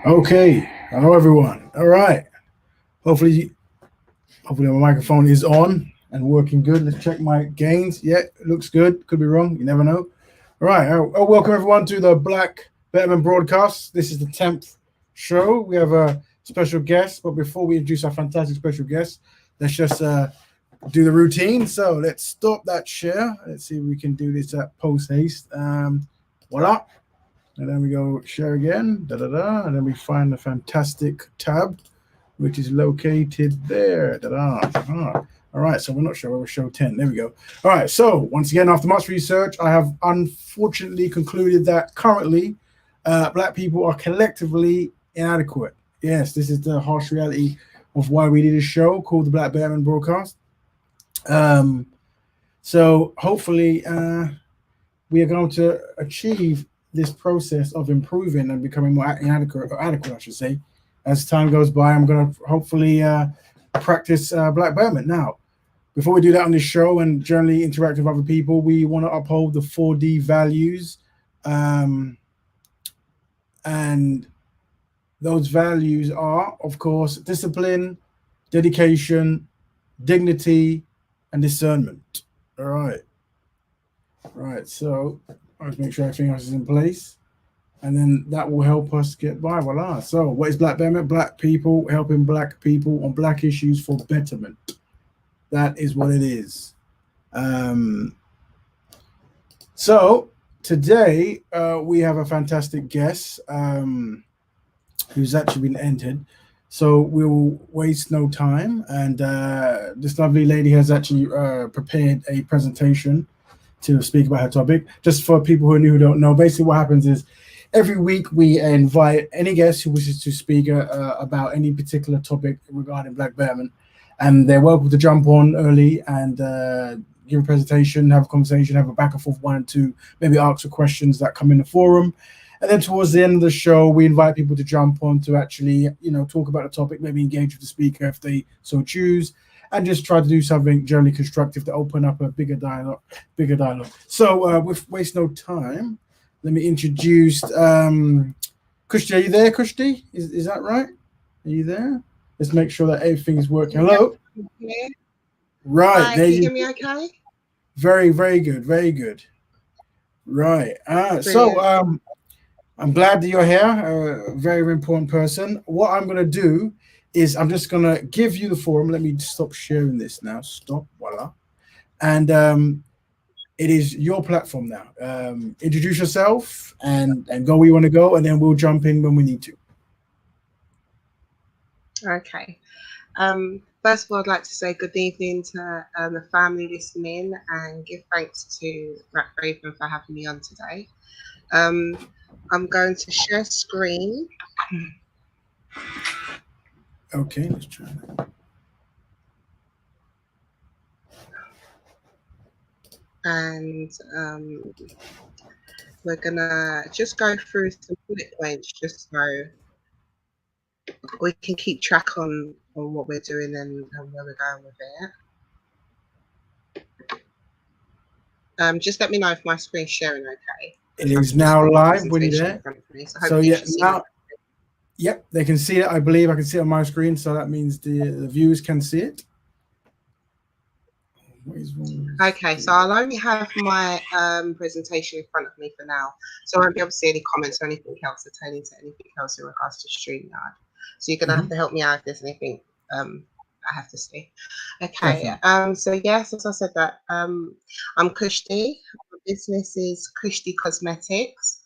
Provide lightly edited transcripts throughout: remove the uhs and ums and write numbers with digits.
Okay, hello everyone. All right. Hopefully, hopefully my microphone is on and working good. Let's check my gains. Yeah, it looks good. Could be wrong. You never know. All right. Welcome everyone to the Black Betterment Broadcast. This is the 10th show. We have a special guest, but before we introduce our fantastic special guest, let's just do the routine. So let's stop that share. Let's see if we can do this at post haste. Voila. And then we go share again, da da da, and then we find the fantastic tab, which is located there. Da da. All right, so we're not sure where we show 10. There we go. All right, so once again, after much research, I have unfortunately concluded that currently Black people are collectively inadequate. Yes, this is the harsh reality of why we did a show called the Black Betterment Broadcast. Um, so hopefully we are going to achieve this process of improving and becoming more inadequate, or adequate, I should say. As time goes by, I'm going to hopefully practice Black Betterment. Now, before we do that on this show and generally interact with other people, we want to uphold the 4D values. And those values are, of course, discipline, dedication, dignity, and discernment. All right. Right, so let's make sure everything else is in place, and then that will help us get by. Voila. So, what is Black Betterment? Black people helping Black people on Black issues for betterment. That is what it is. So, today we have a fantastic guest who's actually been entered. So, we'll waste no time. And this lovely lady has actually prepared a presentation to speak about her topic. Just for people who are new who don't know, basically what happens is every week we invite any guest who wishes to speak about any particular topic regarding Black Betterment, and they're welcome to jump on early and give a presentation, have a conversation, have a back and forth one and two, maybe answer questions that come in the forum. And then towards the end of the show, we invite people to jump on to actually, talk about the topic, maybe engage with the speaker if they so choose, and just try to do something generally constructive to open up a bigger dialogue. So with waste no time, let me introduce Kushti. Are you there, Kushti? Is that right? Are you there? Let's make sure that everything is working. Hello? Yeah. Right. Hi, There can you you hear me okay? Very, very good. Very good. Right. So Brilliant. I'm glad that you're here. A very, very important person. What I'm going to do is I'm just going to give you the forum. Let me stop sharing this now. Stop. Voila. And it is your platform now. Introduce yourself and go where you want to go, and then we'll jump in when we need to. Okay. First of all, I'd like to say good evening to the family listening and give thanks to Black Raven for having me on today. Um, I'm going to share screen Okay, let's try that. and we're gonna just go through some bullet points just so we can keep track on what we're doing and where we're going with it. Just let me know if my screen's sharing okay. It I've is just now got the live when you're presentation in there. front of me, so So hopefully you yeah, should see my. now yep, they can see it. I believe I can see it on my screen, so that means the viewers can see it. What is wrong with this? Okay, so I'll only have my presentation in front of me for now, so I won't be able to see any comments or anything else pertaining to anything else in regards to StreamYard. So you're gonna have to help me out if there's anything I have to see. Okay, Definitely. so yes, as I said that I'm Kushti. My business is Kushti Cosmetics.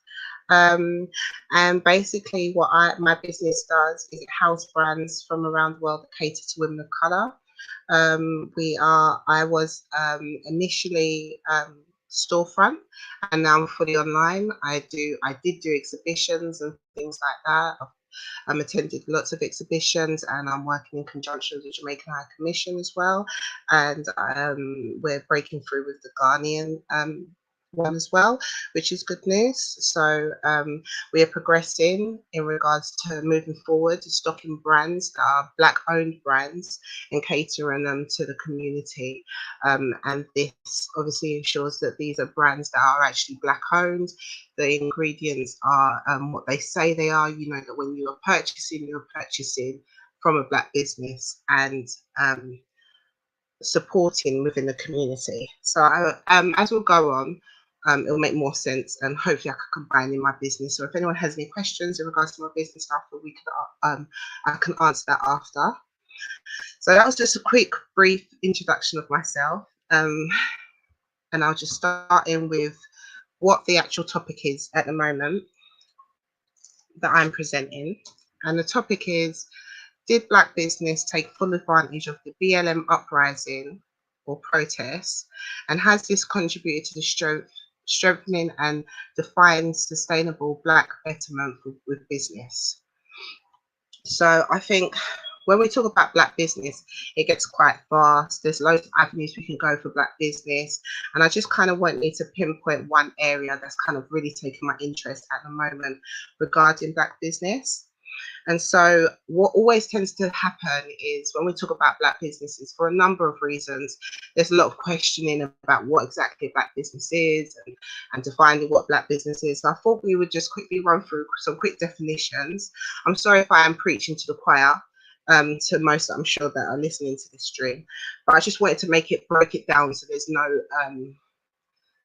And basically what my business does is it house brands from around the world that cater to women of color. I was initially storefront, and now I'm fully online. I did do exhibitions and things like that. I've attended lots of exhibitions, and I'm working in conjunction with the Jamaican High Commission as well. And we're breaking through with the Ghanaian one as well, which is good news. So we are progressing in regards to moving forward, stocking brands that are Black-owned brands and catering them to the community. And this obviously ensures that these are brands that are actually Black-owned. The ingredients are what they say they are. You know that when you're purchasing from a Black business and supporting within the community. So as we'll go on, it'll make more sense, and hopefully I can combine in my business. So if anyone has any questions in regards to my business after, I can answer that after. So that was just a quick, brief introduction of myself, and I'll just start in with what the actual topic is at the moment that I'm presenting. And the topic is, did Black business take full advantage of the BLM uprising or protests, and has this contributed to the strengthening and define sustainable Black betterment with business? So I think when we talk about Black business, it gets quite vast. There's loads of avenues we can go for Black business. And I just kind of wanted to pinpoint one area that's kind of really taking my interest at the moment regarding Black business. And so what always tends to happen is when we talk about Black businesses, for a number of reasons, there's a lot of questioning about what exactly a Black business is and defining what Black business is. So I thought we would just quickly run through some quick definitions. I'm sorry if I am preaching to the choir, to most, I'm sure, that are listening to this stream, but I just wanted to break it down so there's no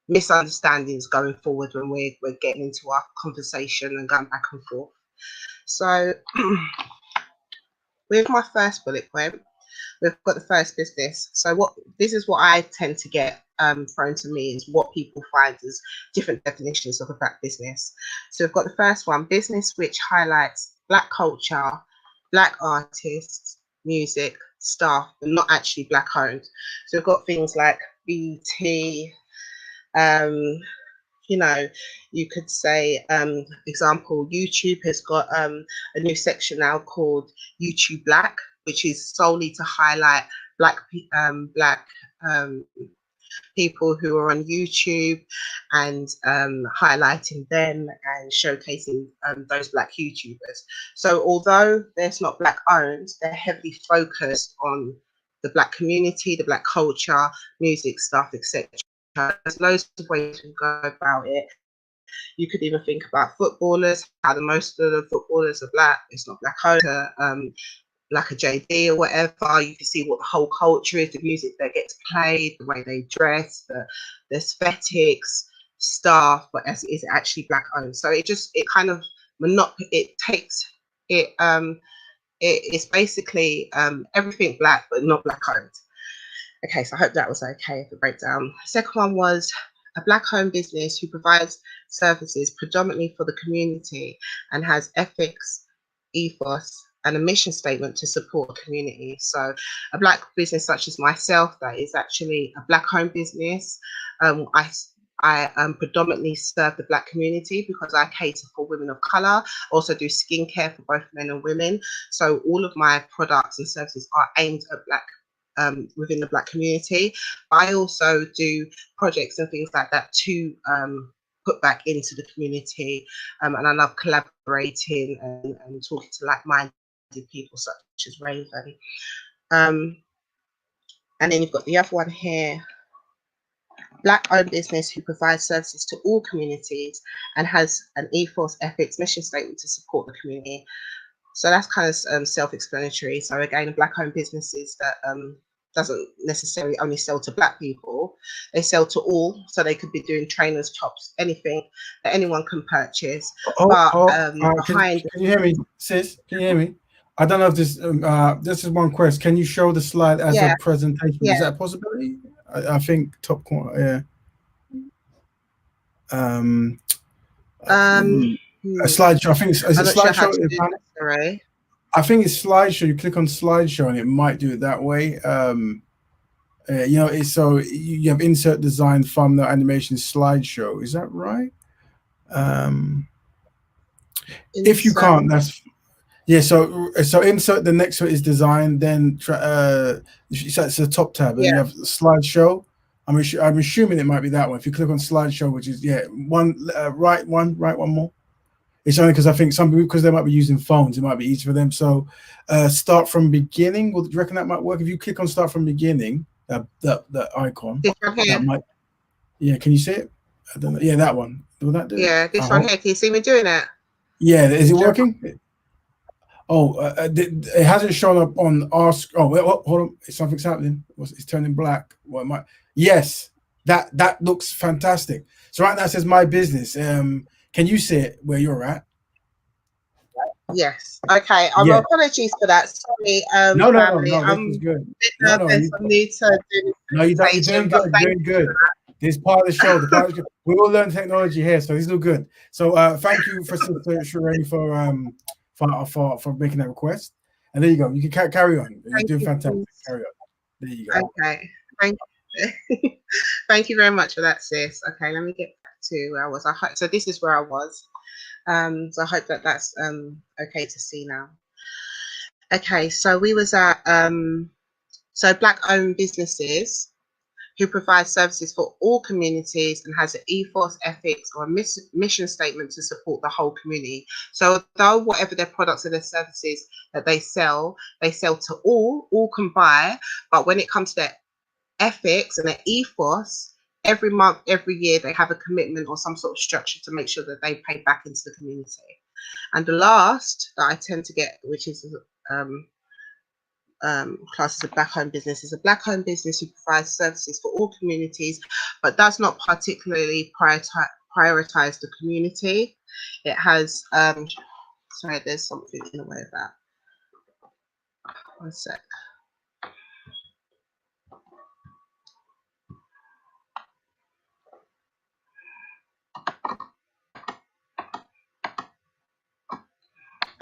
misunderstandings going forward when we're getting into our conversation and going back and forth. So with my first bullet point, we've got the first business. So this is what I tend to get thrown to me is what people find as different definitions of a Black business. So we've got the first one, business which highlights Black culture, Black artists, music, staff, but not actually Black owned. So we've got things like BT, you know, you could say, example, YouTube has got a new section now called YouTube Black, which is solely to highlight Black people who are on YouTube and highlighting them and showcasing those Black YouTubers. So although there's not Black owned, they're heavily focused on the Black community, the Black culture, music, stuff, etc. There's loads of ways to go about it. You could even think about footballers, how the most of the footballers are Black. It's not Black owned, like a JD or whatever. You can see what the whole culture is, the music that gets played, the way they dress, the aesthetics, stuff, but as is actually Black owned. So it kind of it's basically everything Black but not Black owned. Okay, so I hope that was okay for breakdown. Second one was a Black-owned business who provides services predominantly for the community and has ethics, ethos, and a mission statement to support the community. So a Black business such as myself, that is actually a Black-owned business. I predominantly serve the Black community because I cater for women of colour, also do skincare for both men and women. So all of my products and services are aimed at within the Black community. I also do projects and things like that to put back into the community, and I love collaborating and talking to like-minded people such as Raven. And then you've got the other one here, Black-owned business who provides services to all communities and has an ethos, ethics, mission statement to support the community. So that's kind of self-explanatory. So again, Black-owned businesses that doesn't necessarily only sell to Black people, they sell to all. So they could be doing trainers, tops, anything that anyone can purchase. Can you hear me, sis? Can you hear me? I don't know if this is one question. Can you show the slide as a presentation? Yeah. Is that a possibility? I think top corner, yeah. A slideshow. I think it's a slideshow. Sure I think it's slideshow. You click on slideshow and it might do it that way. You know, so you have insert design thumbnail animation slideshow. Is that right? If you can't, that's So insert the next one is design. Then so it's the top tab. And you have slideshow. I'm assuming it might be that one. If you click on slideshow, which is one right one more. It's only because I think some people, because they might be using phones, it might be easy for them. So start from beginning. Well, do you reckon that might work? If you click on start from beginning, that icon, This one here. that might. Yeah, can you see it? I don't know. Yeah, that one. Will that do? Yeah, this one here. Can you see me doing it? Yeah, is it working? Oh, it hasn't shown up on our. Oh, wait, hold on. Something's happening. It's turning black. What might? Yes, that looks fantastic. So right now it says my business. Can you see it where you're at? Yes. Okay. Yeah. Apologies for that. Sorry, No. family. This is good. A bit nervous. I'm new to doing this You don't. You're doing good. Doing good. This is part of the show. We all learn technology here, so this is all good. So thank you for Sister Shireen for making that request. And there you go. You can carry on. You're doing fantastic. Carry on. There you go. Okay. Thank you. Thank you very much for that, sis. Okay, let me get back to where I was. So this is where I was. So I hope that that's okay to see now. Okay, so we was at so Black-owned businesses who provide services for all communities and has an ethos, ethics, or a mission statement to support the whole community. So although whatever their products or their services that they sell to all can buy, but when it comes to their ethics and their ethos, every month, every year, they have a commitment or some sort of structure to make sure that they pay back into the community. And the last that I tend to get, which is classed as a black-owned business, is a black-owned business who provides services for all communities, but does not particularly prioritize the community. It has, sorry, there's something in the way of that. One sec.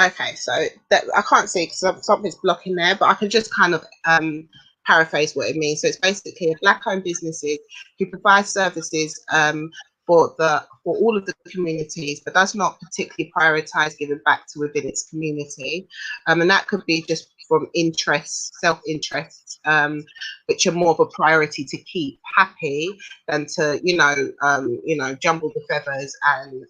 Okay, so that I can't see because something's blocking there, but I can just kind of paraphrase what it means. So it's basically a black-owned businesses who provide services for all of the communities, but does not particularly prioritize giving back to within its community, and that could be just from interests, self-interests, which are more of a priority to keep happy than to jumble the feathers and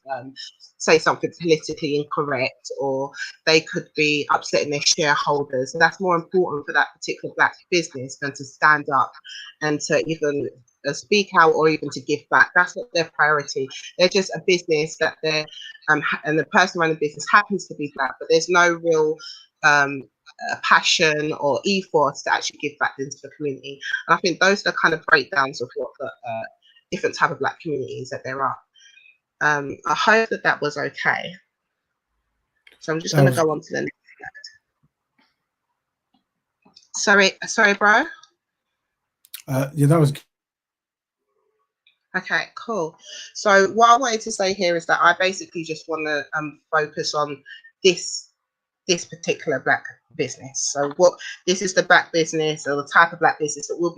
say something politically incorrect, or they could be upsetting their shareholders. And that's more important for that particular black business than to stand up and to even speak out or even to give back. That's not their priority. They're just a business that they're and the person running the business happens to be black, but there's no real passion or ethos to actually give back into the community. And I think those are the kind of breakdowns of what the different type of black communities that there are. I hope that was okay. So I'm just going to go on to the next slide. Sorry, bro. Yeah, that was. Okay, cool. So what I wanted to say here is that I basically just want to focus on this particular black business. So this is the black business, or the type of black business that we'll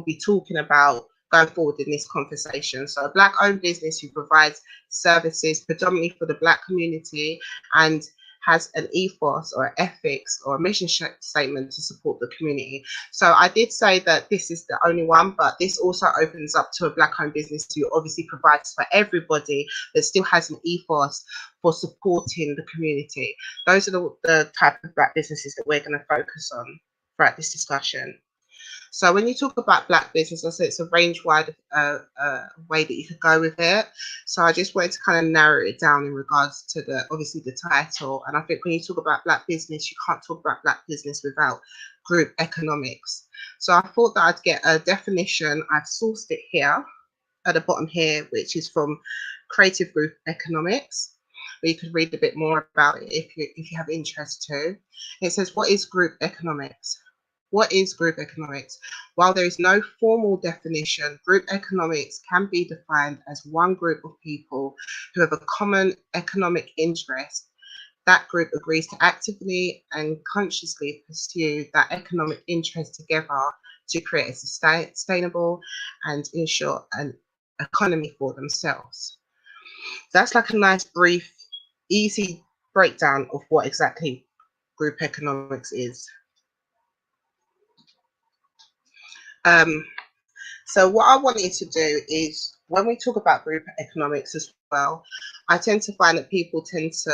be talking about going forward in this conversation. So a black-owned business who provides services predominantly for the black community and has an ethos or ethics or a mission statement to support the community. So I did say that this is the only one, but this also opens up to a black-owned business who obviously provides for everybody, but still has an ethos for supporting the community. Those are the type of black businesses that we're going to focus on throughout this discussion. So when you talk about black business, I say it's a range-wide way that you could go with it. So I just wanted to kind of narrow it down in regards to obviously the title. And I think when you talk about black business, you can't talk about black business without group economics. So I thought that I'd get a definition. I've sourced it here at the bottom here, which is from Creative Group Economics, where you could read a bit more about it if you have interest to. It says, what is group economics? What is group economics? While there is no formal definition, group economics can be defined as one group of people who have a common economic interest. That group agrees to actively and consciously pursue that economic interest together to create a sustainable and ensure an economy for themselves. That's like a nice, brief, easy breakdown of what exactly group economics is. So what I wanted to do is, when we talk about group economics as well, I tend to find that people tend to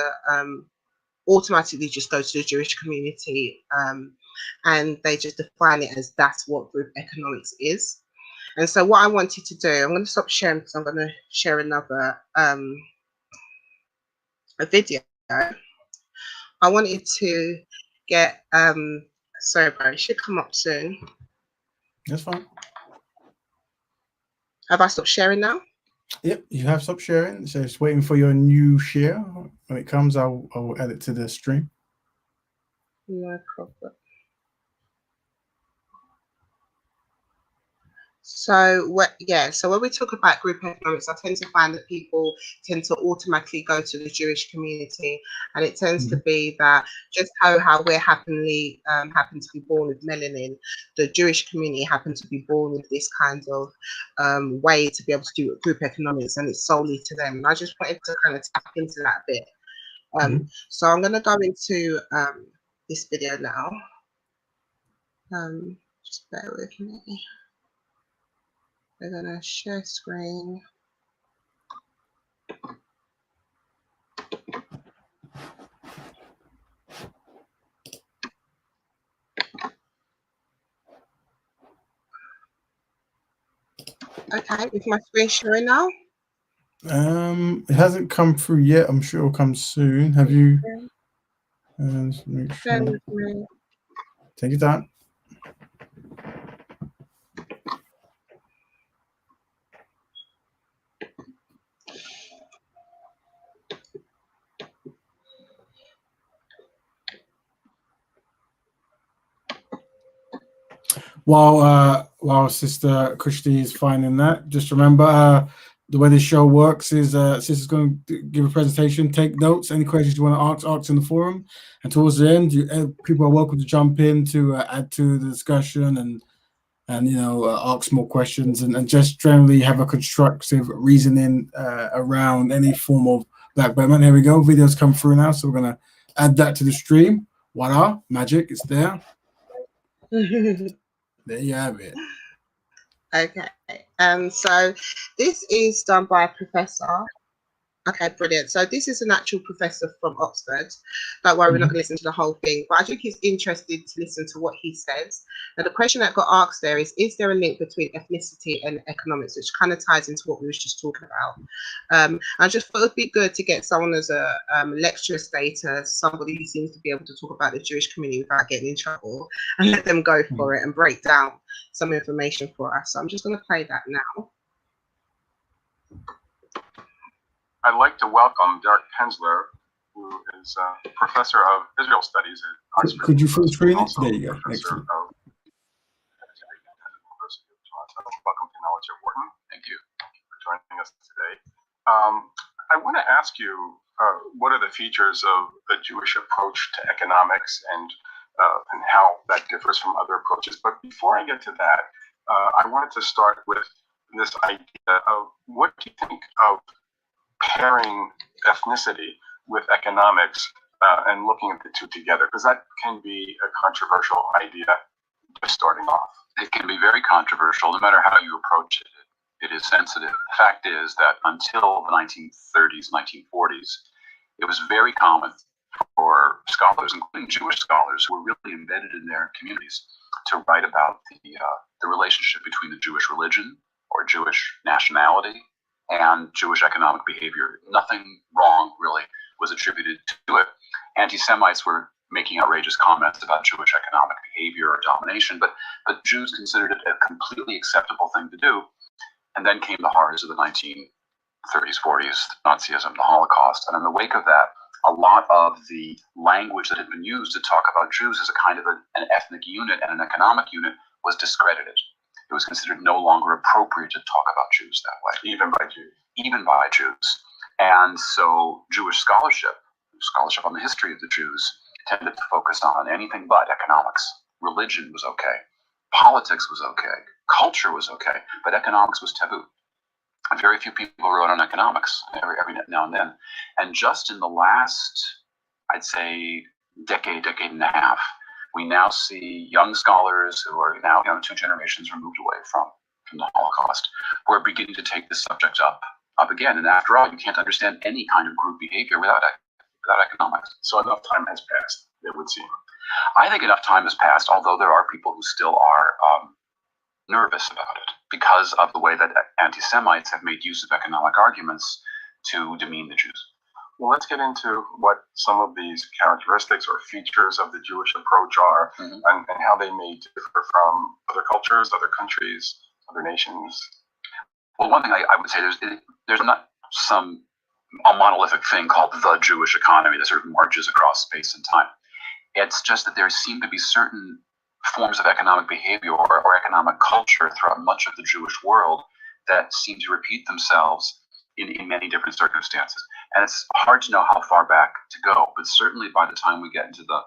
automatically just go to the Jewish community, and they just define it as that's what group economics is. And so what I wanted to do, I'm going to stop sharing because I'm going to share another a video. I wanted to get sorry, bro, it should come up soon. That's fine. Have I stopped sharing now? Yep, you have stopped sharing. So it's waiting for your new share. When it comes, I'll add it to the stream. No problem. So so when we talk about group economics, I tend to find that people tend to automatically go to the Jewish community, and it tends to be that just how we're happen to be born with melanin, the Jewish community happen to be born with this kind of way to be able to do group economics, and it's solely to them. And I just wanted to kind of tap into that a bit. So I'm going to go into this video now. Just bear with me. We're gonna share screen. Okay, is my screen sharing now? It hasn't come through yet. I'm sure it'll come soon. Have you? Let's make sure. Take your time. While Sister Kushti is finding that, just remember the way the show works is Sister's going to give a presentation, take notes, any questions you want to ask in the forum, and towards the end, people are welcome to jump in to add to the discussion and ask more questions and just generally have a constructive reasoning around any form of black betterment. Here we go. Videos come through now, so we're gonna add that to the stream. Voila, magic, it's there. There you have it. Okay. So this is done by a professor. Okay, brilliant. So this is an actual professor from Oxford. Don't worry, we're not going to listen to the whole thing, but I think it's interested to listen to what he says. Now, the question that got asked there is there a link between ethnicity and economics, which kind of ties into what we were just talking about. I just thought it would be good to get someone as a lecturer status, somebody who seems to be able to talk about the Jewish community without getting in trouble, and let them go for it and break down some information for us. So I'm just going to play that now. I'd like to welcome Derek Penzler, who is a professor of Israel Studies at Oxford. Could you full screen it? There you go. Professor of University of Toronto. Welcome to Knowledge at Wharton. Thank you for joining us today. I want to ask you, what are the features of the Jewish approach to economics and how that differs from other approaches? But before I get to that, I wanted to start with this idea of what do you think of pairing ethnicity with economics and looking at the two together, because that can be a controversial idea just starting off. It can be very controversial no matter how you approach it. It is sensitive. The fact is that until the 1930s, 1940s, it was very common for scholars, including Jewish scholars, who were really embedded in their communities, to write about the relationship between the Jewish religion or Jewish nationality and Jewish economic behavior. Nothing wrong, really, was attributed to it. Anti-Semites were making outrageous comments about Jewish economic behavior or domination, but Jews considered it a completely acceptable thing to do. And then came the horrors of the 1930s, 40s, Nazism, the Holocaust. And in the wake of that, a lot of the language that had been used to talk about Jews as a kind of an ethnic unit and an economic unit was discredited. It was considered no longer appropriate to talk about Jews that way. Even by Jews. Even by Jews. And so Jewish scholarship on the history of the Jews, tended to focus on anything but economics. Religion was okay. Politics was okay. Culture was okay. But economics was taboo. And very few people wrote on economics every now and then. And just in the last, I'd say, decade and a half, we now see young scholars who are now 2 generations removed away from from the Holocaust, who are beginning to take this subject up again. And after all, you can't understand any kind of group behavior without economics. So enough time has passed, it would seem. I think enough time has passed, although there are people who still are nervous about it because of the way that anti-Semites have made use of economic arguments to demean the Jews. Well, let's get into what some of these characteristics or features of the Jewish approach are, and how they may differ from other cultures, other countries, other nations. Well, one thing I would say, there's not a monolithic thing called the Jewish economy that sort of marches across space and time. It's just that there seem to be certain forms of economic behavior or economic culture throughout much of the Jewish world that seem to repeat themselves in many different circumstances. And it's hard to know how far back to go, but certainly by the time we get into the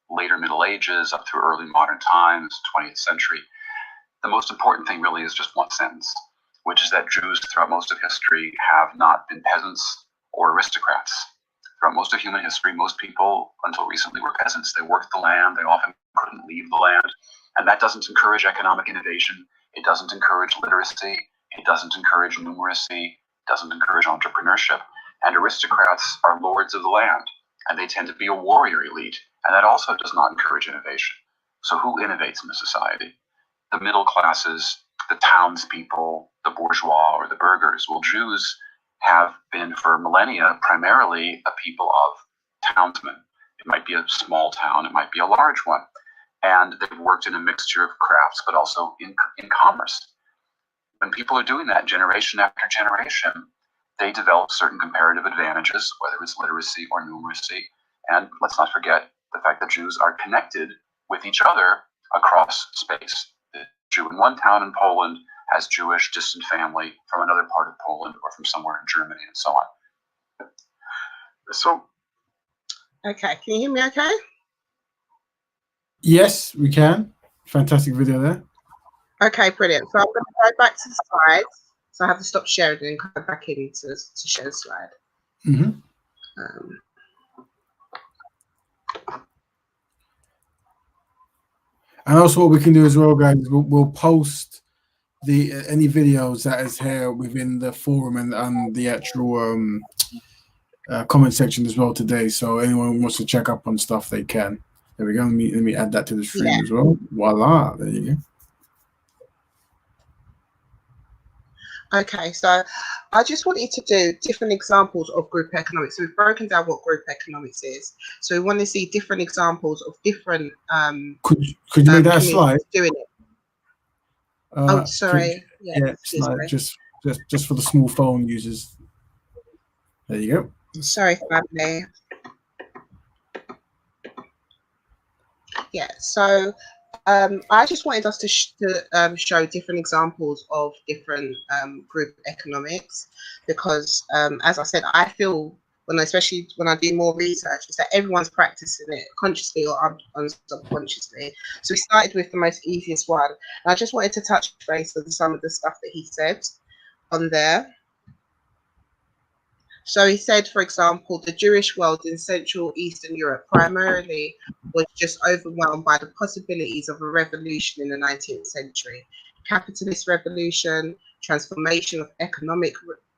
later Middle Ages up through early modern times, 20th century, the most important thing really is just one sentence, which is that Jews throughout most of history have not been peasants or aristocrats. Throughout most of human history, most people until recently were peasants. They worked the land, they often couldn't leave the land, and that doesn't encourage economic innovation, it doesn't encourage literacy, it doesn't encourage numeracy, it doesn't encourage entrepreneurship. And aristocrats are lords of the land, and they tend to be a warrior elite, and that also does not encourage innovation. So who innovates in a society? The middle classes, the townspeople, the bourgeois, or the burghers. Well, Jews have been for millennia primarily a people of townsmen. It might be a small town, it might be a large one. And they've worked in a mixture of crafts, but also in commerce. When people are doing that generation after generation, they develop certain comparative advantages, whether it's literacy or numeracy. And let's not forget the fact that Jews are connected with each other across space. The Jew in one town in Poland has Jewish distant family from another part of Poland or from somewhere in Germany and so on. So, Okay, can you hear me okay? Yes, we can. Fantastic video there. Okay, brilliant. So I'm going to go back to the slides. So I have to stop sharing and come back in to share the slide. And also what we can do as well, guys, we'll post any videos that is here within the forum and the actual comment section as well today. So anyone who wants to check up on stuff, they can. There we go. Let me add that to the stream as well. Voila, there you go. Okay, so I just wanted to do different examples of group economics. So we've broken down what group economics is. So we want to see different examples of different could you make that a slide? Doing it. Oh, sorry. Slide just for the small phone users. There you go. Sorry, family. Yeah, so I just wanted us to show different examples of different group economics because, as I said, I feel especially when I do more research, is that everyone's practicing it consciously or subconsciously. So we started with the most easiest one. And I just wanted to touch base on some of the stuff that he said on there. So he said, for example, the Jewish world in Central Eastern Europe primarily was just overwhelmed by the possibilities of a revolution in the 19th century. Capitalist revolution, transformation of economic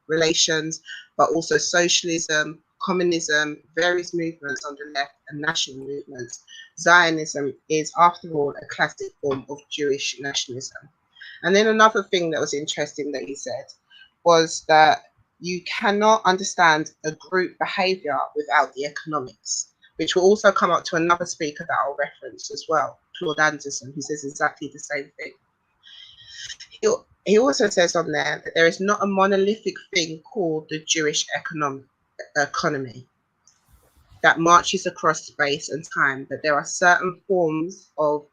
relations, but also socialism, communism, various movements on the left and national movements. Zionism is, after all, a classic form of Jewish nationalism. And then another thing that was interesting that he said was that you cannot understand a group behavior without the economics, which will also come up to another speaker that I'll reference as well, Claude Anderson, who says exactly the same thing. He also says on there that there is not a monolithic thing called the Jewish economy that marches across space and time, but there are certain forms of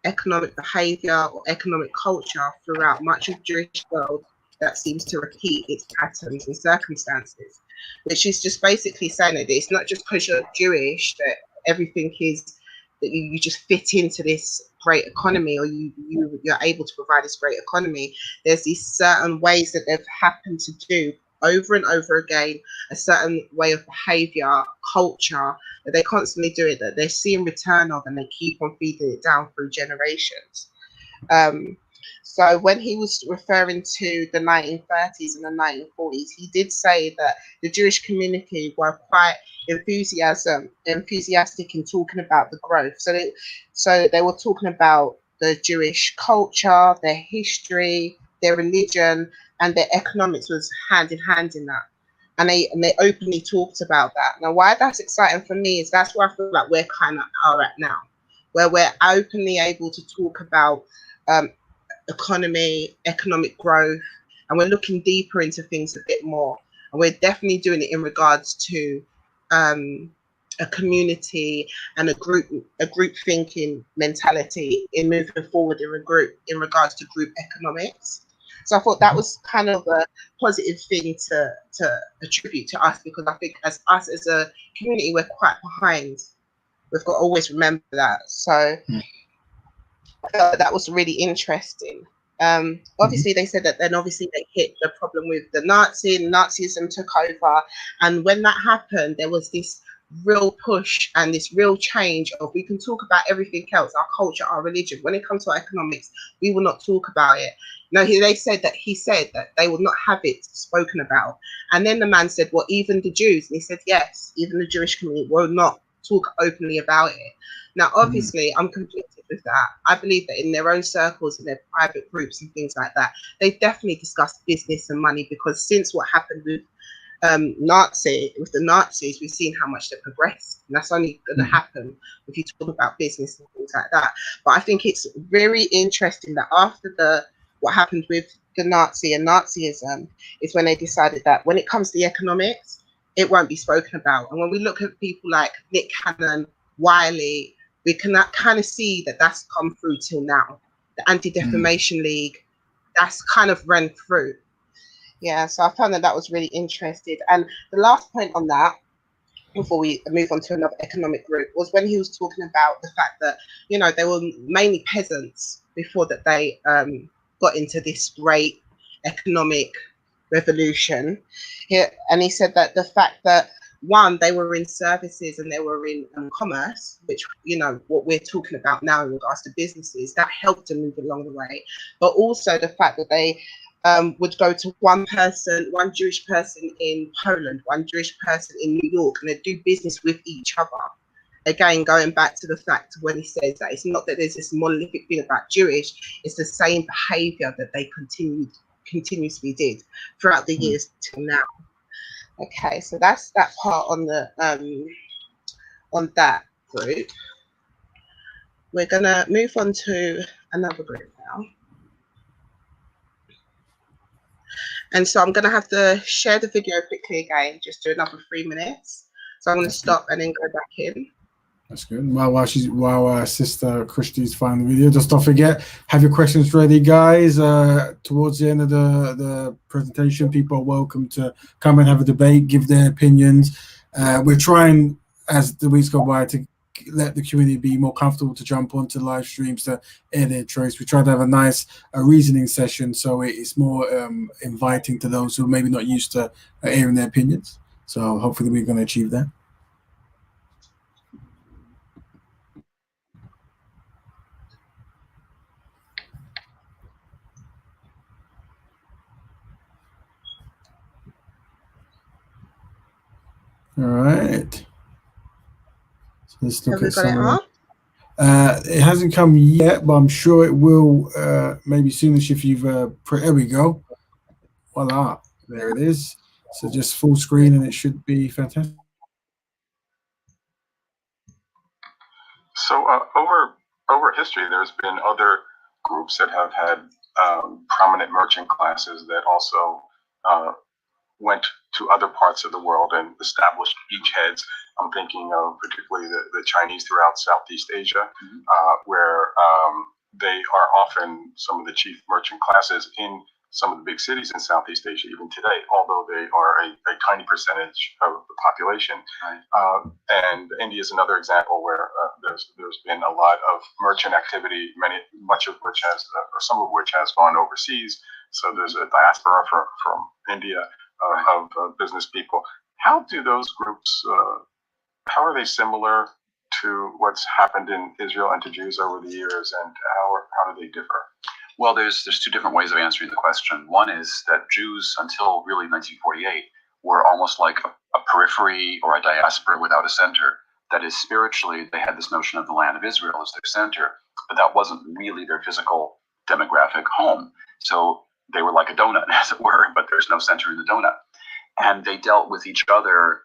economic behavior or economic culture throughout much of the Jewish world that seems to repeat its patterns and circumstances, which is just basically saying that it's not just because you're Jewish that everything is that you just fit into this great economy or you're able to provide this great economy. There's these certain ways that they've happened to do over and over again, a certain way of behavior, culture that they constantly do it, that they're seeing return of, and they keep on feeding it down through generations. So when he was referring to the 1930s and the 1940s, he did say that the Jewish community were quite enthusiastic in talking about the growth. So they were talking about the Jewish culture, their history, their religion, and their economics was hand in hand in that. And they openly talked about that. Now, why that's exciting for me is that's where I feel like we're kind of are at now, where we're openly able to talk about um, economic growth, and we're looking deeper into things a bit more. And we're definitely doing it in regards to a community and a group thinking mentality in moving forward in regards to group economics. So I thought that was kind of a positive thing to attribute to us, because I think as us as a community, we're quite behind. We've got to always remember that. So I felt that was really interesting. Obviously, they said that then obviously they hit the problem with the Nazism took over. And when that happened, there was this real push and this real change of, we can talk about everything else, our culture, our religion. When it comes to our economics, we will not talk about it. No, he said that they will not have it spoken about. And then the man said, well, even the Jews. And he said, yes, even the Jewish community will not talk openly about it. Now, obviously, I'm conflicted with that. I believe that in their own circles, in their private groups and things like that, they definitely discuss business and money, because since what happened with the Nazis, we've seen how much they progressed. And that's only going to happen if you talk about business and things like that. But I think it's very interesting that after what happened with the Nazi and Nazism is when they decided that when it comes to the economics, it won't be spoken about. And when we look at people like Nick Cannon, Wiley, we can kind of see that that's come through till now. The Anti-Defamation League, that's kind of run through. Yeah, so I found that was really interesting. And the last point on that, before we move on to another economic group, was when he was talking about the fact that, they were mainly peasants before that they got into this great economic revolution. And he said that the fact that, one, they were in services and they were in commerce, which, what we're talking about now in regards to businesses, that helped to move along the way. But also the fact that they would go to one Jewish person in Poland, one Jewish person in New York, and they'd do business with each other. Again, going back to the fact when he says that it's not that there's this monolithic thing about Jewish, it's the same behavior that they continuously did throughout the years till now. Okay, so that's that part on the on that group. We're gonna move on to another group now. And so I'm gonna have to share the video quickly again, just do another 3 minutes. So I'm gonna stop and then go back in. That's good. While Sister Christy's finding the video, just don't forget, have your questions ready, guys. Towards the end of the presentation, people are welcome to come and have a debate, give their opinions. We're trying, as the weeks go by, to let the community be more comfortable to jump onto live streams to air their choice. We try to have a nice reasoning session, so it's more inviting to those who are maybe not used to airing their opinions. So hopefully we're going to achieve that. All right. So let's look at some. It hasn't come yet, but I'm sure it will maybe soonish if you've. There we go. Voila. There it is. So just full screen, and it should be fantastic. So over history, there's been other groups that have had prominent merchant classes that also went to other parts of the world and established beachheads. I'm thinking of particularly the Chinese throughout Southeast Asia, where they are often some of the chief merchant classes in some of the big cities in Southeast Asia even today, although they are a tiny percentage of the population. And India is another example where there's been a lot of merchant activity, much of which has, or some of which has gone overseas. So there's a diaspora from India of business people. How do those groups, how are they similar to what's happened in Israel and to Jews over the years, and how do they differ? Well, there's two different ways of answering the question. One is that Jews, until really 1948, were almost like a periphery or a diaspora without a center. That is, spiritually, they had this notion of the land of Israel as their center, but that wasn't really their physical demographic home. So they were like a donut, as it were, but there's no center in the donut. And they dealt with each other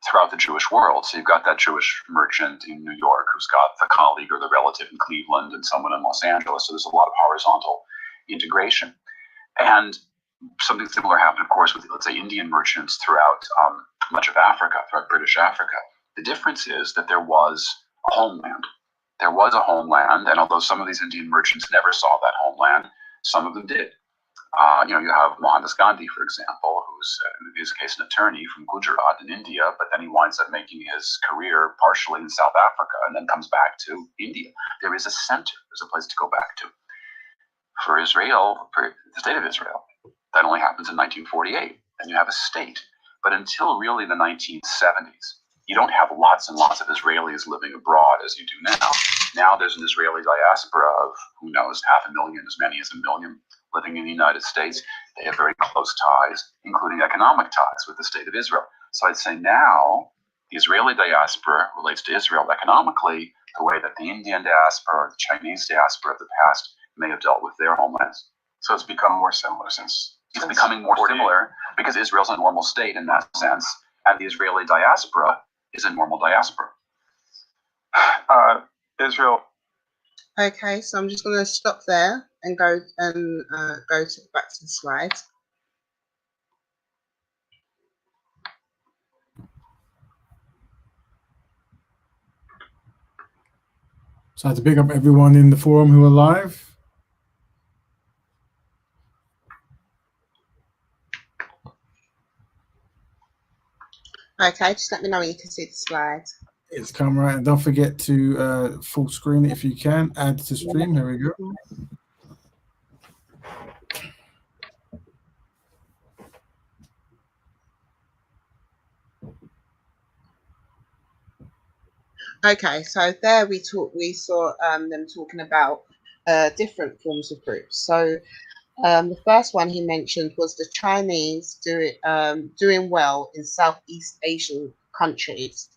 throughout the Jewish world. So you've got that Jewish merchant in New York who's got the colleague or the relative in Cleveland and someone in Los Angeles. So there's a lot of horizontal integration. And something similar happened, of course, with, let's say, Indian merchants throughout much of Africa, throughout British Africa. The difference is that there was a homeland. There was a homeland, and although some of these Indian merchants never saw that homeland, some of them did. You have Mohandas Gandhi, for example, who's, in his case, an attorney from Gujarat in India, but then he winds up making his career partially in South Africa and then comes back to India. There is a center. There's a place to go back to. For Israel, for the state of Israel, that only happens in 1948, and you have a state. But until really the 1970s, you don't have lots and lots of Israelis living abroad as you do now. Now there's an Israeli diaspora of, who knows, 500,000, as many as 1 million, living in the United States. They have very close ties, including economic ties with the state of Israel. So I'd say now the Israeli diaspora relates to Israel economically the way that the Indian diaspora or the Chinese diaspora of the past may have dealt with their homelands. So it's become more similar since It's becoming more similar because Israel's a normal state in that sense, and the Israeli diaspora is a normal diaspora. Israel. Okay, so I'm just going to stop there and go back to the slides. So I have to pick up everyone in the forum who are live. Okay, just let me know when you can see the slides. It's come right, and don't forget to full screen it if you can. Add to stream. There we go. Okay, so there we saw them talking about different forms of groups. So the first one he mentioned was the Chinese doing well in Southeast Asian countries,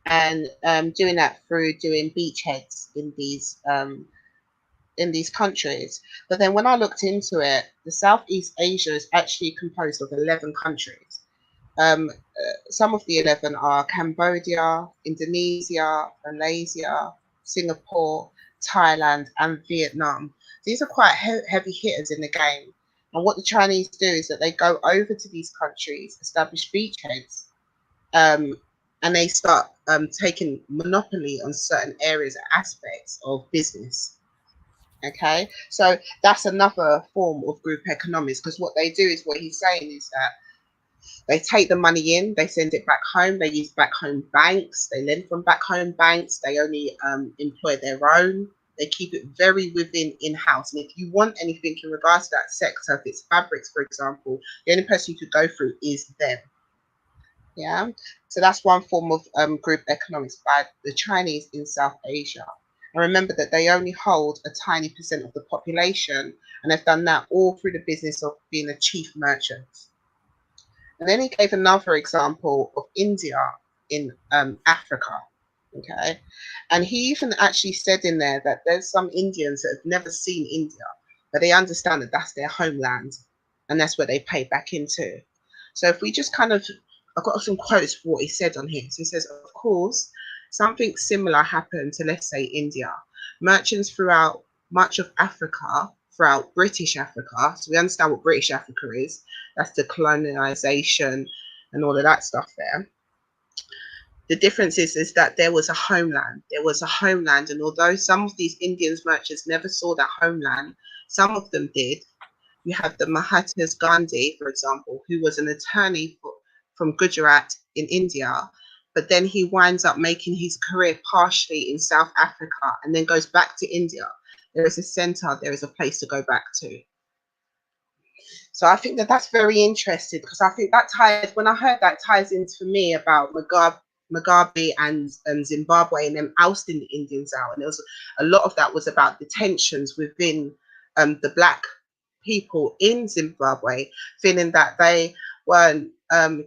and doing that through doing beachheads in these countries. But then when I looked into it, the Southeast Asia is actually composed of 11 countries. Some of the 11 are Cambodia, Indonesia, Malaysia, Singapore, Thailand, and Vietnam. These are quite heavy hitters in the game. And what the Chinese do is that they go over to these countries, establish beachheads, and they start taking monopoly on certain areas and aspects of business. Okay, so that's another form of group economics, because what they do is, what he's saying is that they take the money in, they send it back home, they use back home banks, they lend from back home banks, they only employ their own, they keep it very within in-house. And if you want anything in regards to that sector, if it's fabrics, for example, the only person you could go through is them. Yeah, so that's one form of group economics by the Chinese in South Asia. And remember that they only hold a tiny % of the population, and they've done that all through the business of being a chief merchant. And then he gave another example of India in Africa. Okay, and he even actually said in there that there's some Indians that have never seen India, but they understand that that's their homeland, and that's where they pay back into. So if we just kind of, I've got some quotes for what he said on here. So he says, of course, something similar happened to, let's say, India. Merchants throughout much of Africa, throughout British Africa, so we understand what British Africa is, that's the colonization and all of that stuff there. The difference is that there was a homeland. There was a homeland, and although some of these Indian merchants never saw that homeland, some of them did. You have the Mahatma Gandhi, for example, who was an attorney from Gujarat in India, but then he winds up making his career partially in South Africa and then goes back to India. There is a center, there is a place to go back to. So I think that that's very interesting, because I think that ties, when I heard that, ties into, for me, about Mugabe and Zimbabwe and them ousting the Indians out. And there was a lot of that was about the tensions within the black people in Zimbabwe feeling that they weren't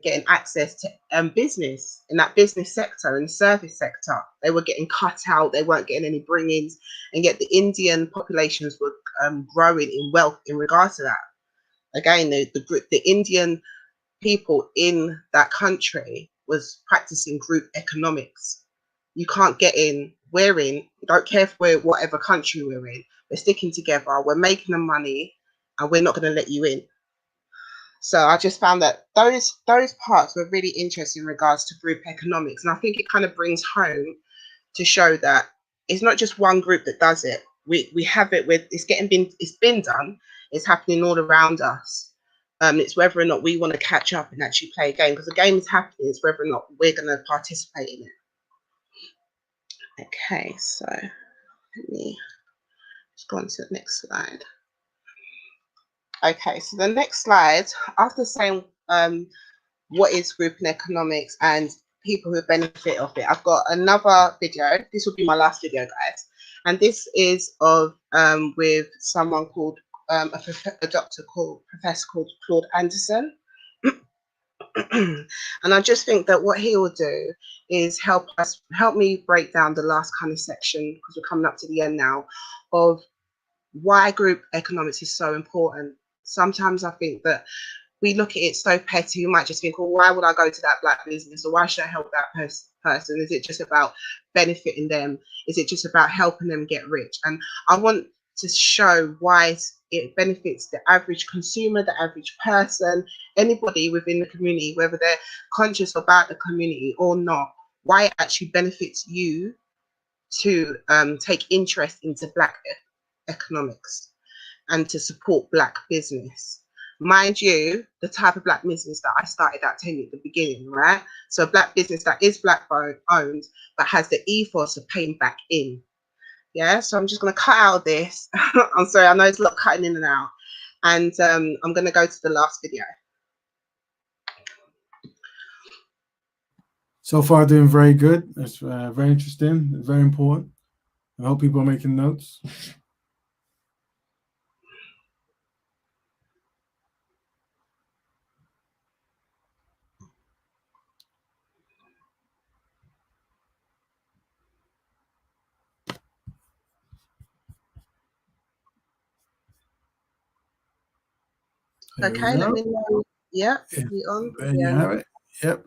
getting access to business in that business sector and service sector. They were getting cut out. They weren't getting any bring-ins, and yet the Indian populations were growing in wealth in regards to that. Again, the Indian people in that country was practicing group economics. You can't get in. We're in. Don't care if we're whatever country we're in. We're sticking together. We're making the money, and we're not going to let you in. So I just found that those parts were really interesting in regards to group economics, and I think it kind of brings home to show that it's not just one group that does it. We have it with it's been done. It's happening all around us. It's whether or not we want to catch up and actually play a game, because the game is happening. It's whether or not we're going to participate in it. Okay, so let me just go on to the next slide. Okay, so the next slide, after saying what is group and economics and people who benefit of it, I've got another video. This will be my last video, guys, and this is of with someone called a professor called Claude Anderson. And I just think that what he will do is help me break down the last kind of section, because we're coming up to the end now, of why group economics is so important. Sometimes I think that we look at it so petty. You might just think, well, why would I go to that black business, or why should I help that person? Is it just about benefiting them? Is it just about helping them get rich? And I want to show why it benefits the average consumer, the average person, anybody within the community, whether they're conscious about the community or not, why it actually benefits you to take interest into black economics and to support black business. Mind you, the type of black business that I started out telling you at the beginning, right? So a black business that is black owned, but has the ethos of paying back in. Yeah, so I'm just going to cut out this. I'm sorry, I know it's a lot cutting in and out. And I'm going to go to the last video. So far, doing very good. That's very interesting, very important. I hope people are making notes. There Okay, let me know. Yep, you on? There you have it. Yep.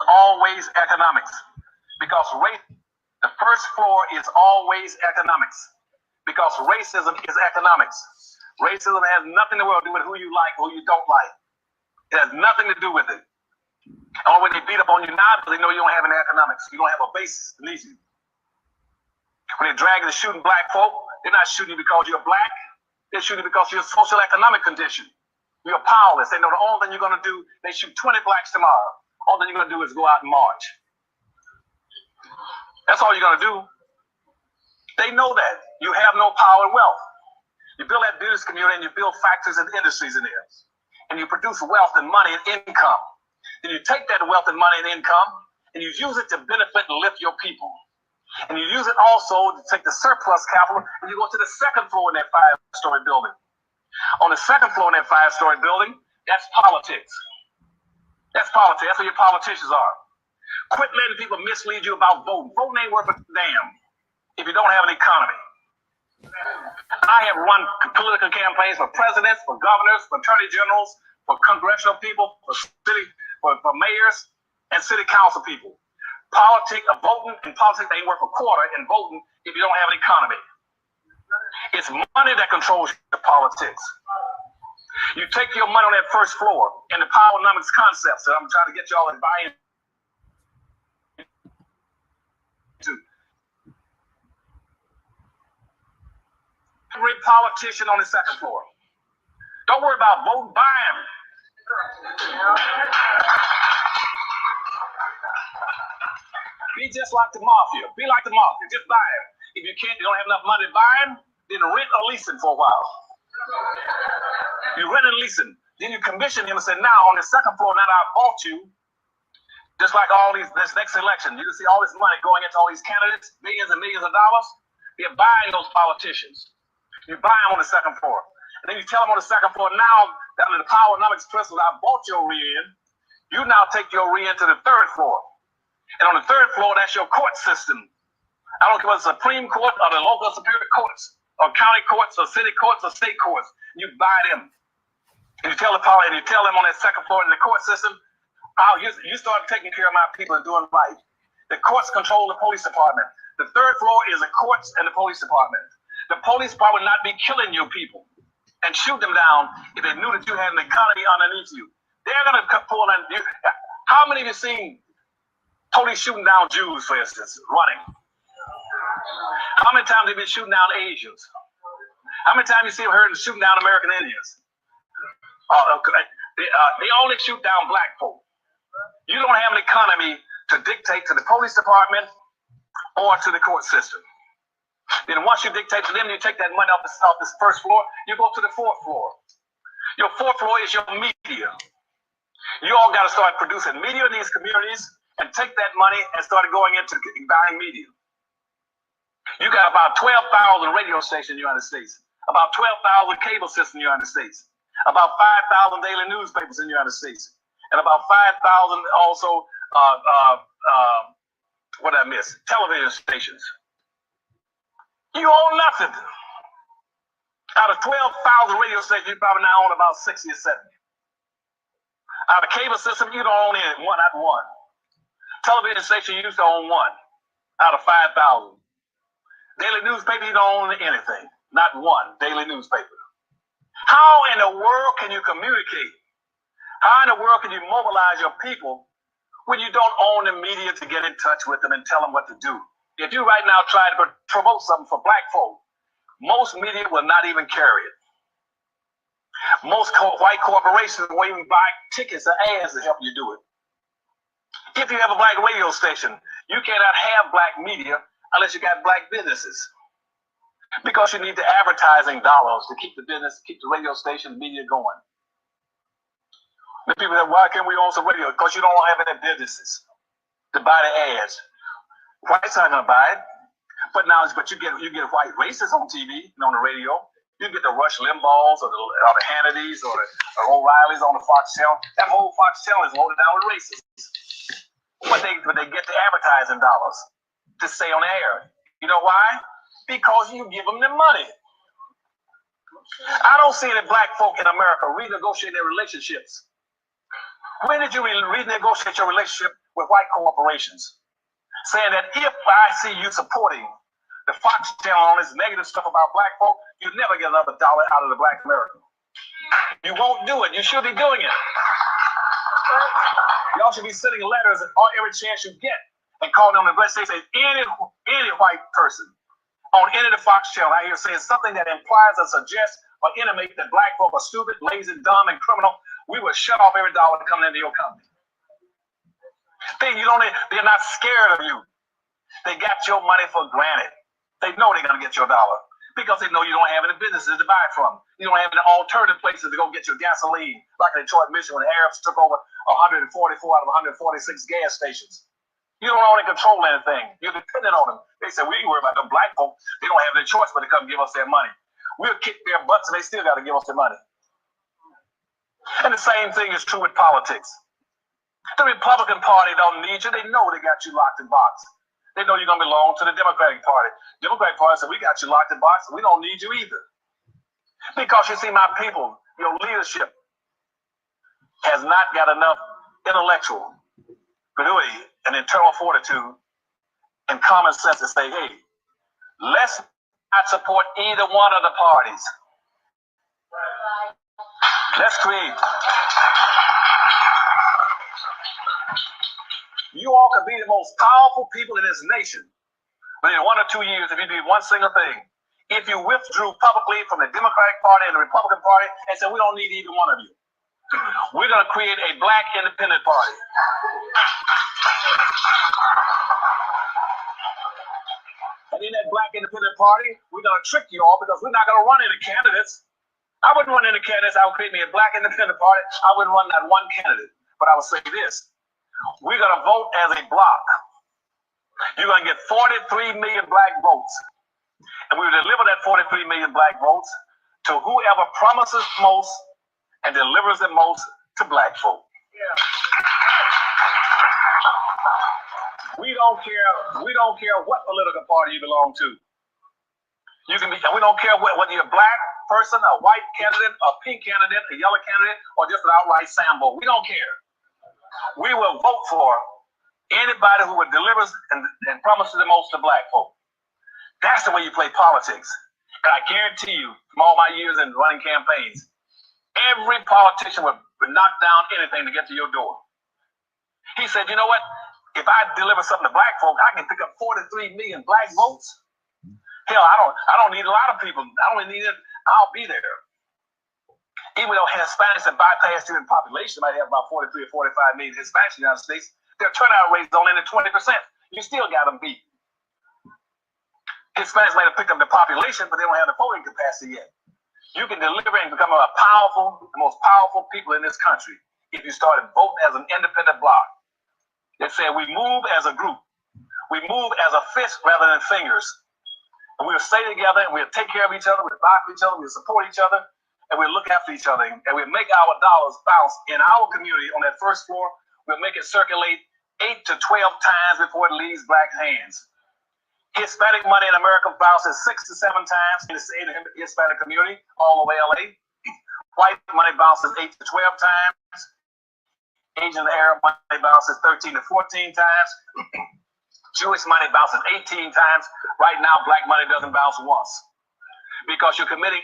Always economics, because the first floor is always economics, because racism is economics. Racism has nothing to do with who you like, who you don't like. It has nothing to do with it. And when they beat up on you now, they know you don't have any economics. You don't have a basis beneath you. When they're dragging and shooting black folk, they're not shooting you because you're black. They're shooting you because of your social economic condition. You're powerless. They know the only thing you're going to do, they shoot 20 blacks tomorrow. All that you're going to do is go out and march. That's all you're going to do. They know that. You have no power and wealth. You build that business community and you build factories and industries in there. And you produce wealth and money and income. Then you take that wealth and money and income and you use it to benefit and lift your people. And you use it also to take the surplus capital and you go to the second floor in that 5-story building. On the second floor in that 5-story building, that's politics. That's politics. That's where your politicians are. Quit letting people mislead you about voting. Voting ain't worth a damn if you don't have an economy. I have run political campaigns for presidents, for governors, for attorney generals, for congressional people, for mayors, and city council people. Politics of voting and politics ain't worth a quarter in voting if you don't have an economy. It's money that controls your politics. You take your money on that first floor and the powernomics concepts that I'm trying to get y'all to buy into. Every politician on the second floor. Don't worry about voting, buy them. Be just like the mafia. Be like the mafia. Just buy them. If you can't, you don't have enough money to buy them, then rent or lease them for a while. You rent and lease them. Then you commission him and say, now on the second floor, now that I bought you, Just like this next election, you see all this money going into all these candidates, millions and millions of dollars. You're buying those politicians. You buy them on the second floor. And then you tell them on the second floor, now, under the powernomics principle, I bought your rear end. You now take your rear end to the third floor. And on the third floor, that's your court system. I don't care whether it's Supreme Court or the local superior courts, or county courts, or city courts, or state courts. You buy them. And you tell them on that second floor in the court system, you start taking care of my people and doing right. The courts control the police department. The third floor is the courts and the police department. The police department would not be killing your people and shoot them down if they knew that you had an economy underneath you. They're going to pull on you. How many of you seen police shooting down Jews, for instance, running? How many times have you been shooting down Asians? How many times have you heard them shooting down American Indians? They only shoot down black folk. You don't have an economy to dictate to the police department or to the court system. Then once you dictate to them, you take that money off this first floor, you go to the fourth floor. Your fourth floor is your media. You all got to start producing media in these communities and take that money and start going into buying media. You got about 12,000 radio stations in the United States, about 12,000 cable systems in the United States, about 5,000 daily newspapers in the United States, and about 5,000 also, what did I miss? Television stations. You own nothing. Out of 12,000 radio stations, you probably now own about 60 or 70. Out of cable system, you don't own not one. Television station, you used to own one out of 5,000. Daily newspaper, you don't own anything. Not one daily newspaper. How in the world can you communicate? How in the world can you mobilize your people when you don't own the media to get in touch with them and tell them what to do? If you right now try to promote something for black folk, most media will not even carry it. Most white corporations will even buy tickets or ads to help you do it. If you have a black radio station, you cannot have black media unless you got black businesses. Because you need the advertising dollars to keep the business, keep the radio station media going. The people say, why can't we own some radio? Because you don't have any businesses to buy the ads. Whites aren't gonna buy it. But you get white racists on TV and on the radio. You get the Rush Limbaughs or the Hannitys or the O'Reillys on the Fox channel. That whole Fox channel is loaded down with racists. But they get the advertising dollars to stay on the air. You know why? Because you give them the money. I don't see any black folk in America renegotiate their relationships. When did you renegotiate your relationship with white corporations? Saying that if I see you supporting the Fox channel on this negative stuff about black folk, you never get another dollar out of the black American. You won't do it. You should be doing it. Y'all should be sending letters every chance you get and calling them the best. They say any white person on any of the Fox channel out here saying something that implies or suggests or intimates that black folk are stupid, lazy, dumb, and criminal, we will shut off every dollar coming into your company. They're not scared of you. They got your money for granted. They know they're going to get your dollar because they know you don't have any businesses to buy from. You don't have any alternative places to go get your gasoline, like in Detroit, Michigan, when the Arabs took over 144 out of 146 gas stations. You don't own and control anything. You're dependent on them. They say, we ain't worried about them black folk. They don't have any choice but to come give us their money. We'll kick their butts and they still got to give us their money. And the same thing is true with politics. The Republican Party don't need you. They know they got you locked in box. They know you're going to belong to the Democratic Party. Democratic Party said, we got you locked in box. We don't need you either. Because you see, my people, your leadership has not got enough intellectual ability and internal fortitude and common sense to say, hey, let's not support either one of the parties. Let's create. You all could be the most powerful people in this nation. But in 1 or 2 years, if you did one single thing, if you withdrew publicly from the Democratic Party and the Republican Party and said, we don't need either one of you, we're going to create a black independent party. And in that black independent party, we're going to trick you all because we're not going to run any candidates. I wouldn't run any candidates. I would create me a black independent party. I wouldn't run not one candidate. But I would say this. We're going to vote as a block. You're going to get 43 million black votes. And we will deliver that 43 million black votes to whoever promises most and delivers the most to black folk. We don't care what political party you belong to. You can be, we don't care whether you're a black person, a white candidate, a pink candidate, a yellow candidate, or just an outright Sambo. We don't care. We will vote for anybody who would deliver and promises the most to black folk. That's the way you play politics. And I guarantee you, from all my years in running campaigns, every politician would knock down anything to get to your door. He said, you know what? If I deliver something to black folk, I can pick up 43 million black votes. Hell, I don't need a lot of people. I only need it. I'll be there. Even though Hispanics have bypassed human population, might have about 43 or 45 million Hispanics in the United States, their turnout rate is only 20%. You still got them beat. Hispanics might have picked up the population, but they don't have the voting capacity yet. You can deliver and become the most powerful people in this country if you started voting as an independent bloc. They say we move as a group. We move as a fist rather than fingers. And we'll stay together and we'll take care of each other, we'll buy for each other, we'll support each other, and we'll look after each other. And we'll make our dollars bounce in our community on that first floor. We'll make it circulate 8 to 12 times before it leaves black hands. Hispanic money in America bounces 6 to 7 times in the Hispanic community, all over LA. White money bounces 8 to 12 times. Asian and Arab money bounces 13 to 14 times. Jewish money bounces 18 times. Right now, black money doesn't bounce once because you're committing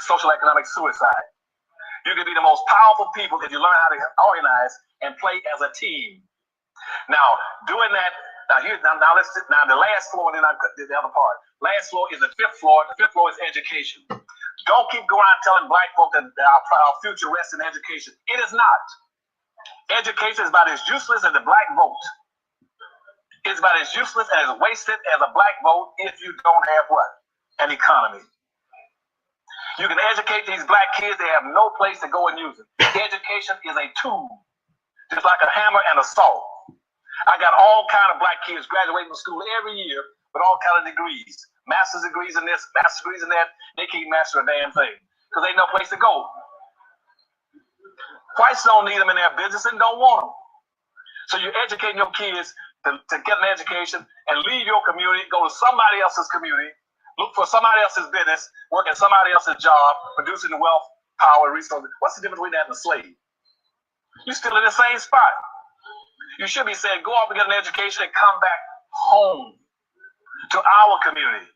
social economic suicide. You can be the most powerful people if you learn how to organize and play as a team. Now, doing that, now the last floor, and then the other part. Last floor is the 5th floor. The 5th floor is education. Don't keep going around telling black folk that our future rests in education. It is not. Education is about as useless as the black vote. It's about as useless and as wasted as a black vote if you don't have what? An economy. You can educate these black kids, they have no place to go and use it. Education is a tool, just like a hammer and a saw. I got all kind of black kids graduating from school every year with all kind of degrees. Master's degrees in this, master's degrees in that. They can't master a damn thing because they ain't no place to go. Whites don't need them in their business and don't want them. So you're educating your kids to get an education and leave your community, go to somebody else's community, look for somebody else's business, work at somebody else's job, producing the wealth, power, resources. What's the difference between that and a slave? You're still in the same spot. You should be saying, go off and get an education and come back home to our community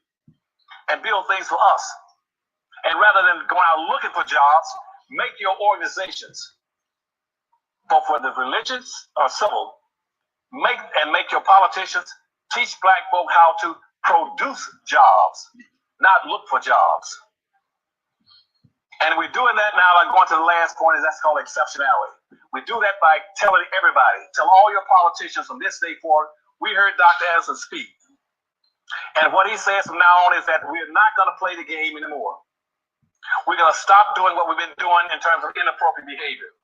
and build things for us. And rather than going out looking for jobs, make your organizations, both for the religious or civil, make your politicians teach black folk how to produce jobs, not look for jobs. And we're doing that now, like going to the last point, that's called exceptionality. We do that by telling everybody, tell all your politicians from this day forward, we heard Dr. Anderson speak. And what he says from now on is that we're not going to play the game anymore. We're going to stop doing what we've been doing in terms of inappropriate behavior.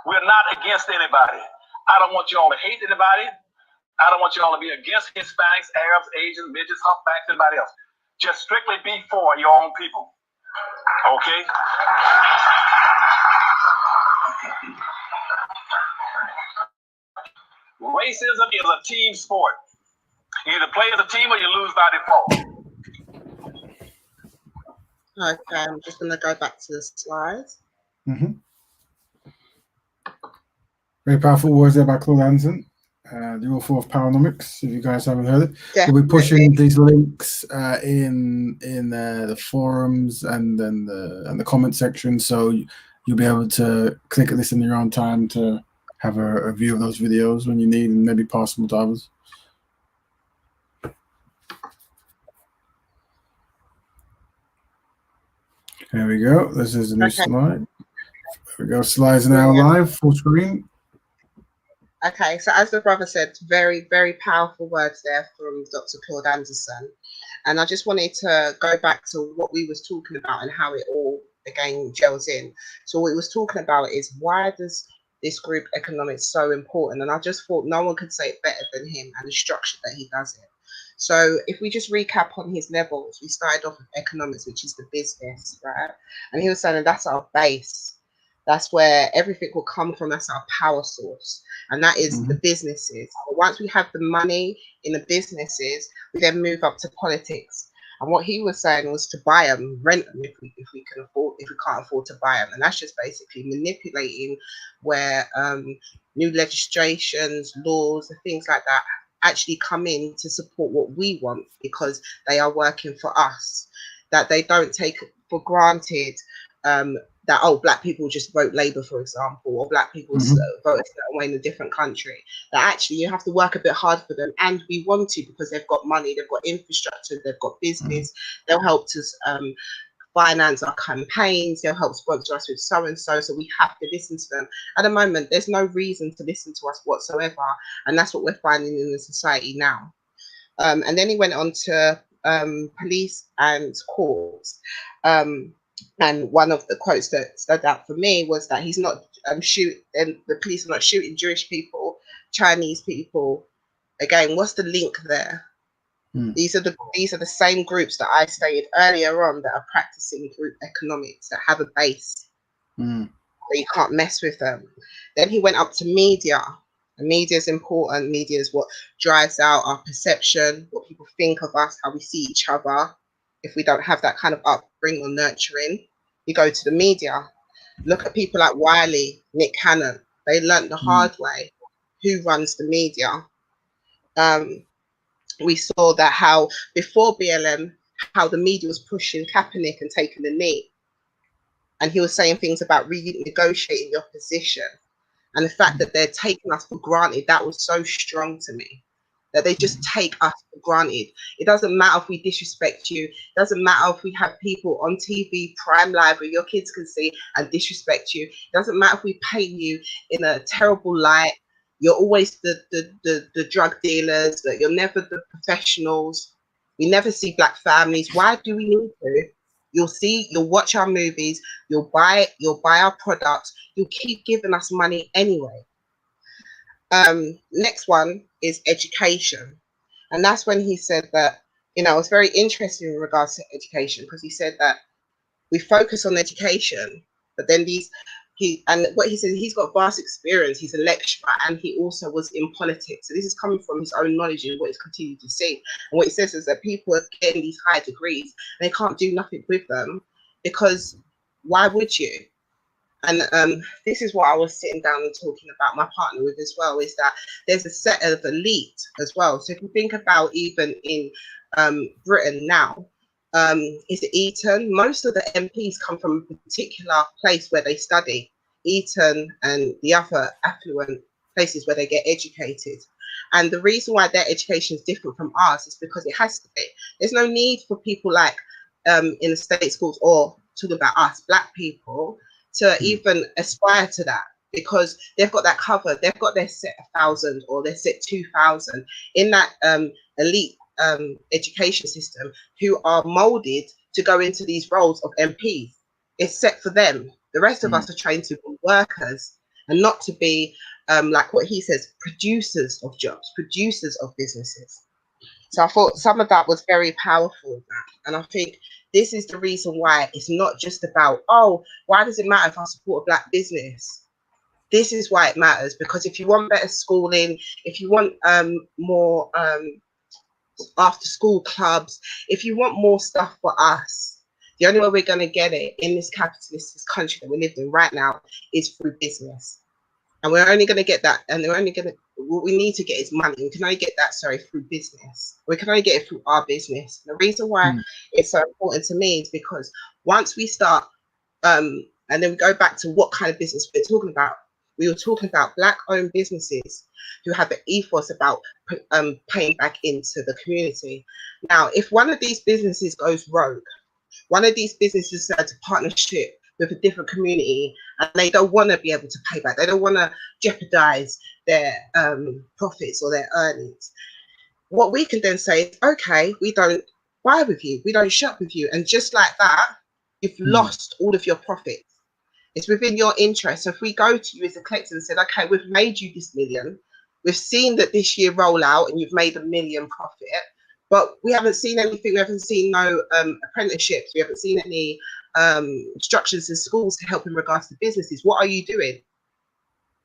We're not against anybody. I don't want you all to hate anybody. I don't want you all to be against Hispanics, Arabs, Asians, midgets, humpbacks, anybody else. Just strictly be for your own people. Okay? Racism is a team sport. You either play as a team or you lose by default. Okay, I'm just going to go back to the slides. Mm-hmm. Very powerful words there by Claude Anderson. The author of Paranomics, if you guys haven't heard it. Definitely. We'll be pushing these links in the forums and then the comment section, so you'll be able to click this in your own time to have a view of those videos when you need, and maybe pass them to others. There we go. This is the new slide. There we go. Slides are now live, full screen. Okay, so as the brother said, very, very powerful words there from Dr. Claude Anderson. And I just wanted to go back to what we was talking about and how it all, again, gels in. So what we was talking about is why does this group economics so important. And I just thought no one could say it better than him and the structure that he does it. So if we just recap on his levels, we started off with economics, which is the business, right? And he was saying that that's our base. That's where everything will come from. That's our power source. And that is the businesses. But once we have the money in the businesses, we then move up to politics. And what he was saying was to buy them, rent them if we can afford, if we can't afford to buy them. And that's just basically manipulating where new legislations, laws, and things like that actually come in to support what we want, because they are working for us. That they don't take for granted that, oh, black people just vote Labour, for example, or black people vote a certain way in a different country. That actually you have to work a bit hard for them, and we want to, because they've got money, they've got infrastructure, they've got business, they'll help us finance our campaigns, they'll help sponsor us with so and so we have to listen to them. At the moment, there's no reason to listen to us whatsoever, and that's what we're finding in the society now. And then he went on to police and courts. And one of the quotes that stood out for me was that he's not the police are not shooting Jewish people, Chinese people. Again, what's the link there? These are the same groups that I stated earlier on that are practicing group economics, that have a base. So you can't mess with them. Then he went up to media. And media is important. Media is what drives out our perception, what people think of us, how we see each other. If we don't have that kind of upbringing or nurturing, you go to the media. Look at people like Wiley, Nick Cannon. They learnt the hard way who runs the media. We saw that how before BLM, how the media was pushing Kaepernick and taking the knee. And he was saying things about renegotiating your position. And the fact that they're taking us for granted, that was so strong to me. That they just take us for granted. It doesn't matter if we disrespect you. It doesn't matter if we have people on TV, Prime Live, where your kids can see and disrespect you. It doesn't matter if we paint you in a terrible light. You're always the drug dealers, that you're never the professionals. We never see black families. Why do we need to? You'll watch our movies, you'll buy our products, you'll keep giving us money anyway. Next one is education. And that's when he said that, it's very interesting in regards to education, because he said that we focus on education, but then what he said, he's got vast experience, he's a lecturer, and he also was in politics. So this is coming from his own knowledge and what he's continued to see. And what he says is that people are getting these high degrees, and they can't do nothing with them, because why would you? And this is what I was sitting down and talking about my partner with as well, is that there's a set of elite as well. So if you think about even in Britain now, is it Eton? Most of the MPs come from a particular place where they study. Eton and the other affluent places where they get educated. And the reason why their education is different from ours is because it has to be. There's no need for people like in the state schools, or talking about us, black people, to even aspire to that, because they've got that covered. They've got their set 1,000 or their set 2,000 in that elite education system, who are molded to go into these roles of MPs. It's set for them. The rest of us are trained to be workers and not to be, like what he says, producers of jobs, producers of businesses. So I thought some of that was very powerful. And I think this is the reason why it's not just about, oh, why does it matter if I support a black business? This is why it matters, because if you want better schooling, if you want more after school clubs, if you want more stuff for us, the only way we're going to get it in this capitalist country that we live in right now is through business. And we're only going to get that, and what we need to get is money. We can only get that, through business. We can only get it through our business. The reason why it's so important to me is because once we start, and then we go back to what kind of business we're talking about. We were talking about black-owned businesses who have an ethos about paying back into the community. Now, if one of these businesses goes rogue, one of these businesses has a partnership with a different community, and they don't want to be able to pay back, they don't want to jeopardize their profits or their earnings, what we can then say is, okay, we don't buy with you, we don't shop with you, and just like that, you've lost all of your profits. It's within your interest. So if we go to you as a collector and said, okay, we've made you this million, we've seen that this year roll out and you've made $1 million profit, but we haven't seen anything. We haven't seen no apprenticeships. We haven't seen any instructions in schools to help in regards to businesses. What are you doing?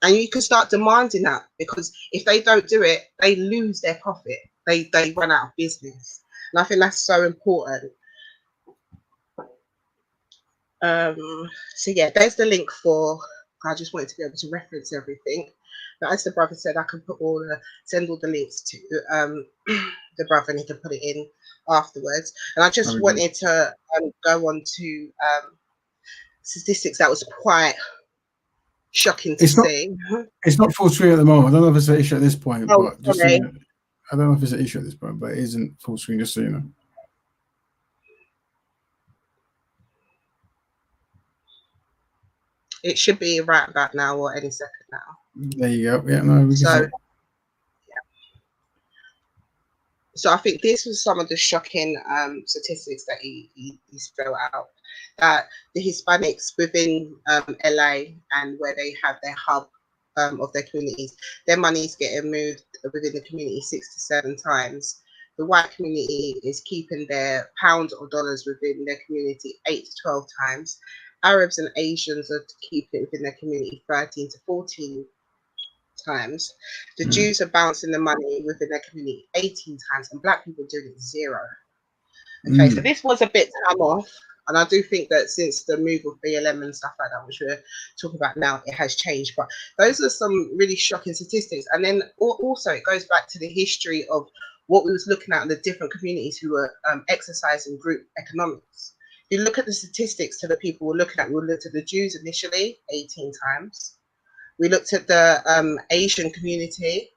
And you can start demanding that, because if they don't do it, they lose their profit. They run out of business. And I think that's so important. So yeah, there's the link for, I just wanted to be able to reference everything. But as the brother said, I can send all the links to the brother, and he can put it in afterwards. And I just wanted to go on to statistics that was quite shocking to see. It's not full screen at the moment. I don't know if it's an issue at this point, Oh, but just so you know, I don't know if it's an issue at this point, but it isn't full screen, just so you know. It should be right about now or any second now. There you go. Yeah, no, we can So, see. So I think this was some of the shocking statistics that he spelled out. That the Hispanics within LA and where they have their hub of their communities, their money is getting moved within the community 6 to 7 times. The white community is keeping their pounds or dollars within their community 8 to 12 times. Arabs and Asians are keeping it within their community 13 to 14 times. The Jews are bouncing the money within their community 18 times, and black people doing it 0. Okay, so this was a bit time off, and I do think that since the move of BLM and stuff like that, which we're talking about now, it has changed. But those are some really shocking statistics. And then also it goes back to the history of what we was looking at in the different communities who were exercising group economics. You look at the statistics to the people we're looking at. We looked at the Jews initially 18 times. We looked at the Asian community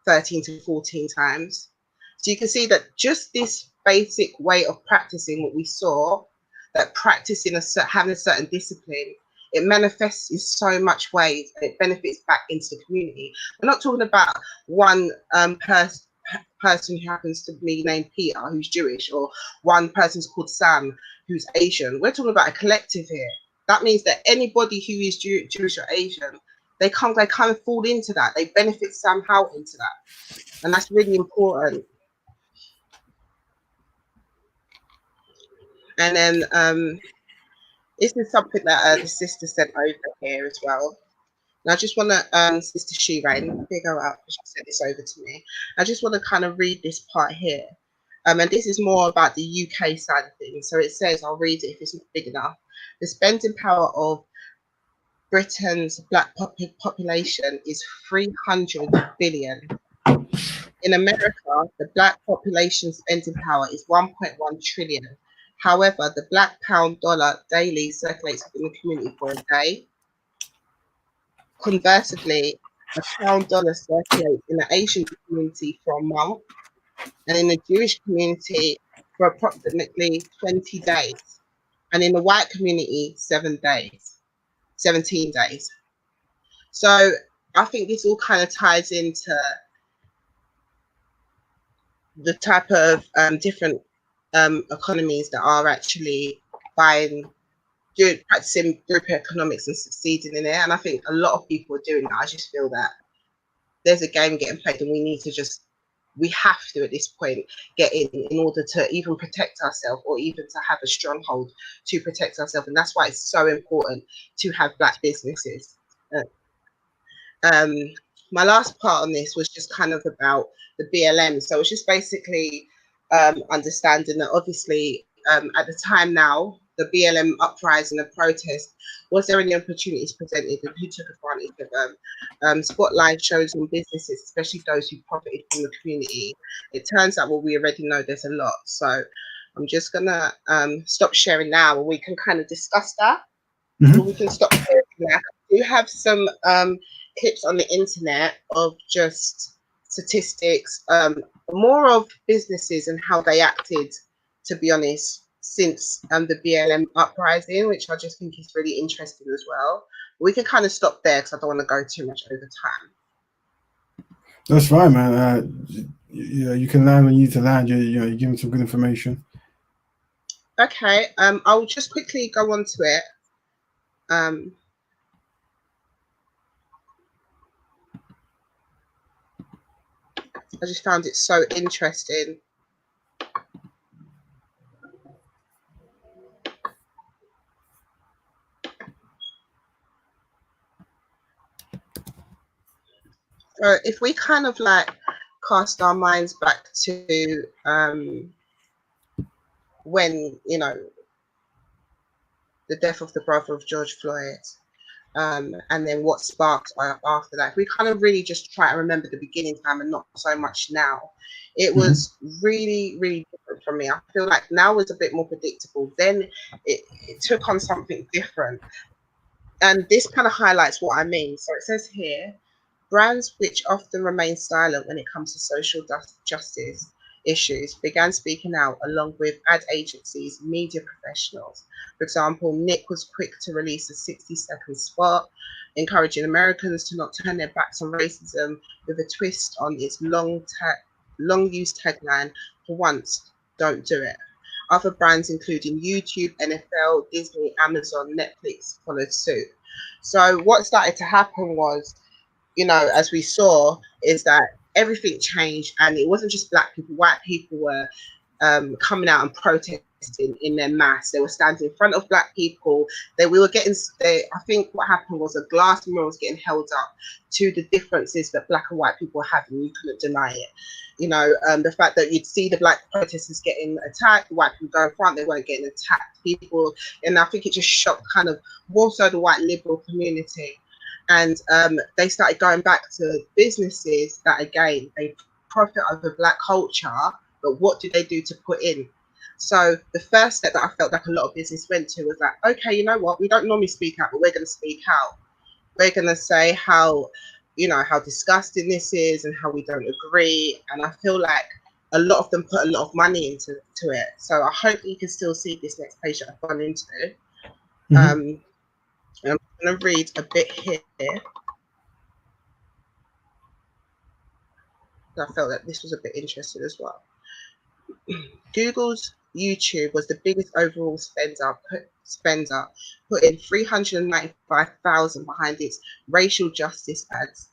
13 to 14 times. So you can see that just this basic way of practicing what we saw, that practicing having a certain discipline, it manifests in so much ways, and it benefits back into the community. We're not talking about one person who happens to be named Peter who's Jewish, or one person's called Sam who's Asian. We're talking about a collective here. That means that anybody who is Jewish or Asian, they kind of fall into that. They benefit somehow into that. And that's really important. And then this is something that the sister sent over here as well. And I just want to, Sister Shireen, figure out, she sent this over to me. I just want to kind of read this part here. And this is more about the UK side of things. So it says, I'll read it if it's not big enough. The spending power of Britain's black population is 300 billion. In America, the black population spending power is 1.1 trillion. However, the black pound dollar daily circulates within the community for a day. Conversely, a pound dollar circulates in the Asian community for a month, and in the Jewish community for approximately 20 days, and in the white community 17 days. So I think this all kind of ties into the type of different economies that are actually practicing group economics and succeeding in it. And I think a lot of people are doing that. I just feel that there's a game getting played, and we have to at this point get in order to even protect ourselves, or even to have a stronghold to protect ourselves. And that's why it's so important to have black businesses. My last part on this was just kind of about the BLM. So it's just basically understanding that obviously at the time now, the BLM uprising and protest, was there any opportunities presented, and who took advantage of them? Spotlight shows on businesses, especially those who profited from the community. It turns out, well, we already know there's a lot. So I'm just gonna stop sharing now, and we can kind of discuss that. Or we can stop sharing now. I do have some clips on the internet of just statistics, more of businesses and how they acted, to be honest, since the BLM uprising, which I just think is really interesting as well. We can kind of stop there because I don't want to go too much over time. That's fine, man. You can land when you need to land. You're giving some good information. Okay, I'll just quickly go on to it. I just found it so interesting. If we kind of like cast our minds back to when, you know, the death of the brother of George Floyd, and then what sparked after that, if we kind of really just try to remember the beginning time and not so much now, it was really, really different for me. I feel like now was a bit more predictable. Then it took on something different. And this kind of highlights what I mean. So it says here, brands which often remain silent when it comes to social justice issues began speaking out, along with ad agencies, media professionals. For example, Nick was quick to release a 60-second spot encouraging Americans to not turn their backs on racism, with a twist on its long-used tagline, "For once, don't do it." Other brands, including YouTube, NFL, Disney, Amazon, Netflix, followed suit. So what started to happen was, you know, as we saw, is that everything changed, and it wasn't just black people, white people were coming out and protesting in their mass. They were standing in front of black people. I think what happened was a glass mirror was getting held up to the differences that black and white people were having. You couldn't deny it. You know, the fact that you'd see the black protesters getting attacked, the white people go in front, they weren't getting attacked. People, and I think it just shocked kind of more so the white liberal community. And they started going back to businesses that, again, they profit over black culture, but what do they do to put in? So the first step that I felt like a lot of business went to was like, okay, you know what? We don't normally speak out, but we're going to speak out. We're going to say how, you know, how disgusting this is and how we don't agree. And I feel like a lot of them put a lot of money into it. So I hope you can still see this next page that I've gone into. I'm going to read a bit here. I felt that this was a bit interesting as well. Google's YouTube was the biggest overall spender, putting $395,000 behind its racial justice ads.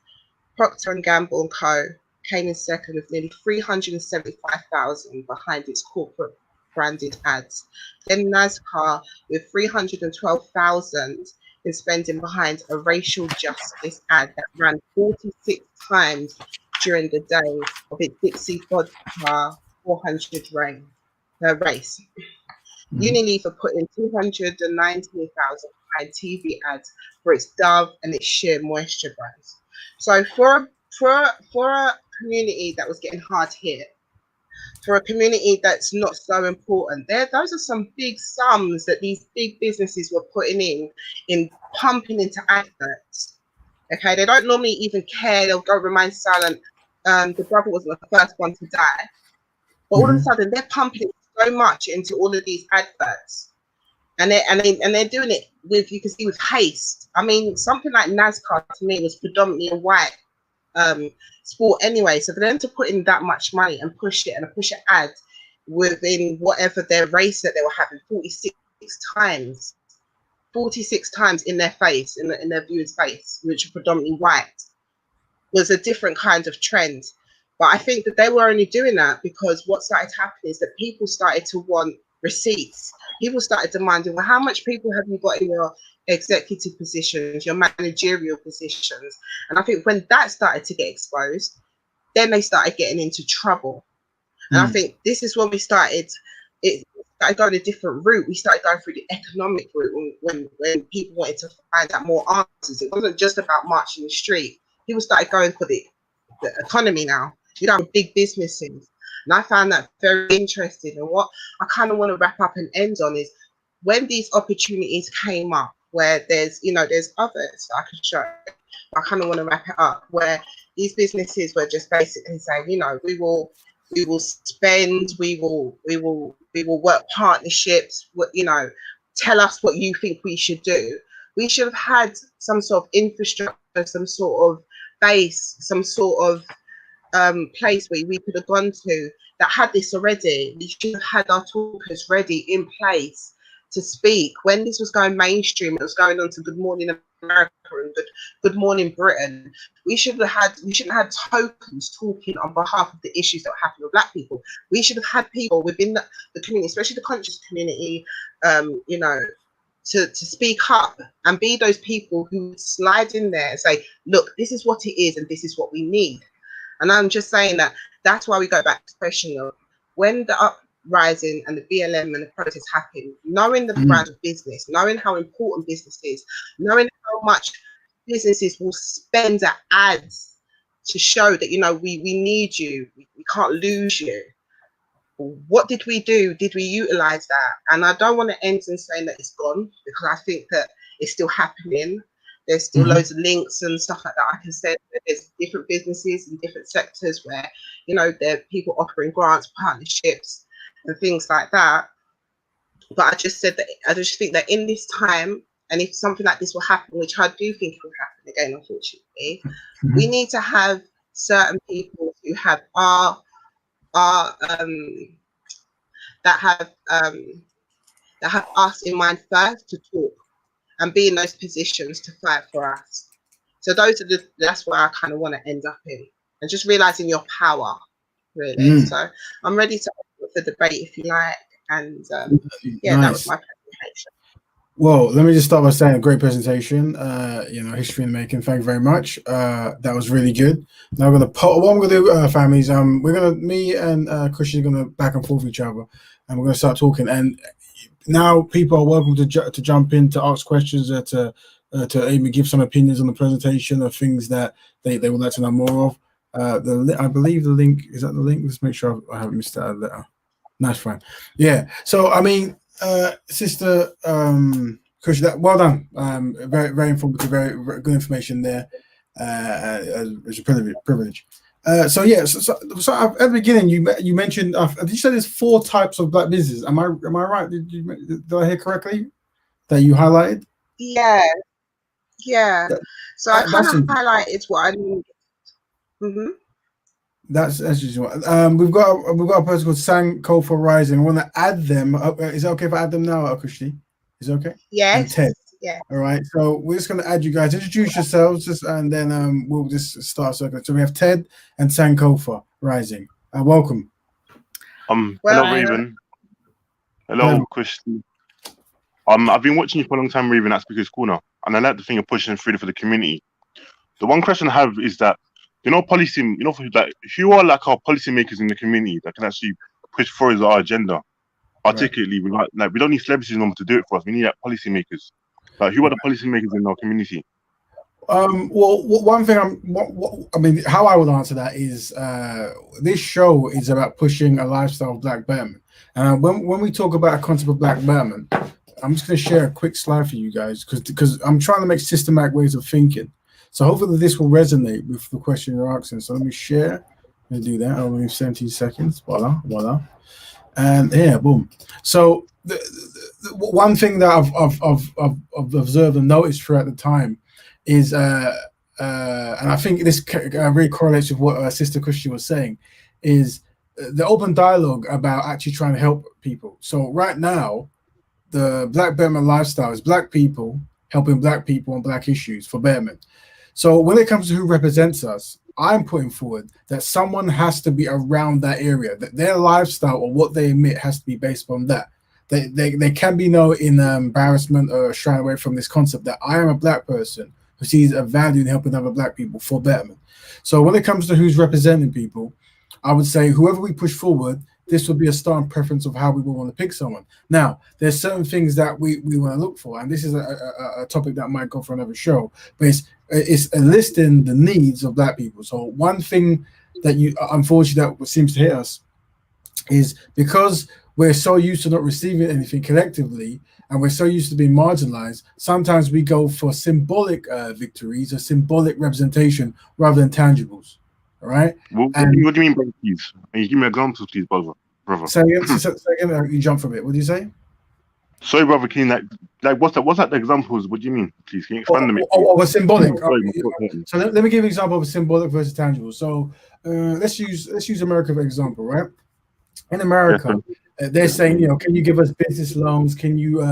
Procter & Gamble & Co. came in second with nearly $375,000 behind its corporate branded ads. Then NASCAR with $312,000 in spending behind a racial justice ad that ran 46 times during the day of its Dixie Vodka 400 race. Unilever put in $219,000 behind TV ads for its Dove and its Sheer Moisture brands. So for a community that was getting hard hit, for a community that's not so important, those are some big sums that these big businesses were putting in pumping into adverts. Okay, they don't normally even care. They'll go remain silent. The brother wasn't the first one to die, but all of a sudden they're pumping so much into all of these adverts, and they're doing it with, you can see, with haste. I mean, something like NASCAR to me was predominantly a white sport anyway. So for them to put in that much money and push an ad within whatever their race that they were having 46 times in their face, in their viewers' face, which are predominantly white, was a different kind of trend. But I think that they were only doing that because what started happening is that people started to want receipts. People started demanding, well, how much people have you got in your executive positions, your managerial positions? And I think when that started to get exposed, then they started getting into trouble. And I think this is when we started going a different route. We started going through the economic route when people wanted to find out more answers. It wasn't just about marching the street. People started going for the economy now. You know, big businesses. And I found that very interesting. And what I kind of want to wrap up and end on is when these opportunities came up, where there's others I could show. I kind of want to wrap it up where these businesses were just basically saying, you know, we will spend, we will work partnerships. You know, tell us what you think we should do. We should have had some sort of infrastructure, some sort of base, some sort of place where we could have gone to that had this already. We should have had our talkers ready in place to speak. When this was going mainstream, it was going on to Good Morning America and Good Morning Britain. We shouldn't have had tokens talking on behalf of the issues that happen with Black people. We should have had people within the community, especially the conscious community, you know, to speak up and be those people who slide in there and say, look, this is what it is and this is what we need. And I'm just saying that that's why we go back to the question of when the uprising and the BLM and the protests happen, knowing the brand of business, knowing how important business is, knowing how much businesses will spend at ads to show that, you know, we need you, we can't lose you. What did we do? Did we utilize that? And I don't want to end in saying that it's gone, because I think that it's still happening. There's still loads of links and stuff like that I can send. There's different businesses in different sectors where, you know, there are people offering grants, partnerships, and things like that. But I just said that I just think that in this time, and if something like this will happen, which I do think it will happen again, unfortunately, we need to have certain people who have that have us in mind first to talk and be in those positions to fight for us. So that's where I kind of want to end up in, and just realizing your power, really. So I'm ready to open for debate if you like, and yeah, nice. That was my presentation. Well, let me just start by saying a great presentation. You know, history in the making. Thank you very much. That was really good. Now what I'm gonna do, families. Me and Christian are gonna back and forth with each other, and we're gonna start talking. And now people are welcome to jump in, to ask questions, to even give some opinions on the presentation or things that they would like to know more of. I believe the link is that the link. Let's make sure I haven't missed that letter. Nice, fine. Yeah. So I mean. Sister Christian, well done. Very, very informative, very, very good information there. It's a privilege. So at the beginning, you mentioned. Did you say there's 4 types of Black business? Am I right? Did I hear correctly that you highlighted? Yeah. So I kind of highlighted what I mean. That's usual. We've got a person called Sankofa Rising. I want to add them. Is it okay if I add them now, Kushti? Is it okay? Yes. And Ted. Yeah. All right. So we're just going to add you guys. Introduce yourselves, and then we'll just start circling. So we have Ted and Sankofa Rising. Welcome. Hello, Raven. Hello, Kushti. I've been watching you for a long time, Raven, at Speaker's Corner, and I like the thing you're pushing through for the community. The one question I have is that, like, who are like our policymakers in the community that can actually push forward our agenda articulately? Right. We don't need celebrities no more to do it for us. We need like policymakers. Like, who are the policymakers in our community? Well, one thing I mean, how I would answer that is this show is about pushing a lifestyle of Black betterment. And when we talk about a concept of Black betterment, I'm just going to share a quick slide for you guys because I'm trying to make systematic ways of thinking. So hopefully this will resonate with the question you're asking. So let me share. Let me do that. I'll leave 17 seconds. Voila. And yeah, boom. So the one thing that I've observed and noticed throughout the time is, and I think this really correlates with what Sister Christian was saying, is the open dialogue about actually trying to help people. So right now, the Black betterment lifestyle is Black people helping Black people on Black issues for betterment. So when it comes to who represents us, I'm putting forward that someone has to be around that area, that their lifestyle or what they emit has to be based on that. There can be no embarrassment or shying away from this concept that I am a Black person who sees a value in helping other Black people for betterment. So when it comes to who's representing people, I would say whoever we push forward, this would be a starting preference of how we would want to pick someone. Now, there's certain things that we want to look for, and this is a topic that might go for another show, but it's listing the needs of Black people. So one thing that unfortunately that seems to hit us is because we're so used to not receiving anything collectively, and we're so used to being marginalized, sometimes we go for symbolic victories or symbolic representation rather than tangibles. All right. What do you mean, brother, please? Can you give me examples, please, brother? Say again, you jump from it. What do you say? Sorry, brother, can you what's that the examples? What do you mean, please? Can you expand them? Or symbolic. So let me give you an example of symbolic versus tangible. So let's use America for example, right? in America, Yes, they're saying, can you give us business loans? Can you,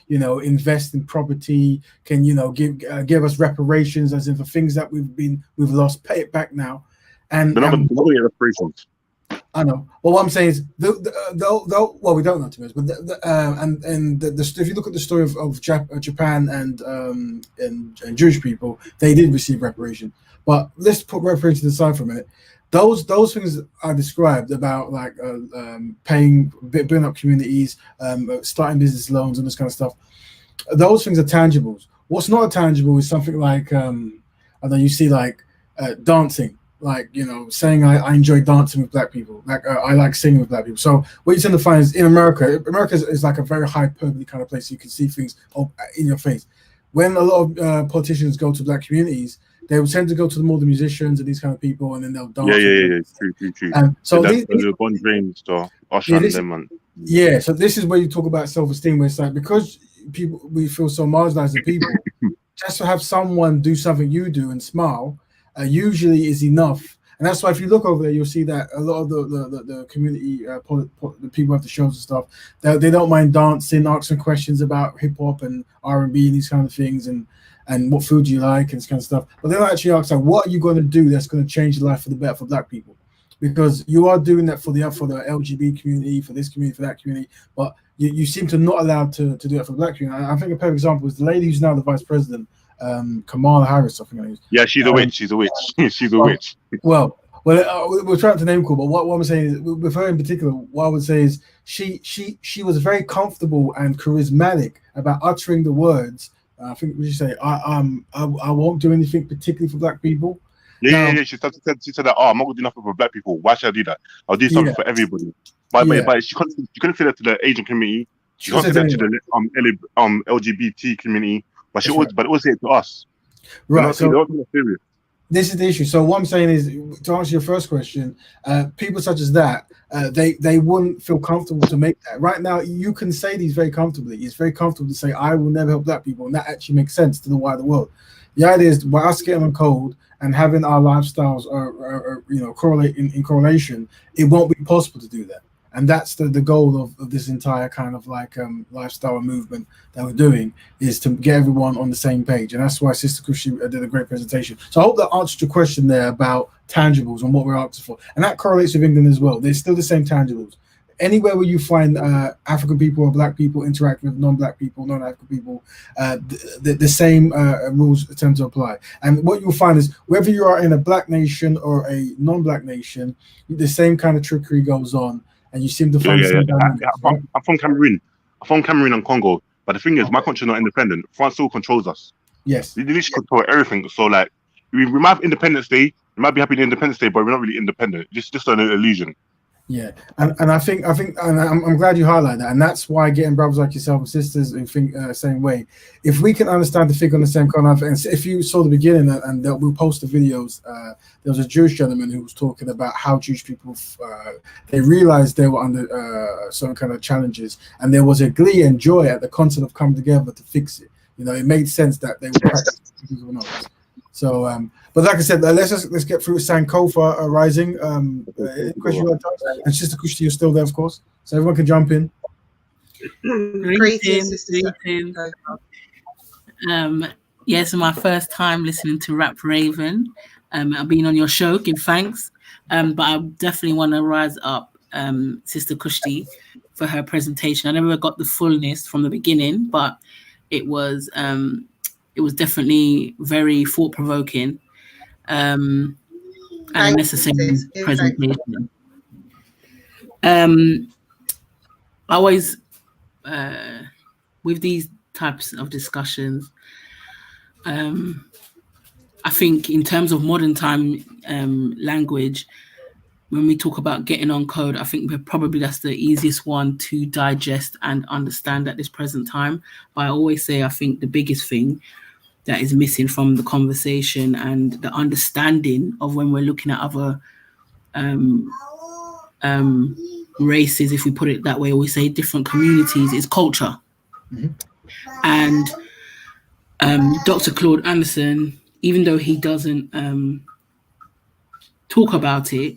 invest in property? Can give us reparations, as in for things that we've lost, pay it back now. And they're not going to get reparations. I know. Well, what I'm saying is, well, we don't know to be honest, but if you look at the story of Japan and Jewish people, they did receive reparation. But let's put reparations aside for a minute. Those things I described about like building up communities, starting business loans, and this kind of stuff. Those things are tangibles. What's not tangible is something like I know you see like dancing. Like, saying I enjoy dancing with black people, like I like singing with black people. So what you tend to find is in America is like a very hyperbole kind of place. You can see things in your face. When a lot of politicians go to black communities, they will tend to go to more the musicians and these kind of people, and then they'll dance. Yeah. True. So the Bon James stuff, Usher and them, man. Yeah, so this is where you talk about self-esteem, where it's like, because we feel so marginalized as people, just to have someone do something you do and smile usually is enough. And that's why if you look over there, you'll see that a lot of the community, the people at the shows and stuff, they don't mind dancing, asking questions about hip hop and R&B and these kind of things, and what food do you like and this kind of stuff. But they don't actually ask, like, what are you going to do that's going to change the life for the better for black people? Because you are doing that for the LGBT community, for this community, for that community, but you seem to not allowed to do that for the black community. I think a perfect example is the lady who's now the vice president, Kamala Harris, I think it is. Yeah, she's a witch. She's a witch. She's a witch. Well, we're trying to name call, but what I'm saying is, with her in particular, what I would say is she was very comfortable and charismatic about uttering the words. I think what you say, I won't do anything particularly for black people. Yeah. She said that. Oh, I'm not gonna do nothing for black people. Why should I do that? I'll do something for everybody. But she couldn't say that to the Asian community. She couldn't say that to the LGBT community. But she always say it to us. Right. So serious. This is the issue. So what I'm saying is, to answer your first question, people such as that, they wouldn't feel comfortable to make that. Right now, you can say these very comfortably. It's very comfortable to say, I will never help black people. And that actually makes sense to the wider world. The idea is, by us getting on code and having our lifestyles correlate in correlation, it won't be possible to do that. And that's the goal of this entire kind of like lifestyle movement that we're doing, is to get everyone on the same page. And that's why Sister Kushi did a great presentation. So I hope that answered your question there about tangibles and what we're asking for. And that correlates with England as well. There's still the same tangibles. Anywhere where you find African people or black people interacting with non-black people, non-African people, the same rules tend to apply. And what you'll find is, whether you are in a black nation or a non-black nation, the same kind of trickery goes on. And you seem to find I'm from Cameroon. I'm from Cameroon and Congo. But the thing is, my country is not independent. France still controls us. Yes. They literally control everything. So, like, we might have Independence Day. We might be happy to Independence Day, but we're not really independent. Just an illusion. Yeah, and I think, and I'm glad you highlight that, and that's why getting brothers like yourself and sisters who think same way. If we can understand the figure on the same kind of, and if you saw the beginning, and we'll post the videos. There was a Jewish gentleman who was talking about how Jewish people they realized they were under some kind of challenges, and there was a glee and joy at the concept of coming together to fix it. It made sense that they were practicing. So, but like I said, let's get through Sankofa Rising. Question you want to ask? And Sister Kushti, you're still there, of course, so everyone can jump in. Greetings. Yes, my first time listening to Rap Raven. I've been on your show, give thanks. But I definitely want to rise up Sister Kushti for her presentation. I never got the fullness from the beginning, but it was definitely very thought-provoking and a necessary presentation. I always, with these types of discussions, I think in terms of modern time language, when we talk about getting on code, I think probably that's the easiest one to digest and understand at this present time. But I always say, I think the biggest thing that is missing from the conversation and the understanding of when we're looking at other races, if we put it that way, or we say different communities, is culture. Mm-hmm. And Dr. Claude Anderson, even though he doesn't talk about it,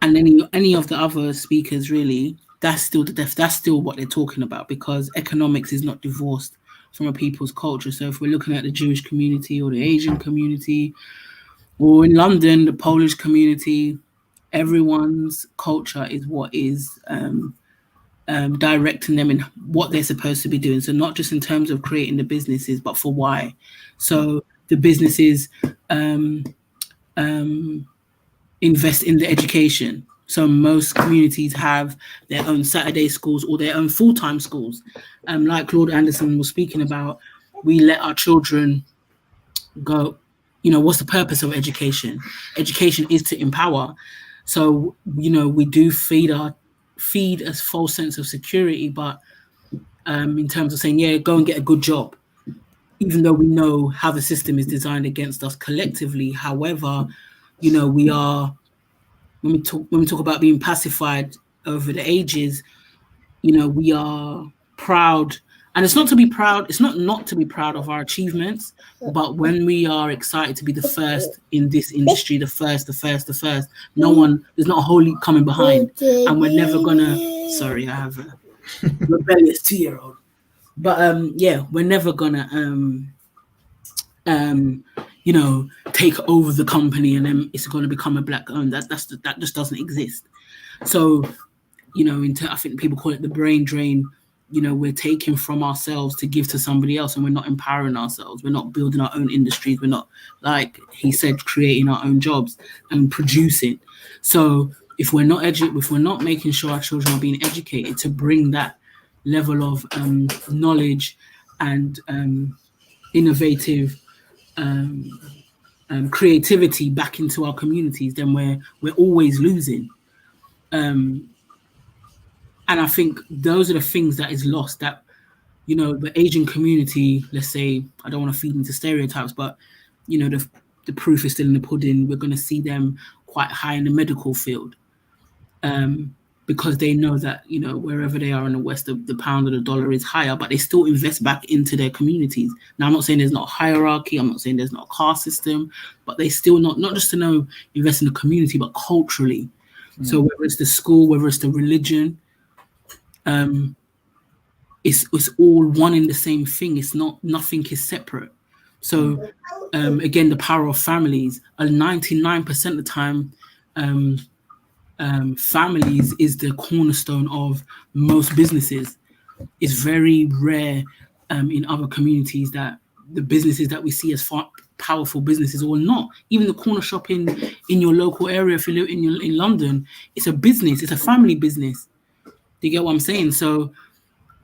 and any of the other speakers, really, that's still that's still what they're talking about, because economics is not divorced from a people's culture. So if we're looking at the Jewish community or the Asian community, or in London, the Polish community, everyone's culture is what is directing them in what they're supposed to be doing. So not just in terms of creating the businesses, but for why. So the businesses invest in the education. So most communities have their own Saturday schools or their own full-time schools. Like Lord Anderson was speaking about, we let our children go. What's the purpose of education? Education is to empower. So, we do feed a false sense of security, but in terms of saying, yeah, go and get a good job, even though we know how the system is designed against us collectively. However, we are, when we talk about being pacified over the ages, we are proud. And it's not to be proud. It's not to be proud of our achievements, but when we are excited to be the first in this industry, the first, there's not a whole heap coming behind, and we're never gonna. Sorry, I have a rebellious 2-year-old, but we're never gonna take over the company and then it's going to become a black owned. That just doesn't exist. So, I think people call it the brain drain. We're taking from ourselves to give to somebody else, and we're not empowering ourselves. We're not building our own industries. We're not, like he said, creating our own jobs and producing. So if we're not making sure our children are being educated to bring that level of knowledge and innovative creativity back into our communities, then we're always losing. And I think those are the things that is lost, that, the Asian community, let's say, I don't want to feed into stereotypes, but, the proof is still in the pudding. We're going to see them quite high in the medical field because they know that, wherever they are in the West, the pound or the dollar is higher, but they still invest back into their communities. Now, I'm not saying there's not hierarchy. I'm not saying there's not a caste system, but they still not just to invest in the community, but culturally. So whether it's the school, whether it's the religion, it's all one in the same thing. It's nothing is separate. So again, the power of families. 99% of the time, families is the cornerstone of most businesses. It's very rare in other communities that the businesses that we see as powerful businesses or not. Even the corner shop in your local area, if you live in London, it's a business. It's a family business. Do you get what I'm saying? So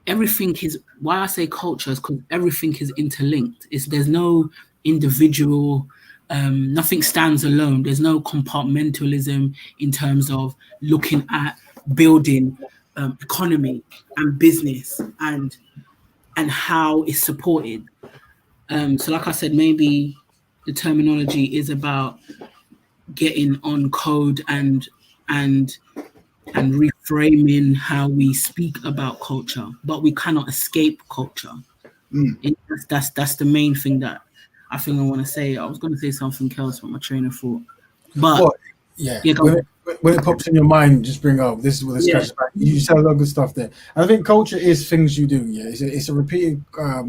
everything is, why I say culture is because everything is interlinked. There's no individual, nothing stands alone. There's no compartmentalism in terms of looking at building economy and business and how it's supported. So like I said, maybe the terminology is about getting on code and reframing how we speak about culture, but we cannot escape culture. That's the main thing that I think I want to say. I was going to say something else, but my train of thought. But when it pops in your mind, just bring up. This is what this catches back. You said a lot of good stuff there. And I think culture is things you do. Yeah, it's a repeated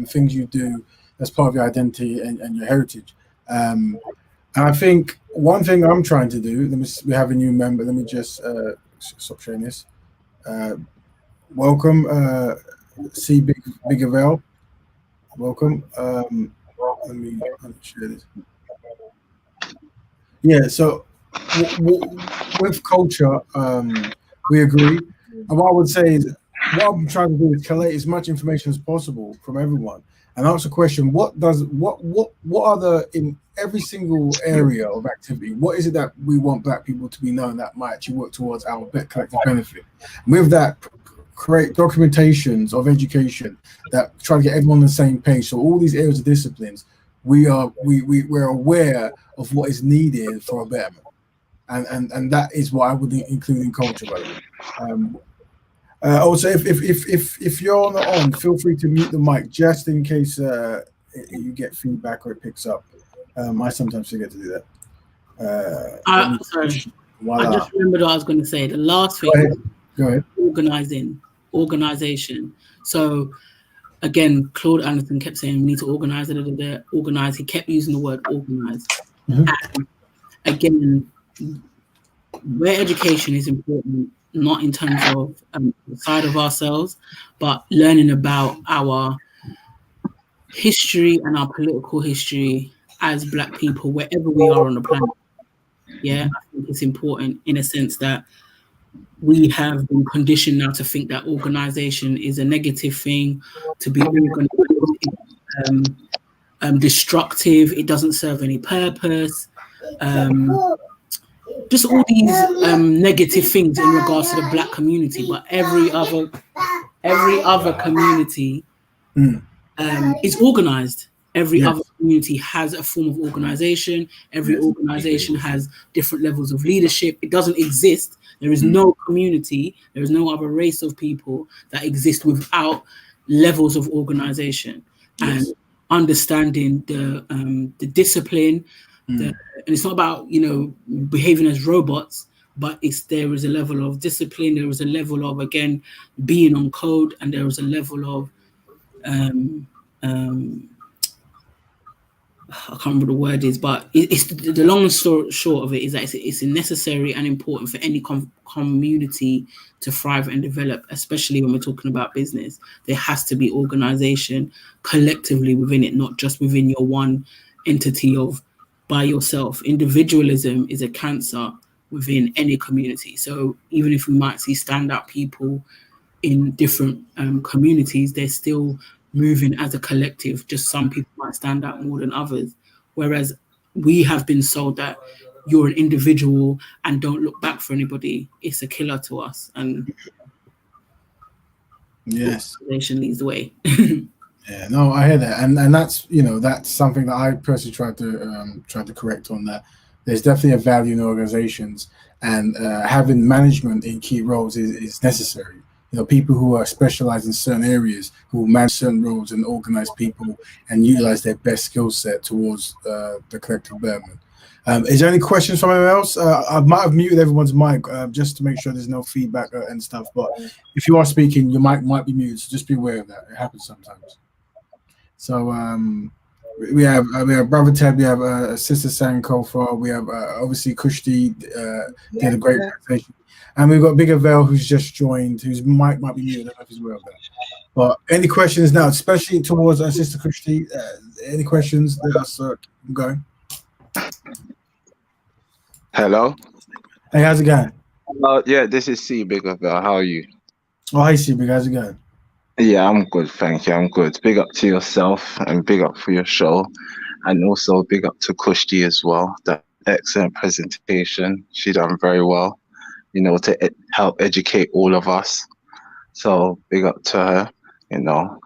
things you do as part of your identity and your heritage. And I think one thing I'm trying to do. We have a new member. Let me just stop sharing this. Welcome, C Big Avail. Welcome. Let me share this. Yeah. So with culture, we agree. And what I would say is, what I'm trying to do is collate as much information as possible from everyone and ask the question: what are the, in every single area of activity, what is it that we want Black people to be known that might actually work towards our collective benefit? And with that, create documentations of education that try to get everyone on the same page. So all these areas of disciplines, we're aware of what is needed for a betterment, and that is what I would include in culture. By the way. Also, if you're not on, feel free to mute the mic just in case you get feedback or it picks up. I sometimes forget to do that. Sorry. Voila. I just remembered what I was going to say. The last thing, Go ahead. organization. So again, Claude Anderson kept saying we need to organize. Organize. He kept using the word organize. And again, where education is important, not in terms of the side of ourselves, but learning about our history and our political history as Black people, wherever we are on the planet. Yeah, I think it's important in a sense that we have been conditioned now to think that organization is a negative thing, to be organized, destructive, it doesn't serve any purpose. Just all these negative things in regards to the Black community, but every other community is organized. Every other community has a form of organization. Every organization has different levels of leadership. It doesn't exist. There is no community. There is no other race of people that exist without levels of organization and understanding the discipline. And it's not about behaving as robots, but there is a level of discipline. There is a level of, again, being on code, and there is a level of I can't remember the word is, but it's the long and short of it is that it's necessary and important for any community to thrive and develop, especially when we're talking about business. There has to be organization collectively within it, not just within your one entity of by yourself. Individualism is a cancer within any community. So even if we might see standout people in different communities, they're still moving as a collective. Just some people might stand out more than others, whereas we have been sold that you're an individual and don't look back for anybody. It's a killer to us, and organization leads the way. Yeah, no, I hear that, and that's that's something that I personally tried to correct on. That there's definitely a value in organizations, and having management in key roles is necessary. People who are specialized in certain areas, who manage certain roles and organize people and utilize their best skill set towards the collective betterment. Is there any questions from anyone else? I might have muted everyone's mic just to make sure there's no feedback and stuff. But if you are speaking, your mic might be muted, so just be aware of that. It happens sometimes. So we have Brother Ted, we have Sister Sankofa, we have obviously Kushti did a great presentation. And we've got Bigger Vale, who's just joined, whose mic might be muted. I don't know if he's aware of that. But any questions now, especially towards Sister Kushti? Any questions? Let us keep going. Hello. Hey, how's it going? Yeah, this is C Bigger Vale. How are you? Oh, hi, C Big. How's it going? Yeah, I'm good, thank you. I'm good. Big up to yourself and big up for your show. And also big up to Kushti as well. That excellent presentation. She done very well, to help educate all of us. So big up to her,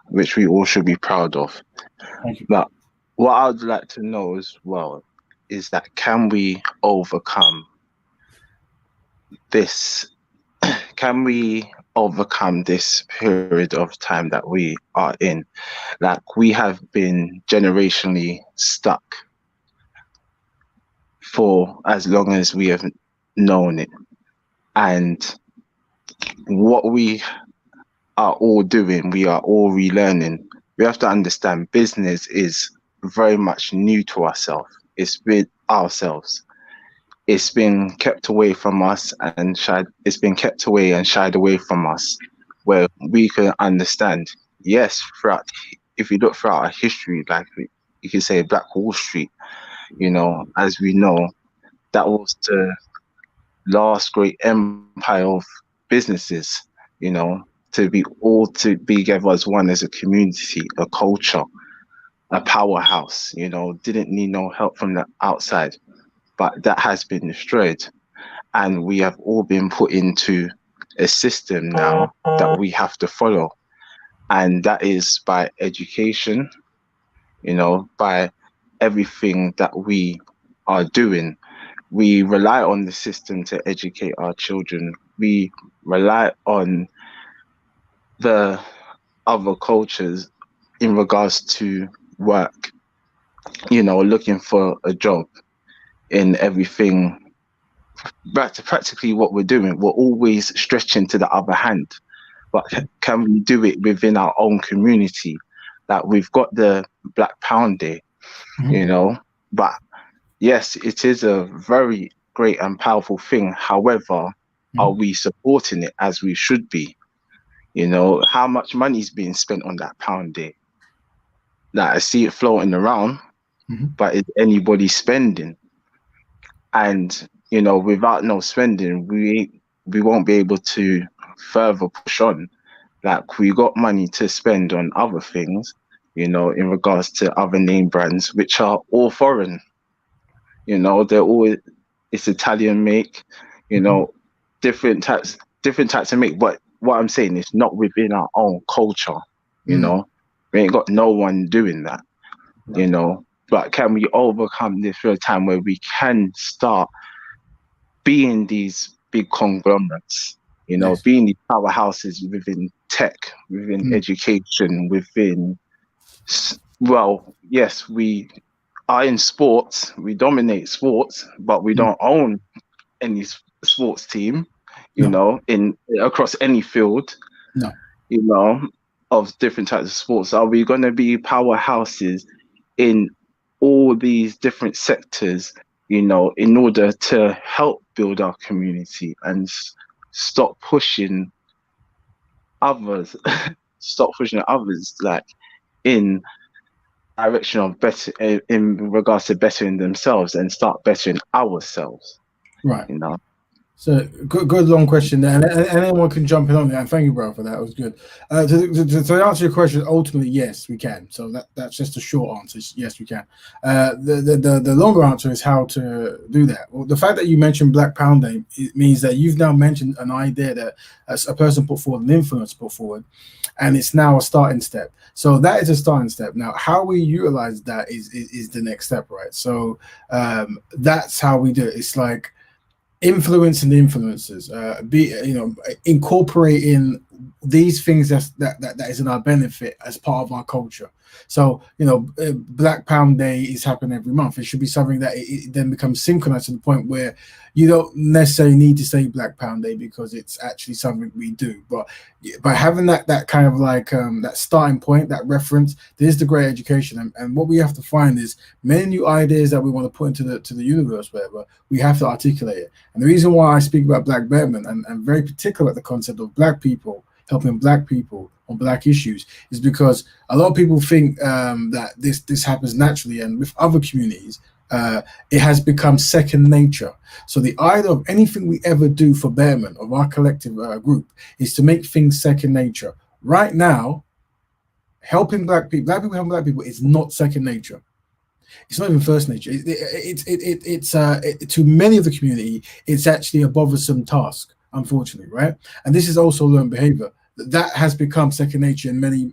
which we all should be proud of. Thank you. But what I would like to know as well is that can we overcome this? Can we overcome this period of time that we are in? Like, we have been generationally stuck for as long as we have known it. And what we are all doing, we are all relearning. We have to understand business is very much new to ourselves. It's with ourselves. It's been kept away from us and it's been kept away and shied away from us, where we can understand. Yes, if you look throughout our history, like you can say Black Wall Street, as we know, that was the last great empire of businesses, to be together as one, as a community, a culture, a powerhouse, didn't need no help from the outside. But that has been destroyed, and we have all been put into a system now that we have to follow, and that is by education, by everything that we are doing. We rely on the system to educate our children. We rely on the other cultures in regards to work, looking for a job in everything practically what we're doing. We're always stretching to the other hand. But can we do it within our own community? Like we've got the Black Pound Day, but yes, it is a very great and powerful thing. However, are we supporting it as we should be? How much money is being spent on that Pound Day? Like I see it floating around, but is anybody spending? And without no spending, we won't be able to further push on. Like we got money to spend on other things, in regards to other name brands, which are all foreign. They're all, it's Italian make, different types of make. But what I'm saying is not within our own culture. We ain't got no one doing that. But can we overcome this for a time where we can start being these big conglomerates, being these powerhouses within tech, within education, within, yes, we are in sports, we dominate sports, but we don't own any sports team, across any field, of different types of sports. Are we going to be powerhouses in all these different sectors, in order to help build our community and stop pushing others, like in direction of better, in regards to bettering themselves, and start bettering ourselves, right? So good long question there, and anyone can jump in on that. And thank you, bro, for that. It was good. To answer your question, ultimately, yes, we can. So that's just a short answer. Yes, we can. The longer answer is how to do that. Well, the fact that you mentioned Black Pound Day, it means that you've now mentioned an idea that a person put forward, an influencer put forward, and it's now a starting step. So that is a starting step. Now, how we utilize that is the next step, right? So that's how we do it. It's like influencing the influencers, incorporating these things that is in our benefit as part of our culture. So Black Pound Day is happening every month. It should be something that it then becomes synchronized to the point where you don't necessarily need to say Black Pound Day because it's actually something we do. But by having that kind of like that starting point, that reference, there's the great education. And what we have to find is many new ideas that we want to put into the universe, wherever we have to articulate it. And the reason why I speak about Black betterment and very particular at the concept of Black people helping Black people on Black issues is because a lot of people think that this happens naturally, and with other communities it has become second nature. So the idea of anything we ever do for betterment of our collective group is to make things second nature. Right now, helping Black people helping Black people is not second nature. It's not even first nature. It's to many of the community, it's actually a bothersome task, unfortunately, right? And this is also learned behavior that has become second nature in many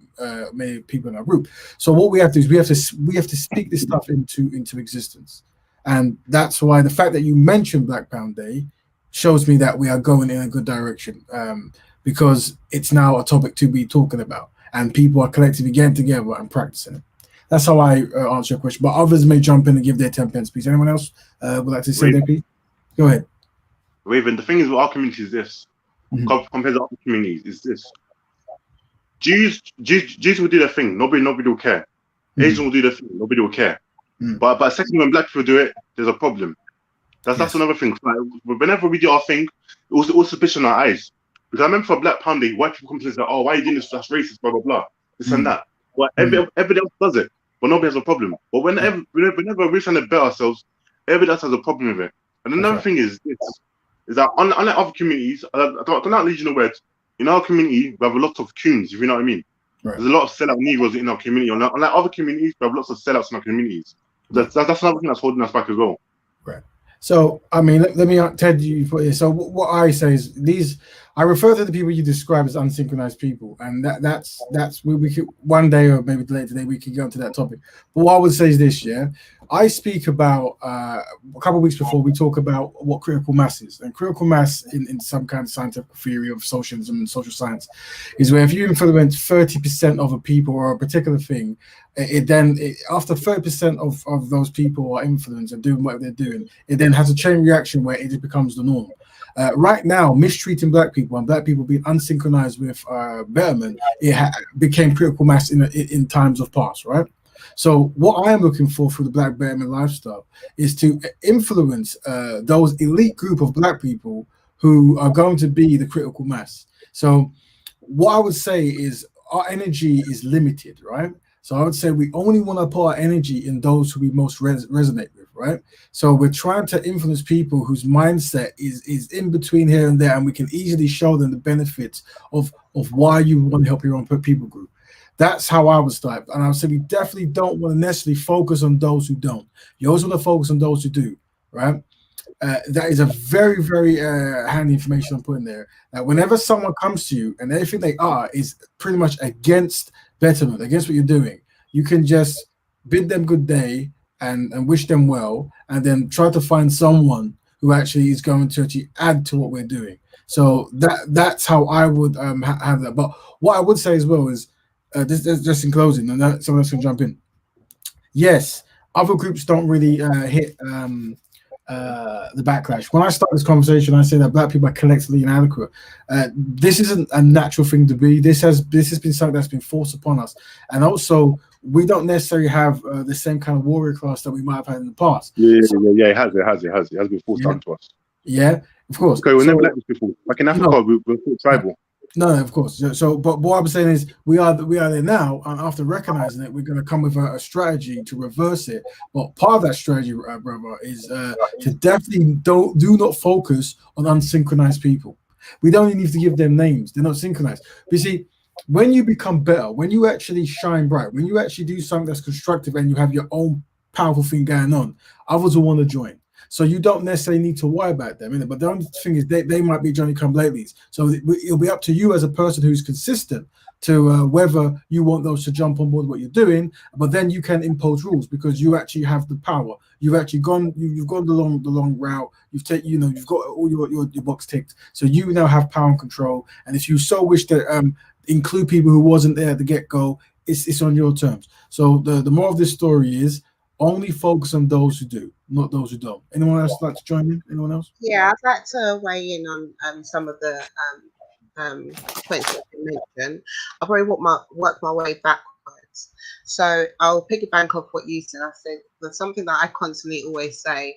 people in our group. So what we have to do is we have to speak this stuff into existence, and that's why the fact that you mentioned Black Pound Day shows me that we are going in a good direction, because it's now a topic to be talking about, and people are collectively getting together and practicing it. That's how I answer your question. But others may jump in and give their 10 pence piece. Anyone else would like to say their piece? Go ahead. Raven, the thing is with our community is this, compared to other communities, is this. Jews will do their thing, nobody will care. Asians will do their thing, nobody will care. But secondly, when Black people do it, there's a problem. That's another thing. Like, whenever we do our thing, it was all suspicion in our eyes. Because I remember for Black Pound Day, white people complain like, "Oh, why are you doing this? That's racist, blah blah blah, this and that." But everybody else does it, but nobody has a problem. But whenever we're trying to better ourselves, everybody else has a problem with it. And another thing is that unlike other communities, I don't like using the word. In our community, we have a lot of coons, if you know what I mean. Right. There's a lot of sellout Negroes in our community. Unlike other communities, we have lots of sellouts in our communities. That's another thing that's holding us back as well. Right. So, I mean, let me Ted, you put it. So what I say is I refer to the people you describe as unsynchronized people, and that's we could one day or maybe later today we could go into that topic. But what I would say is this: I speak about a couple of weeks before we talk about what critical mass is. And critical mass in some kind of scientific theory of socialism and social science is where if you influence 30% of a people or a particular thing, after 30% of those people are influenced and doing what they're doing, it then has a chain reaction where it just becomes the norm. Right now, mistreating black people and black people being unsynchronized with Betterment, became critical mass in times of past, right? So what I am looking for through the Black Betterment lifestyle is to influence those elite group of black people who are going to be the critical mass. So what I would say is our energy is limited, right? So I would say we only want to put our energy in those who we most resonate with, right? So we're trying to influence people whose mindset is in between here and there, and we can easily show them the benefits of why you want to help your own people group. That's how I would start. And I would say we definitely don't want to necessarily focus on those who don't. You always want to focus on those who do, right? That is a very, very handy information I'm putting there. That whenever someone comes to you and everything they are is pretty much against Betterment, against what you're doing, you can just bid them good day and wish them well, and then try to find someone who actually is going to actually add to what we're doing. So that's how I would have that. But what I would say as well is, this just in closing, and someone else can jump in. Yes, other groups don't really hit the backlash. When I start this conversation, I say that black people are collectively inadequate. This isn't a natural thing to be. This has been something that's been forced upon us, and also we don't necessarily have the same kind of warrior class that we might have had in the past. Yeah, it has been forced onto us. Yeah, of course. Okay, we're never like this before. Like in Africa, we're tribal. No, of course. So, but what I'm saying is, we are there now, and after recognizing it, we're going to come with a strategy to reverse it. But part of that strategy, brother, is to definitely do not focus on unsynchronized people. We don't even need to give them names; they're not synchronized. But you see, when you become better, when you actually shine bright, when you actually do something that's constructive, and you have your own powerful thing going on, others will want to join. So you don't necessarily need to worry about them, innit? But the only thing is they might be Johnny come latelys. So it'll be up to you as a person who's consistent to whether you want those to jump on board what you're doing. But then you can impose rules because you actually have the power. You've actually gone the long route. You've got all your box ticked. So you now have power and control. And if you so wish to include people who wasn't there at the get-go, it's on your terms. So the more of this story is, only focus on those who do, not those who don't. Anyone else like to join in? Anyone else? Yeah, I'd like to weigh in on some of the points that you mentioned. I'll probably work my way backwards. So I'll piggyback off what you said. I said there's something that I constantly always say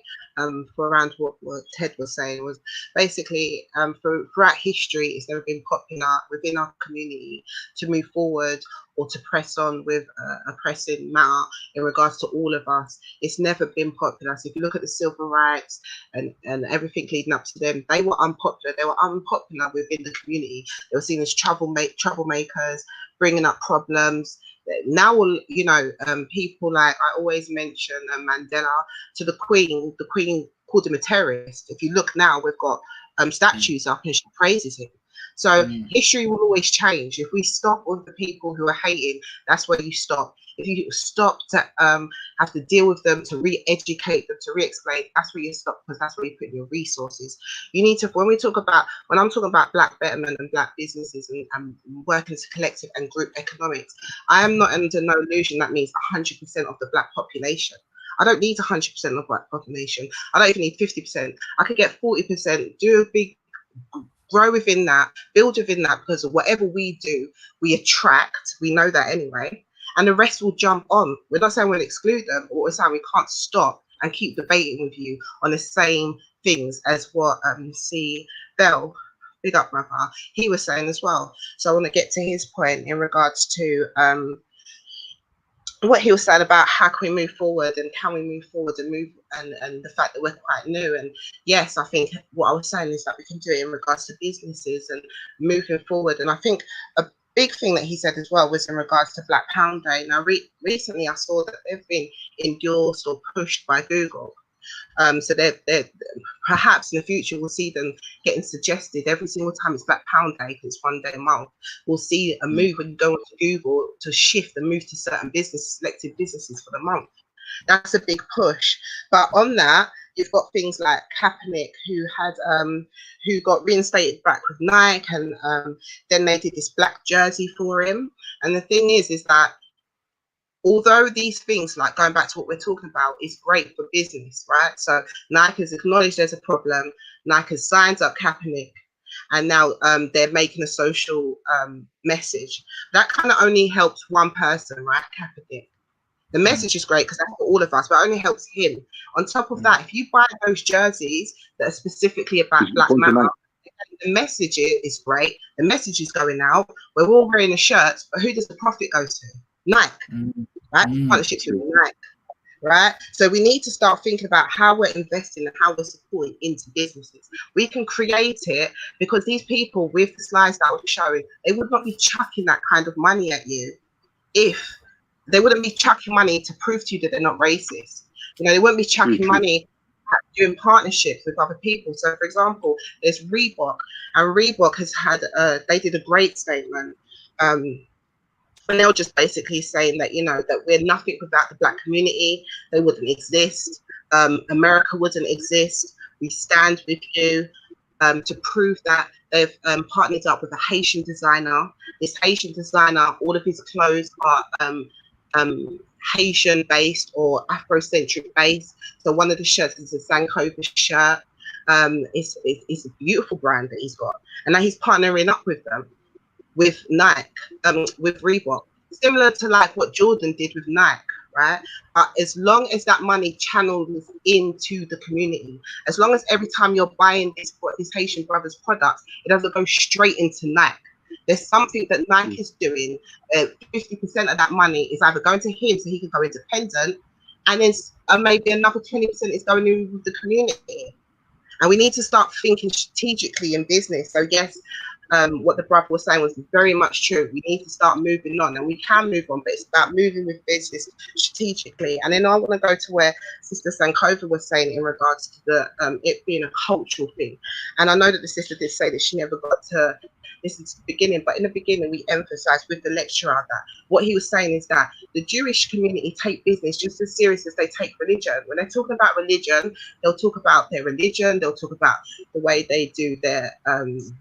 for around what Ted was saying was basically throughout history, it's never been popular within our community to move forward or to press on with a pressing matter in regards to all of us. It's never been popular. So if you look at the civil rights and everything leading up to them, they were unpopular. They were unpopular within the community. They were seen as troublemakers, bringing up problems. Now, people like I always mention Mandela to the Queen. The Queen called him a terrorist. If you look now, we've got statues up and she praises him. So history will always change. If we stop with the people who are hating, that's where you stop. If you stop to have to deal with them, to re-educate them, to re-explain, that's where you stop, because that's where you put your resources. You need to, when I'm talking about Black Betterment and Black businesses and working as a collective and group economics, I am not under no illusion that means 100% of the Black population. I don't need 100% of the Black population. I don't even need 50%. I could get 40%, do a big grow within that, build within that, because of whatever we do, we attract. We know that anyway. And the rest will jump on. We're not saying we'll exclude them, or we're saying we can't stop and keep debating with you on the same things as what C. Bell, big up brother, he was saying as well. So I want to get to his point in regards to what he was saying about how can we move forward and can we move forward and move and the fact that we're quite new. And yes, I think what I was saying is that we can do it in regards to businesses and moving forward. And I think a big thing that he said as well was in regards to Black Pound Day. Now recently I saw that they've been endorsed or pushed by Google. So they're perhaps in the future we'll see them getting suggested every single time it's Black Pound Day, because it's one day a month. We'll see a move when you go into Google to shift and move to certain selected businesses for the month. That's a big push. But on that, you've got things like Kaepernick, who got reinstated back with Nike, and then they did this black jersey for him. And the thing is that although these things, like going back to what we're talking about, is great for business, right? So Nike has acknowledged there's a problem. Nike has signed up Kaepernick, and now they're making a social message. That kind of only helps one person, right? Kaepernick. The message is great because that's for all of us, but it only helps him. On top of that, if you buy those jerseys that are specifically about Black Matter, the message is great. The message is going out. We're all wearing the shirts, but who does the profit go to? Nike, right? Partnerships with Nike, right? So we need to start thinking about how we're investing and how we're supporting into businesses. We can create it because these people with the slides that I was showing, they would not be chucking that kind of money at you if they wouldn't be chucking money to prove to you that they're not racist. You know, they wouldn't be chucking money at doing partnerships with other people. So, for example, there's Reebok, and Reebok has had, they did a great statement. And they were just basically saying that, you know, that we're nothing without the Black community. They wouldn't exist. America wouldn't exist. We stand with you. To prove that they've partnered up with a Haitian designer. This Haitian designer, all of his clothes are Haitian based or Afrocentric based. So one of the shirts is a Sankofa shirt. It's a beautiful brand that he's got, and now he's partnering up with them, with Nike, with Reebok, similar to like what Jordan did with Nike, right? As long as that money channels into the community, as long as every time you're buying this Haitian Brothers products, it doesn't go straight into Nike. There's something that Nike is doing. 50% of that money is either going to him so he can go independent, and then maybe another 20% is going in with the community. And we need to start thinking strategically in business. So yes, what the brother was saying was very much true. We need to start moving on, and we can move on, but it's about moving with business strategically. And then I want to go to where Sister Sankova was saying in regards to the it being a cultural thing. And I know that the sister did say that she never got to listen to the beginning, but in the beginning we emphasized with the lecturer that what he was saying is that the Jewish community take business just as serious as they take religion. When they're talking about religion, they'll talk about their religion, they'll talk about the way they do their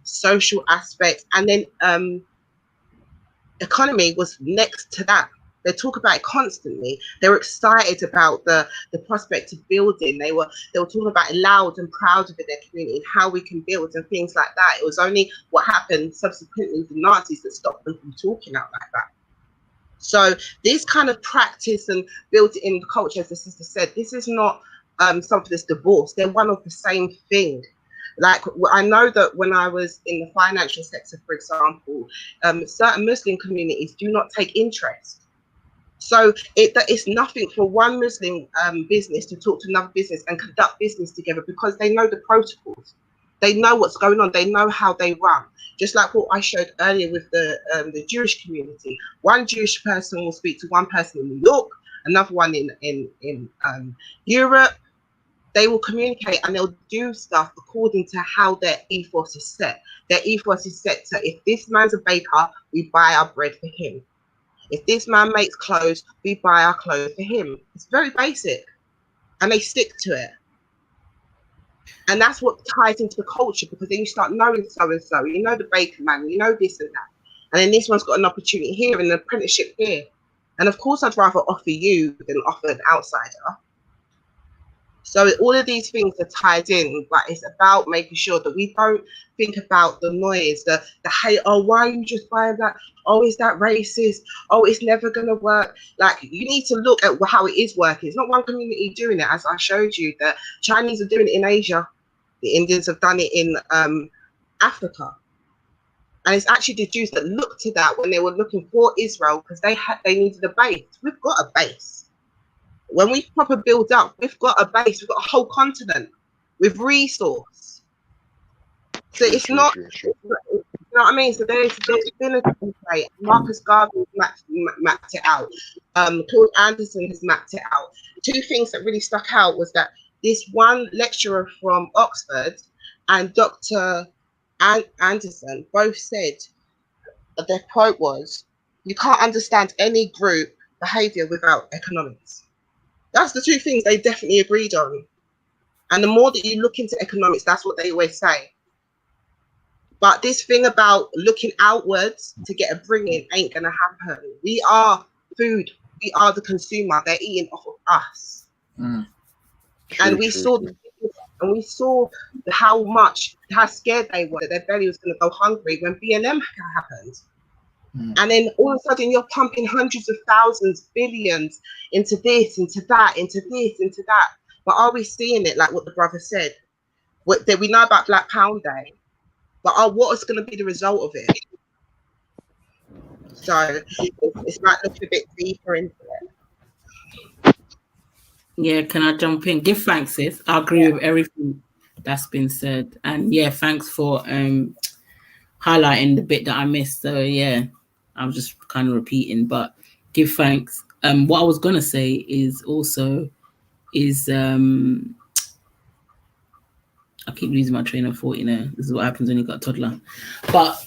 social aspects, and then economy was next to that. They talk about it constantly. They were excited about the prospect of building. They were talking about it loud and proud of it, their community, and how we can build and things like that. It was only what happened subsequently with the Nazis that stopped them from talking out like that. So this kind of practice and built in the culture, as the sister said, this is not something that's divorced. They're one of the same thing. Like, I know that when I was in the financial sector, for example, certain Muslim communities do not take interest. So it's nothing for one Muslim business to talk to another business and conduct business together, because they know the protocols. They know what's going on. They know how they run. Just like what I showed earlier with the Jewish community. One Jewish person will speak to one person in New York, another one in Europe. They will communicate and they'll do stuff according to how their ethos is set. Their ethos is set to, if this man's a baker, we buy our bread for him. If this man makes clothes, we buy our clothes for him. It's very basic, and they stick to it. And that's what ties into the culture, because then you start knowing so and so. You know the baker man, you know this and that. And then this one's got an opportunity here, an apprenticeship here. And of course, I'd rather offer you than offer an outsider. So all of these things are tied in, but it's about making sure that we don't think about the noise, the hate. Oh, why are you just buying that? Oh, is that racist? Oh, it's never going to work. Like, you need to look at how it is working. It's not one community doing it, as I showed you. The Chinese are doing it in Asia. The Indians have done it in Africa. And it's actually the Jews that looked to that when they were looking for Israel, because they needed a base. We've got a base. When we proper build up, we've got a base, we've got a whole continent with resource. So it's not, you know what I mean? So there's been a template. Marcus Garvey mapped it out. Claude Anderson has mapped it out. Two things that really stuck out was that this one lecturer from Oxford and Dr. Anderson both said that their quote was, "You can't understand any group behavior without economics." That's the two things they definitely agreed on. And the more that you look into economics, that's what they always say. But this thing about looking outwards to get a bring in ain't gonna happen. We are food. We are the consumer. They're eating off of us. And we saw how scared they were that their belly was gonna go hungry when B&M happened. And then all of a sudden you're pumping hundreds of thousands, billions into this, into that, into this, into that. But are we seeing it like what the brother said? That we know about Black Pound Day, but what is going to be the result of it? So it's like looking a bit deeper into it. Yeah, can I jump in? Give thanks, sis. I agree with everything that's been said. And yeah, thanks for highlighting the bit that I missed. So yeah, I'm just kind of repeating, but give thanks. What I was gonna say is also I keep losing my train of thought, you know. This is what happens when you got a toddler. But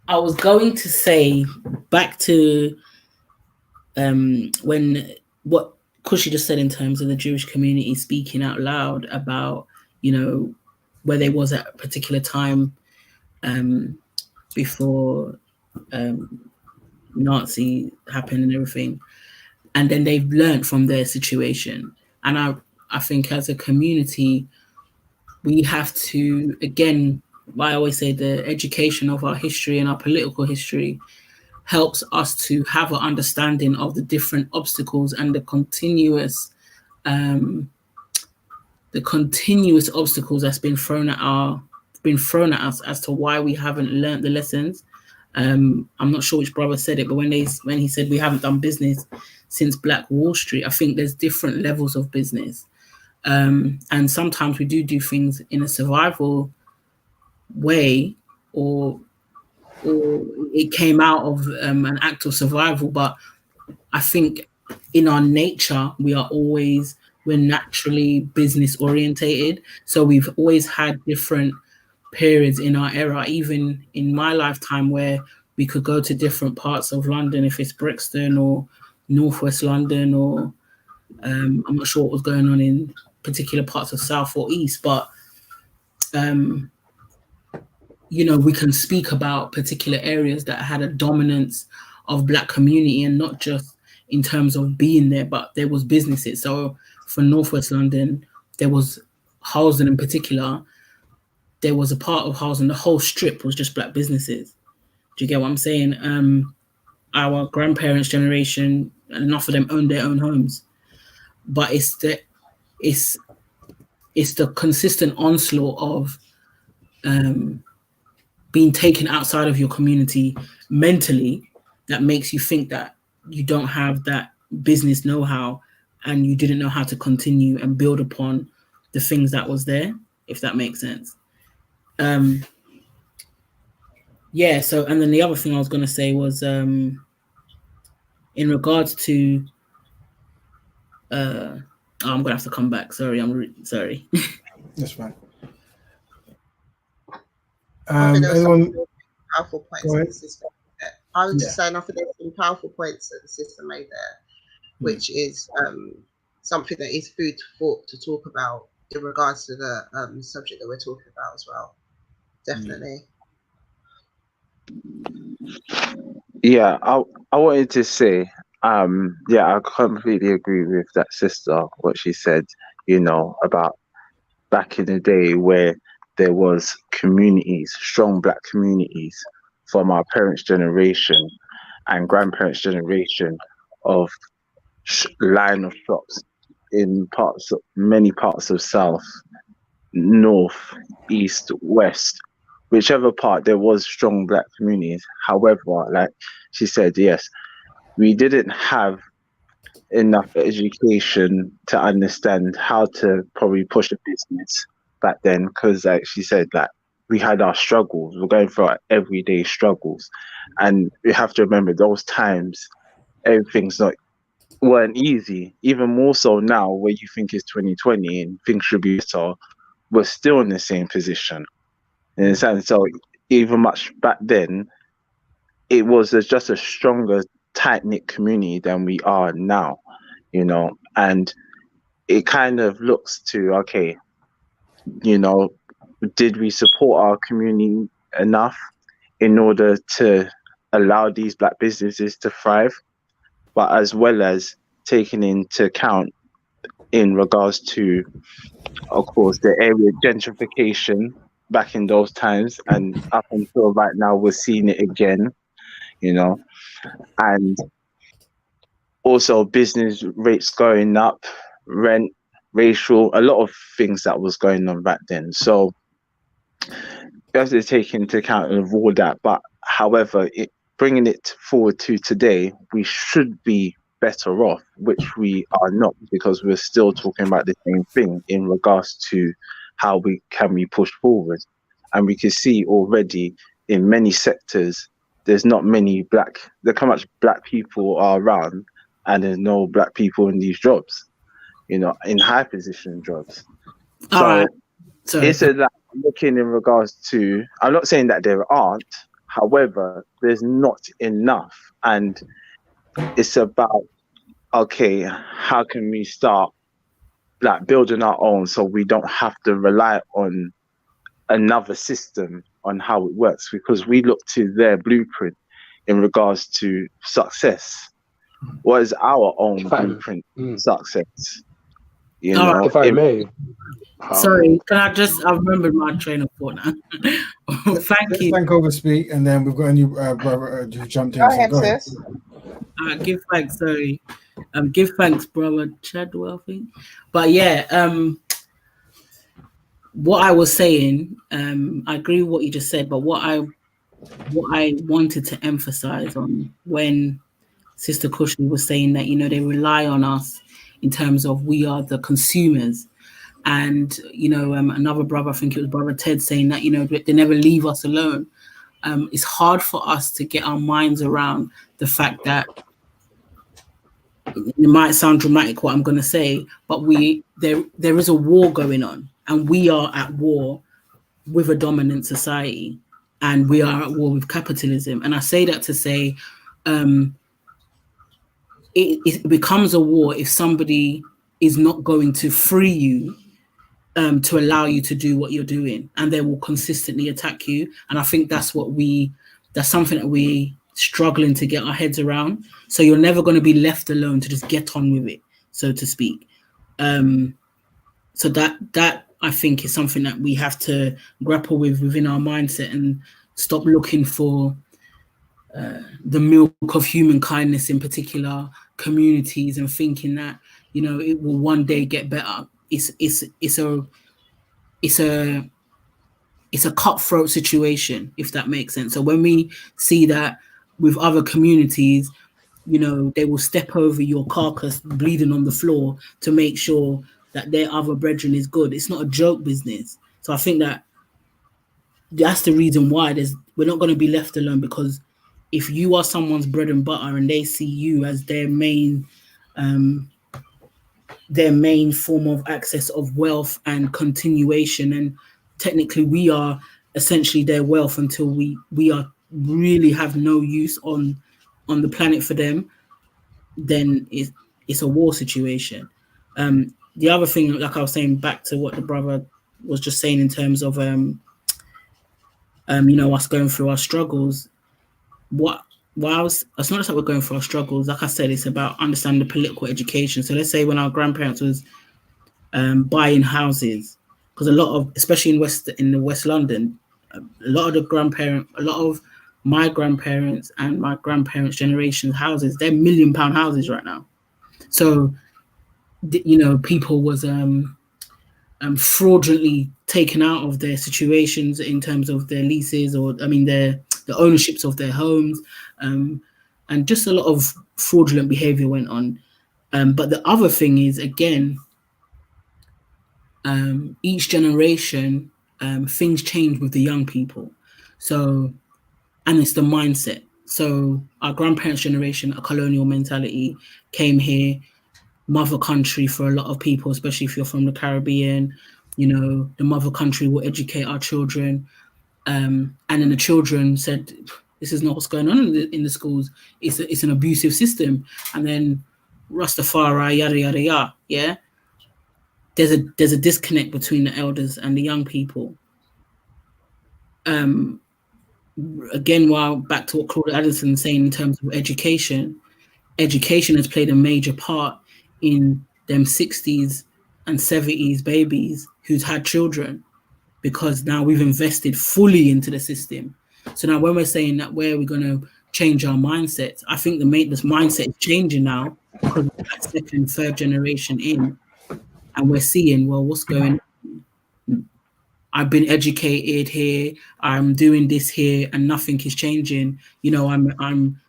I was going to say back to when what Kushi just said in terms of the Jewish community speaking out loud about, you know, where they was at a particular time before Nazi happened and everything. And then they've learned from their situation. And I think as a community, we have to, again, I always say the education of our history and our political history helps us to have an understanding of the different obstacles and the continuous obstacles that's been thrown at us as to why we haven't learned the lessons. I'm not sure which brother said it, but when he said we haven't done business since Black Wall Street, I think there's different levels of business. And sometimes we do things in a survival way, or it came out of an act of survival. But I think in our nature, we're naturally business orientated. So we've always had different periods in our era, even in my lifetime, where we could go to different parts of London, if it's Brixton or Northwest London, or I'm not sure what was going on in particular parts of South or East, but you know, we can speak about particular areas that had a dominance of Black community, and not just in terms of being there, but there was businesses. So for Northwest London, there was Halsden in particular. There was a part of Halsden, the whole strip was just Black businesses. Do you get what I'm saying? Our grandparents' generation, enough of them owned their own homes, but it's the consistent onslaught of being taken outside of your community mentally that makes you think that you don't have that business know-how and you didn't know how to continue and build upon the things that was there, if that makes sense. Yeah, so, and then the other thing I was going to say was in regards to I'm going to have to come back. Sorry, sorry. That's fine. I think there was anyone? some powerful points that the system made there. I was just saying, I think there's some powerful points that the system made there, which is something that is food for thought to talk about in regards to the subject that we're talking about as well. Definitely. Yeah, I wanted to say, I completely agree with that sister, what she said, you know, about back in the day where there was communities, strong Black communities from our parents' generation and grandparents' generation of line of shops in many parts of South, North, East, West, whichever part there was strong Black communities. However, like she said, yes, we didn't have enough education to understand how to probably push a business back then, because like she said, like we had our struggles, we're going through our everyday struggles, and we have to remember those times everything's weren't easy. Even more so now, where you think it's 2020 and things should be better, we're still in the same position. And so even much back then, it was just a stronger, tight-knit community than we are now, you know. And it kind of looks to, okay, you know, did we support our community enough in order to allow these black businesses to thrive, but as well as taking into account in regards to, of course, the area gentrification back in those times, and up until right now, we're seeing it again, you know, and also business rates going up, rent, racial, a lot of things that was going on back then. So you have to take into account of all that. But however, bringing it forward to today, we should be better off, which we are not, because we're still talking about the same thing in regards to how we push forward. And we can see already in many sectors, there's not many look how much black people are around, and there's no black people in these jobs, you know, in high position jobs. So it's that looking in regards to, I'm not saying that there aren't, however, there's not enough. And it's about, okay, how can we start like building our own so we don't have to rely on another system on how it works, because we look to their blueprint in regards to success. What is our own blueprint success? You know, if I may. Sorry, I remembered my train of thought now. Thank you. Thank Overspeak, and then we've got a new brother who jumped in. Go ahead, sis. Give thanks, sorry. Give thanks, brother Chadwell, I think. But yeah, what I was saying, I agree with what you just said, but what I wanted to emphasize on when Sister Kushni was saying that, you know, they rely on us in terms of we are the consumers. And, you know, another brother, I think it was Brother Ted, saying that, you know, they never leave us alone. It's hard for us to get our minds around the fact that it might sound dramatic what I'm going to say, but there is a war going on, and we are at war with a dominant society, and we are at war with capitalism. And I say that to say it becomes a war if somebody is not going to free you to allow you to do what you're doing, and they will consistently attack you. And I think that's something that we struggling to get our heads around. So you're never going to be left alone to just get on with it, so to speak. So that I think is something that we have to grapple with within our mindset, and stop looking for the milk of human kindness in particular communities, and thinking that, you know, it will one day get better. It's a cutthroat situation, if that makes sense. So when we see that with other communities, you know, they will step over your carcass bleeding on the floor to make sure that their other brethren is good. It's not a joke business. So I think that's the reason why we're not going to be left alone, because if you are someone's bread and butter and they see you as their main form of access of wealth and continuation, and technically we are essentially their wealth until we are really have no use on the planet for them, then it's a war situation. The other thing, like I was saying, back to what the brother was just saying in terms of you know, us going through our struggles. It's not just that we're going through our struggles. Like I said, it's about understanding the political education. So let's say when our grandparents was buying houses, because a lot of, especially in the West London, a lot of my grandparents and my grandparents' generation's houses, they're £1 million houses right now. So, you know, people was fraudulently taken out of their situations in terms of their leases, or the ownerships of their homes, and just a lot of fraudulent behavior went on. But the other thing is, again, each generation, things change with the young people. So, and it's the mindset. So our grandparents' generation, a colonial mentality, came here, mother country for a lot of people, especially if you're from the Caribbean. You know, the mother country will educate our children. And then the children said, this is not what's going on in the schools. It's an abusive system. And then Rastafari, yada yada yada. Yeah, there's a disconnect between the elders and the young people. Again, while back to what Claude Addison was saying in terms of education has played a major part in them 60s and 70s babies who's had children, because now we've invested fully into the system. So now when we're saying that where we're going to change our mindsets, I think this mindset is changing now because that second, third generation in, and we're seeing, well, what's going on? I've been educated here, I'm doing this here, and nothing is changing. You know, I'm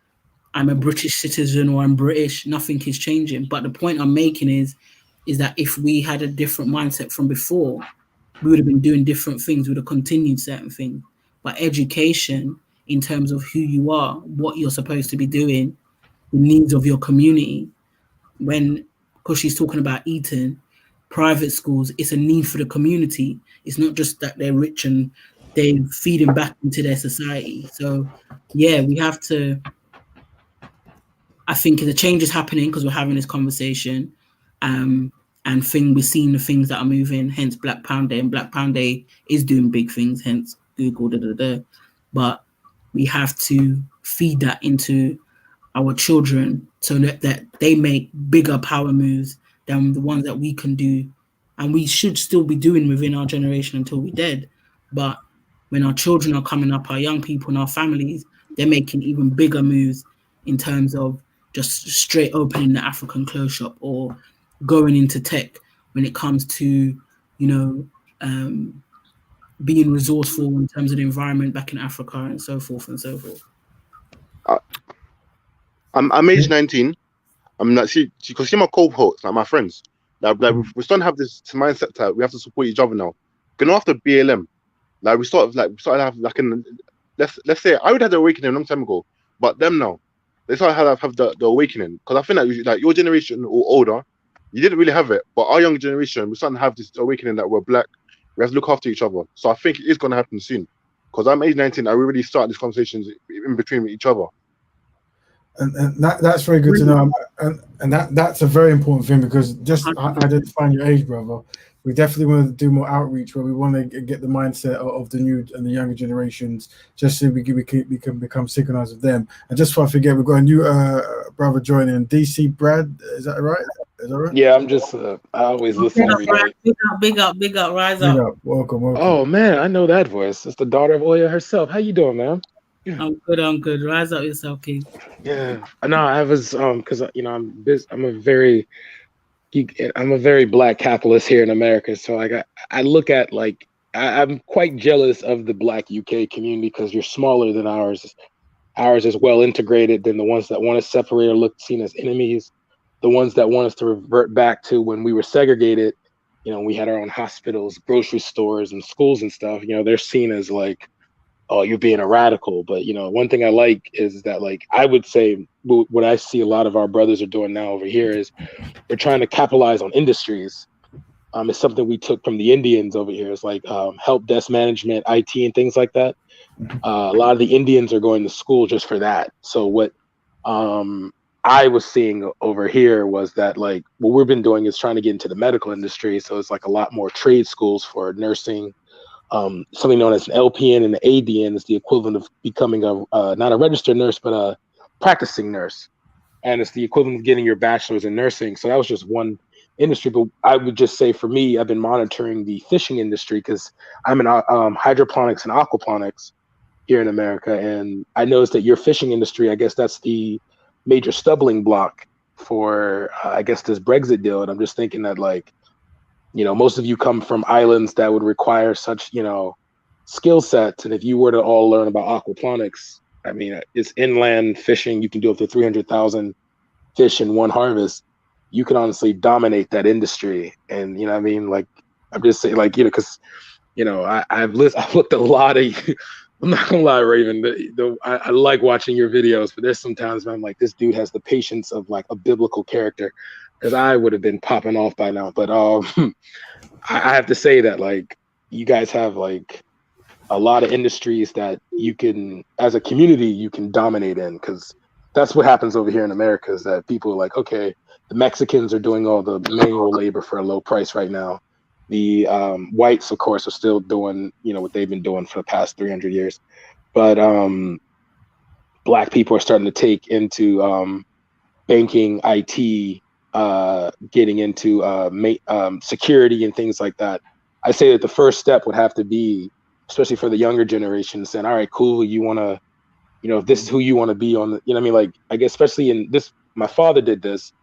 a British citizen, or I'm British, nothing is changing. But the point I'm making is that if we had a different mindset from before, we would have been doing different things, we would have continued certain things. But education, in terms of who you are, what you're supposed to be doing, the needs of your community, when Kushi's talking about Eton, private schools, it's a need for the community. It's not just that they're rich and they're feeding back into their society. So, yeah, we have to, I think the change is happening because we're having this conversation, and we're seeing the things that are moving, hence Black Pound Day, and Black Pound Day is doing big things, hence Google, But we have to feed that into our children so that they make bigger power moves than the ones that we can do, and we should still be doing within our generation until we're dead. But when our children are coming up, our young people and our families, they're making even bigger moves in terms of just straight opening the African clothes shop or going into tech when it comes to, being resourceful in terms of the environment back in Africa and so forth and so forth. I'm age 19. I'm not because my cohorts, like my friends, like we're starting to have this mindset that we have to support each other now. Going after BLM, like we started to have like let's say I would have the awakening a long time ago, but them now they started to have the awakening, because I think that like your generation or older, you didn't really have it, but our young generation, we're starting to have this awakening that we're black, we have to look after each other. So I think it is going to happen soon, because I'm age 19. I really start these conversations in between each other. And that's very good to know, and that's a very important thing, because just identifying your age, brother, we definitely want to do more outreach where we want to get the mindset of the new and the younger generations, just so we can become synchronized with them. And just before I forget, we've got a new brother joining, DC Brad. Is that right? Yeah, I'm just I always listen every day. Big up, rise up. Welcome. Oh man, I know that voice. It's the daughter of Oya herself. How you doing, man? Yeah. I'm good. Rise up yourself, King. Yeah, no, I was because I'm a very black capitalist here in America, so I look at like I'm quite jealous of the Black UK community, because you're smaller than ours. Ours is well integrated than the ones that want to separate or look seen as enemies. The ones that want us to revert back to when we were segregated, we had our own hospitals, grocery stores, and schools and stuff. They're seen as like, oh, you're being a radical. But one thing I like is that, like, I would say what I see a lot of our brothers are doing now over here is they're trying to capitalize on industries. It's something we took from the Indians over here. It's like help desk management, IT, and things like that. A lot of the Indians are going to school just for that. So what I was seeing over here was that, like, what we've been doing is trying to get into the medical industry. So it's like a lot more trade schools for nursing. Something known as an LPN and an ADN is the equivalent of becoming not a registered nurse, but a practicing nurse. And it's the equivalent of getting your bachelor's in nursing. So that was just one industry. But I would just say, for me, I've been monitoring the fishing industry, because I'm in hydroponics and aquaponics here in America. And I noticed that your fishing industry, I guess that's the major stumbling block for, I guess, this Brexit deal. And I'm just thinking that, like, most of you come from islands that would require such, skill sets. And if you were to all learn about aquaponics, I mean, it's inland fishing. You can do up to 300,000 fish in one harvest. You can honestly dominate that industry. And, I mean, like, I'm just saying, like, because, I've looked at a lot of, I'm not gonna lie, Raven, I like watching your videos, but there's sometimes when I'm like, this dude has the patience of like a biblical character, because I would have been popping off by now. But I have to say that, like, you guys have like a lot of industries that you can, as a community, you can dominate in, because That's what happens over here in America, is that people are like, okay, the Mexicans are doing all the manual labor for a low price right now. The whites, of course, are still doing, what they've been doing for the past 300 years. But Black people are starting to take into banking, IT, getting into security and things like that. I say that the first step would have to be, especially for the younger generation, saying, all right, cool, you want to, if this is who you want to be on the, what I mean? Like, I guess, especially in this, my father did this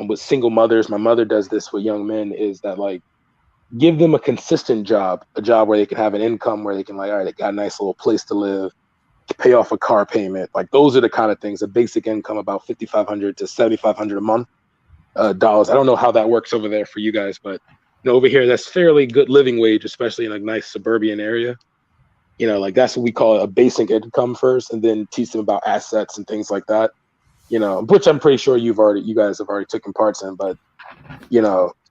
with single mothers. My mother does this with young men, is that like, give them a consistent job, a job where they can have an income, where they can like, all right, they got a nice little place to live, pay off a car payment. Like those are the kind of things, a basic income, about $5,500 to $7,500 a month. Dollars. I don't know how that works over there for you guys, but over here, that's fairly good living wage, especially in a nice suburban area. Like that's what we call a basic income first, and then teach them about assets and things like that. Which I'm pretty sure you guys have already taken parts in. But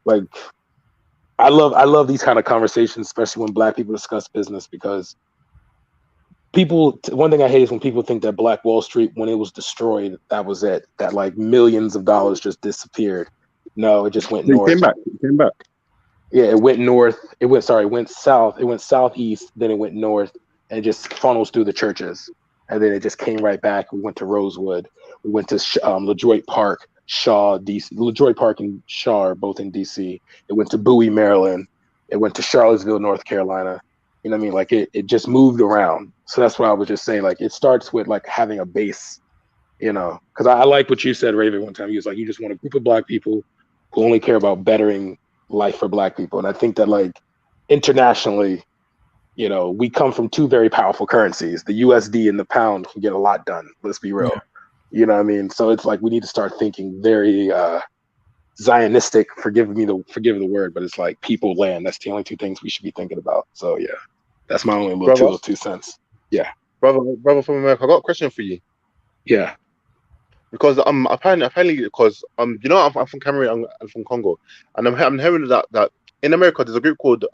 like I love these kind of conversations, especially when Black people discuss business, because one thing I hate is when people think that Black Wall Street, when it was destroyed, that was it, that like millions of dollars just disappeared. No, it just went north. It came back. Yeah, it went north. It went south. It went southeast, then it went north, and it just funnels through the churches. And then it just came right back. We went to Rosewood. We went to LaDroit Park, Shaw, DC. LaDroit Park and Shaw are both in DC. It went to Bowie, Maryland. It went to Charlottesville, North Carolina. You know what I mean? Like it just moved around. So that's why I was just saying, like, it starts with like having a base, because I like what you said, Raven, one time. You was like, you just want a group of Black people who only care about bettering life for Black people. And I think that like internationally, we come from two very powerful currencies. The USD and the pound can get a lot done. Let's be real. Yeah. You know what I mean? So it's like we need to start thinking very Zionistic, forgive the word, but it's like people, land. That's the only two things we should be thinking about. So yeah, that's my only little 2 cents. Yeah. Brother from America, I got a question for you. Yeah. Because apparently because I'm from Cameroon, I'm from Congo, and I'm hearing that in America there's a group called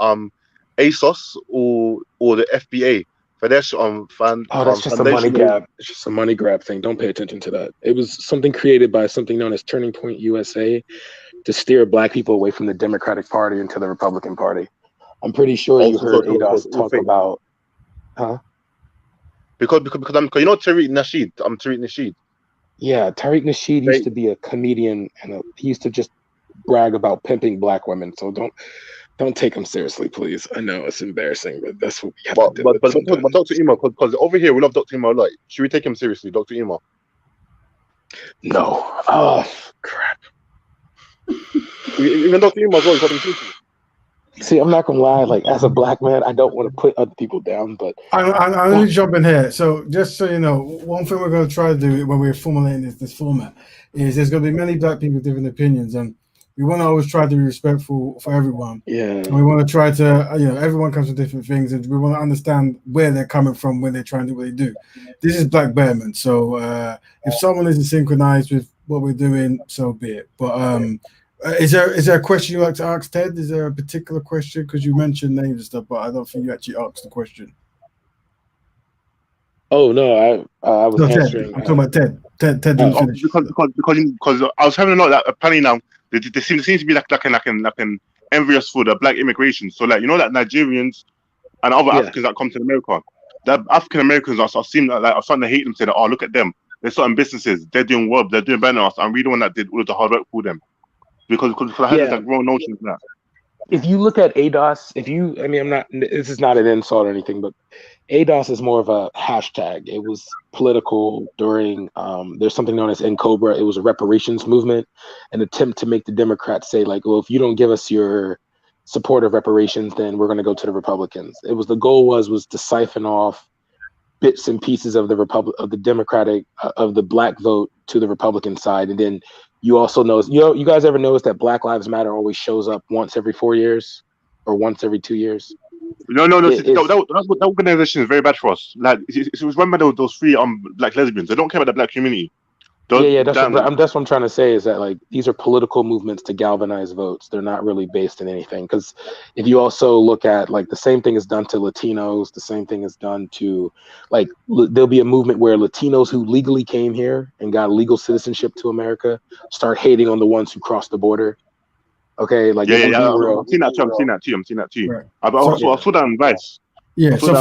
ASOS or the FBA. That's just a money grab. It's just a money grab thing. Don't pay attention to that. It was something created by something known as Turning Point USA to steer Black people away from the Democratic Party into the Republican Party. I'm pretty sure you heard ADOS talk about, huh? Because Tariq Nasheed. I'm Tariq Nasheed. Yeah, Tariq Nasheed used to be a comedian, and he used to just brag about pimping Black women. So don't take him seriously, please. I know it's embarrassing, but that's what we have to do. But Dr. Emo, because over here we love Dr. Emo a lot. Should we take him seriously, Dr. Emo? No. Oh, crap. Even Dr. Emo as well, got him seriously. See, I'm not gonna lie. Like, as a Black man, I don't want to put other people down, but I'm going to jump in here. So, just so you know, one thing we're going to try to do when we're formulating this format is there's going to be many Black people with different opinions, and we want to always try to be respectful for everyone. Yeah. And we want to try to, everyone comes from different things, and we want to understand where they're coming from when they're trying to do what they do. This is Black Betterment, so if someone isn't synchronized with what we're doing, so be it. But is there a question you'd like to ask, Ted? Is there a particular question? Because you mentioned names and stuff, but I don't think you actually asked the question. Oh no, I was answering. I'm talking about Ted. Ted didn't finish. Because I was having a note that apparently now there seems to be like an envious for the Black immigration. So like that Nigerians and other Africans that come to America, that African Americans are starting to hate them. Say that, oh, look at them. They're starting businesses. They're doing work. They're doing better than us. And we're the one that did all of the hard work for them. Because I had this wrong notion of that. If you look at ADOS, this is not an insult or anything, but ADOS is more of a hashtag. It was political during, there's something known as NCOBRA. It was a reparations movement, an attempt to make the Democrats say like, well, if you don't give us your support of reparations, then we're going to go to the Republicans. The goal was to siphon off bits and pieces of the Democratic, of the Black vote to the Republican side. And then you also know, you guys ever notice that Black Lives Matter always shows up once every 4 years or once every 2 years? No. That organization is very bad for us. Like, it was run by those three Black lesbians. They don't care about the Black community. That's what I'm trying to say, is that like these are political movements to galvanize votes. They're not really based in anything. Because if you also look at like the same thing is done to Latinos, the same thing is done to like there'll be a movement where Latinos who legally came here and got legal citizenship to America start hating on the ones who crossed the border. Okay, like I've seen that too. Right. I saw that on Vice. Yeah. So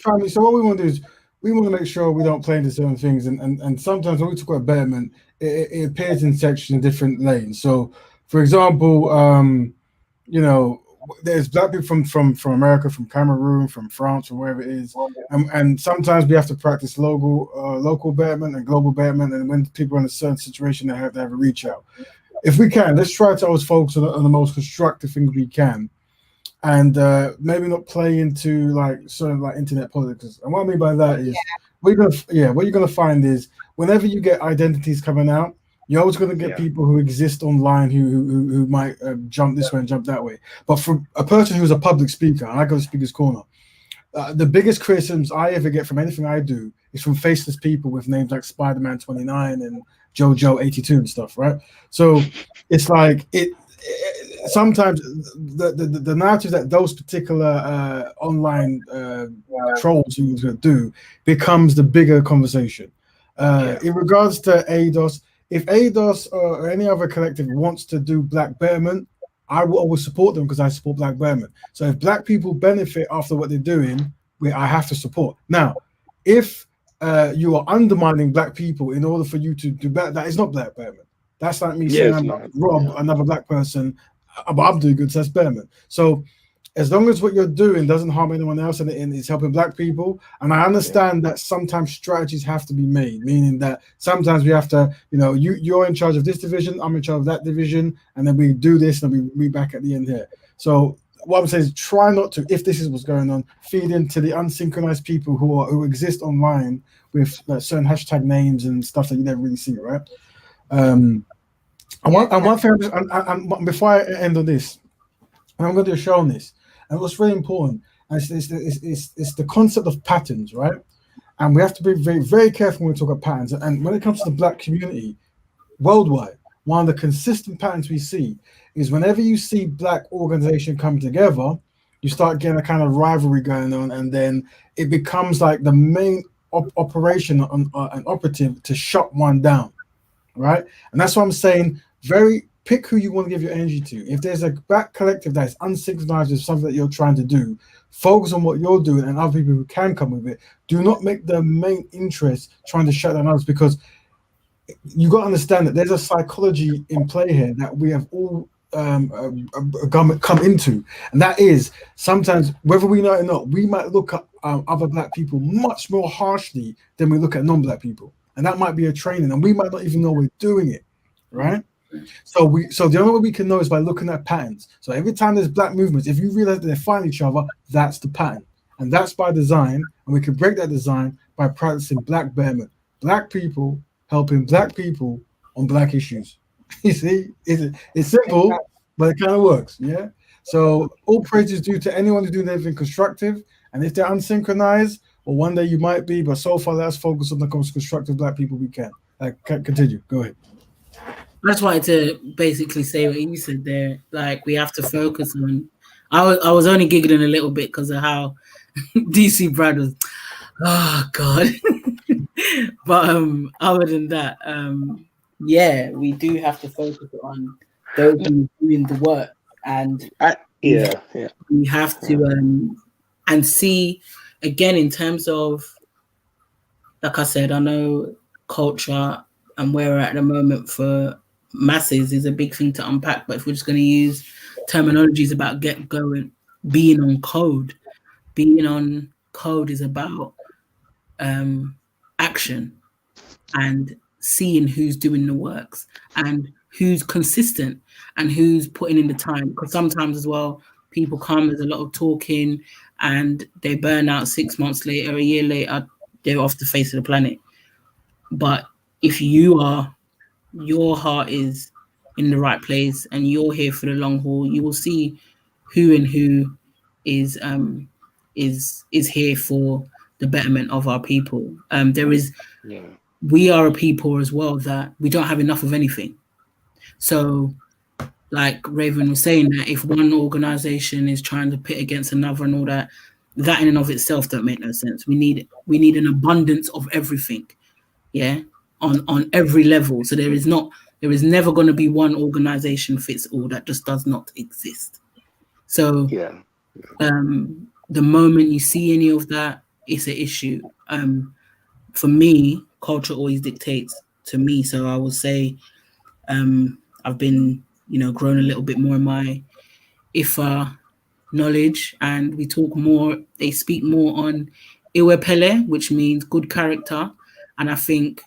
family. So what we want to do is we want to make sure we don't play into certain things, and sometimes when we talk about betterment, it appears in sections in different lanes. So, for example, there's black people from America, from Cameroon, from France, from wherever it is, and sometimes we have to practice local betterment and global betterment. And when people are in a certain situation, they have to have a reach out. If we can, let's try to always focus on the most constructive thing we can. And maybe not play into like certain like internet politics. And what I mean by that is, what you're gonna find is whenever you get identities coming out, you're always gonna get people who exist online who might jump this way and jump that way. But for a person who's a public speaker, and I go to Speaker's Corner, the biggest criticisms I ever get from anything I do is from faceless people with names like Spider-Man 29 and JoJo 82 and stuff, right? So it's like sometimes the narrative that those particular online trolls who do becomes the bigger conversation. In regards to ADOS, if ADOS or any other collective wants to do black betterment, I will always support them because I support black betterment. So if black people benefit after what they're doing, I have to support. Now, if you are undermining black people in order for you to do better, that is not black betterment. That's like me saying I'm going to rob another black person, but I'm doing good, so that's betterment. So as long as what you're doing doesn't harm anyone else and it's helping black people, and I understand that sometimes strategies have to be made, meaning that sometimes we have to, you're in charge of this division, I'm in charge of that division, and then we do this and we back at the end here. So what I'm saying is try not to, if this is what's going on, feed into the unsynchronized people who exist online with certain hashtag names and stuff that you never really see, right? And one thing, before I end on this, and I'm going to do a show on this, and what's really important is the concept of patterns, right? And we have to be very, very careful when we talk about patterns. And when it comes to the black community worldwide, one of the consistent patterns we see is whenever you see black organization come together, you start getting a kind of rivalry going on, and then it becomes like the main operation and operative to shut one down, right? And that's what I'm saying. Pick who you want to give your energy to. If there's a black collective that is unsynchronized with something that you're trying to do, focus on what you're doing and other people who can come with it. Do not make the main interest trying to shut down others, because you got to understand that there's a psychology in play here that we have all come into, and that is sometimes, whether we know it or not, we might look at other black people much more harshly than we look at non-black people, and that might be a training, and we might not even know we're doing it, right? So the only way we can know is by looking at patterns. So every time there's black movements, if you realize that they find each other, that's the pattern, and that's by design. And we can break that design by practicing black betterment, black people helping black people on black issues. You see, it's simple, but it kind of works. Yeah. So all praise is due to anyone who's doing anything constructive, and if they're unsynchronized, well, one day you might be, but so far let's focus on the most constructive black people we can. Continue. Go ahead. I just wanted to basically say what you said there. Like, we have to focus on. I was only giggling a little bit because of how DC Brad was. Oh God! But other than that, we do have to focus on those who are doing the work, and we have to and see again in terms of, like I said, I know culture and where we're at the moment for masses is a big thing to unpack, but if we're just going to use terminologies about being on code is about action and seeing who's doing the works and who's consistent and who's putting in the time, because sometimes as well people come, there's a lot of talking and they burn out 6 months later, a year later, they're off the face of the planet. But if your heart is in the right place and you're here for the long haul, you will see who is here for the betterment of our people. There is we are a people as well that we don't have enough of anything. So, like Raven was saying, that if one organization is trying to pit against another and all that, that in and of itself don't make no sense. We need an abundance of everything, yeah, on every level. So there is never going to be one organization fits all. That just does not exist. So Yeah. The moment you see any of that, it's an issue. For me, culture always dictates to me. So I will say, I've been, grown a little bit more in my Ifa knowledge, and they speak more on Iwepele, which means good character. And I think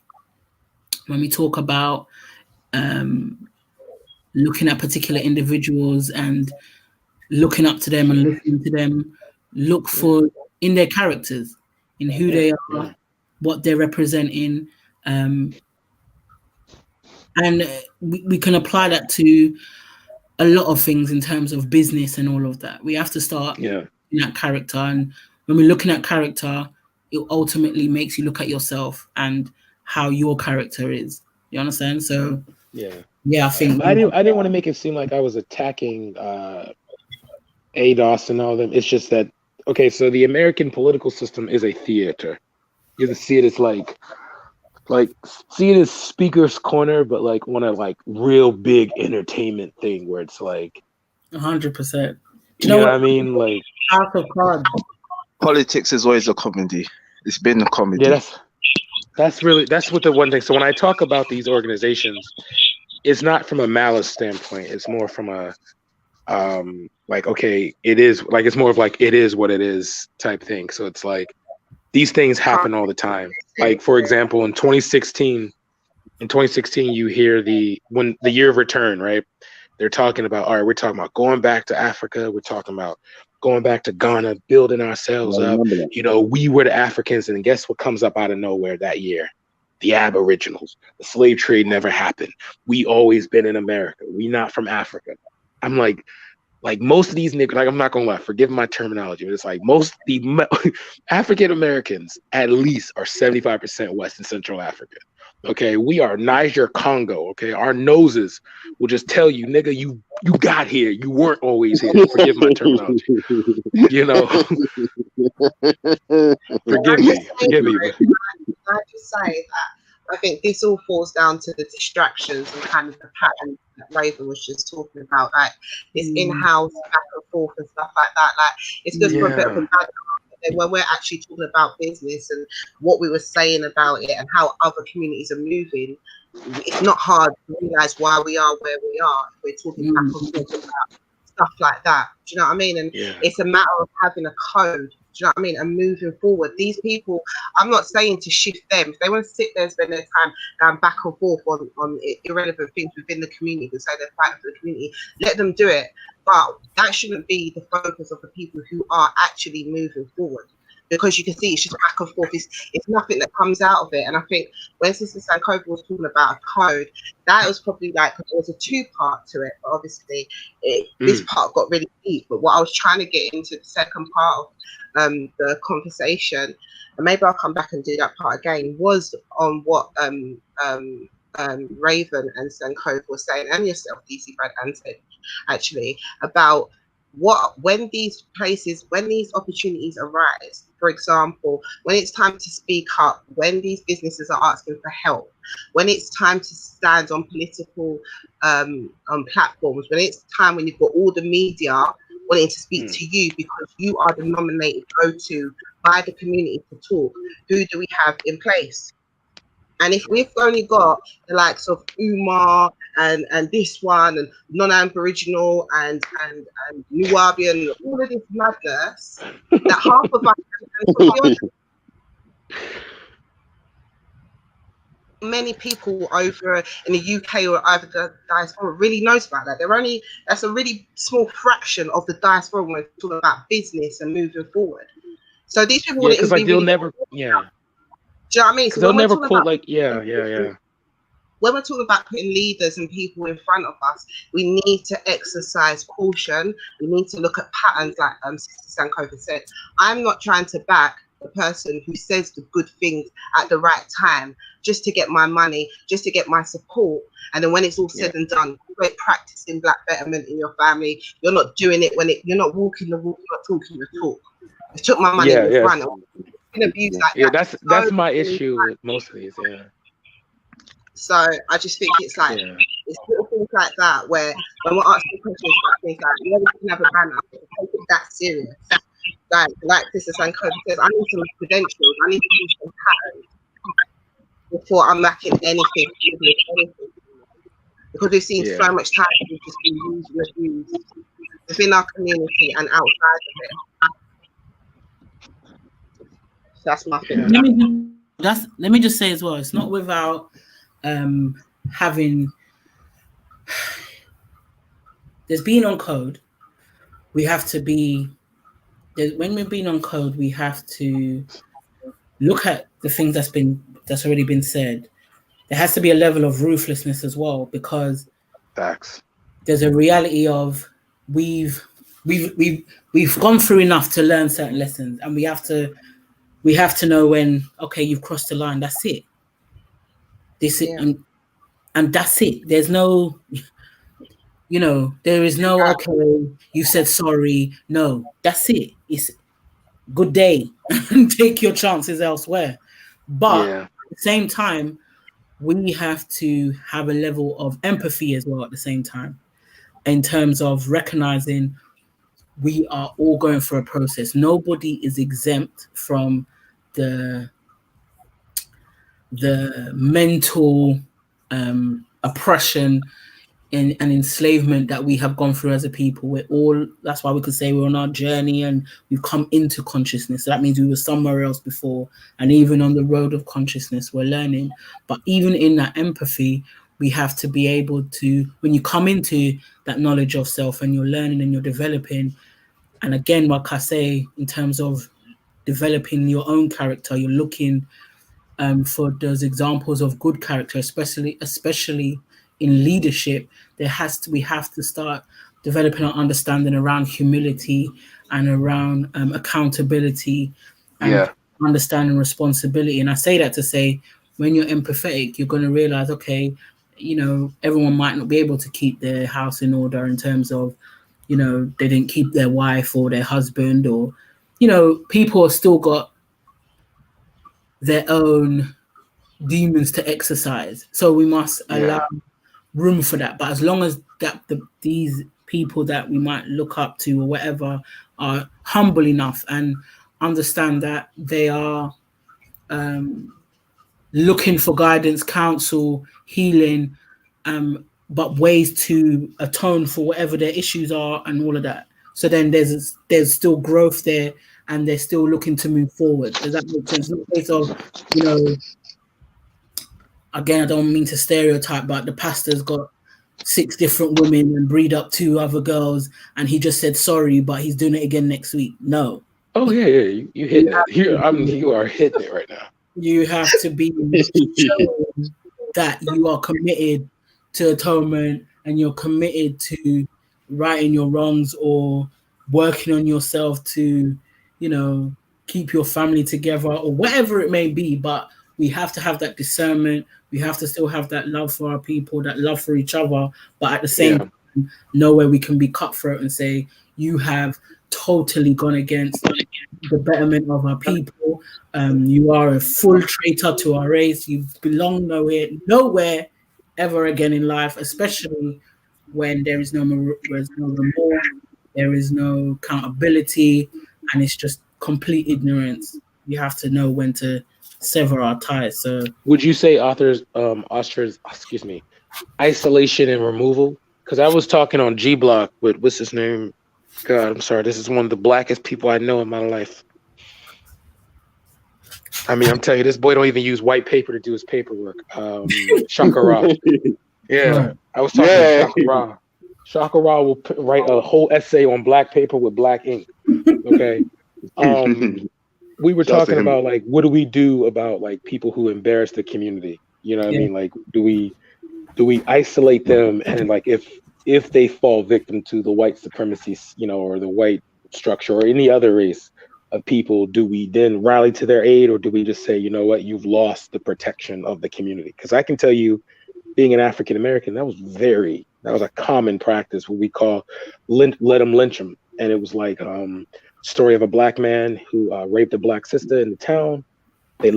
when we talk about looking at particular individuals and looking up to them and listening to them, look for in their characters, in who they are, what they're representing. And we can apply that to a lot of things in terms of business and all of that. We have to start looking at character. And when we're looking at character, it ultimately makes you look at yourself and how your character is. You understand? So I think I didn't want to make it seem like I was attacking ADOS and all them. It's just that, okay, so the American political system is a theater. You can see it as like see it as Speaker's Corner, but like on a like real big entertainment thing where it's like 100%. You know what I mean? Like House of Cards. Politics is always a comedy. It's been a comedy. Yeah, that's what the one thing. So when I talk about these organizations, it's not from a malice standpoint. It's more from a like, okay, it is like, it's more of like, it is what it is type thing. So it's like these things happen all the time. Like, for example, in 2016, you hear the year of return, right? They're talking about, all right, we're talking about going back to Africa. We're talking about going back to Ghana, building ourselves up. You know, we were the Africans. And guess what comes up out of nowhere that year? The Aboriginals. The slave trade never happened. We always been in America. We not from Africa. I'm like most of these niggas, like, I'm not gonna lie, forgive my terminology, but it's like most the African Americans at least are 75% West and Central Africa. Okay, we are Niger, Congo. Okay, our noses will just tell you, nigga, you got here. You weren't always here. Forgive my terminology. You know, forgive me. I just say that I think this all falls down to the distractions and kind of the pattern that Raven was just talking about, like this in-house back and forth and stuff like that. Like, it's good for a bit of a background. When we're actually talking about business and what we were saying about it and how other communities are moving, it's not hard to realize why we are where we are. We're talking back and forth about stuff like that. Do you know what I mean? And it's a matter of having a code. Do you know what I mean? And moving forward. These people, I'm not saying to shift them. If they want to sit there and spend their time going back and forth on irrelevant things within the community and say they're fighting for the community, let them do it. But that shouldn't be the focus of the people who are actually moving forward. Because you can see it's just back and forth. It's nothing that comes out of it. And I think when Sister Sankova was talking about a code, that was probably like, there was a two-part to it. But obviously, this part got really deep. But what I was trying to get into the second part of the conversation, and maybe I'll come back and do that part again, was on what Raven and Sankova were saying, and yourself, DC Brad, and Ted, actually, about when these opportunities arise. For example, when it's time to speak up, when these businesses are asking for help, when it's time to stand on political platforms, when it's time when you've got all the media wanting to speak to you because you are the nominated go-to by the community to talk, who do we have in place? And if we've only got the likes of Umar and this one and non-Aboriginal and Nubian, all of this madness, that half of us, and to be honest, many people over in the UK or over the diaspora really knows about that. That's a really small fraction of the diaspora when we're talking about business and moving forward. So these people, because like they'll never, do you know what I mean? So they'll never quote like, when we're talking about putting leaders and people in front of us, we need to exercise caution. We need to look at patterns, like Sister Sankova said. I'm not trying to back the person who says the good things at the right time, just to get my money, just to get my support. And then when it's all said and done, you ain't practicing black betterment in your family. You're not doing it you're not walking the walk, you're not talking the talk. You took my money with run. Abuse like that. That's my issue with most of these. So I just think it's like it's little things like that where when we're asking questions about things like we can have a banner, take it that serious. Like Sister Sanko says, I need some credentials, I need to see some patterns before I'm lacking anything. Because we've seen so much time just being used and abused within our community and outside of it. So that's my thing. Let me just say as well, it's not without having there's being on code. We have to be when we're being on code, we have to look at the things that's already been said. There has to be a level of ruthlessness as well, because there's a reality of we've gone through enough to learn certain lessons, and we have to know when, okay, you've crossed the line, that's it. And that's it. There's no, there is no, okay, you said sorry. No, that's it. It's good day and take your chances elsewhere. But at the same time, we have to have a level of empathy as well at the same time, in terms of recognizing we are all going through a process. Nobody is exempt from the mental oppression and enslavement that we have gone through as a people. That's why we could say we're on our journey and we've come into consciousness. So that means we were somewhere else before, and even on the road of consciousness, we're learning. But even in that empathy, we have to be able to, when you come into that knowledge of self and you're learning and you're developing, and again, like I say, in terms of developing your own character, you're looking for those examples of good character, especially in leadership. We have to start developing our understanding around humility and around accountability and understanding responsibility. And I say that to say, when you're empathetic, you're going to realize, okay, everyone might not be able to keep their house in order in terms of, they didn't keep their wife or their husband, or, people have still got their own demons to exercise. So we must allow room for that. But as long as these people that we might look up to or whatever are humble enough and understand that they are looking for guidance, counsel, healing, but ways to atone for whatever their issues are and all of that. So then there's still growth there, and they're still looking to move forward. Does that make sense? In the case of, again, I don't mean to stereotype, but the pastor's got 6 different women and breed up 2 other girls, and he just said sorry, but he's doing it again next week. No. Oh yeah, you hit that. You are hitting it right now. You have to be showing that you are committed to atonement and you're committed to righting your wrongs or working on yourself to, keep your family together or whatever it may be. But we have to have that discernment. We have to still have that love for our people, that love for each other, but at the same time, know where we can be cutthroat and say, you have totally gone against the betterment of our people. You are a full traitor to our race. You belong nowhere ever again in life, especially when there is no remorse, there is no accountability, and it's just complete ignorance. You have to know when to sever our ties. So, would you say isolation and removal? Because I was talking on G Block with what's his name? God, I'm sorry. This is one of the blackest people I know in my life. I mean, I'm telling you, this boy don't even use white paper to do his paperwork. Shakara. Yeah, I was talking to Shakara. Shakara will write a whole essay on black paper with black ink. Okay. We were talking about, like, what do we do about, like, people who embarrass the community? You know what I mean? Like, do we isolate them, and, like, if they fall victim to the white supremacy, or the white structure or any other race, of people, do we then rally to their aid, or do we just say, you know what, you've lost the protection of the community? Because I can tell you, being an African American, that was a common practice, what we call let them lynch them. And it was like story of a black man who raped a black sister in the town. They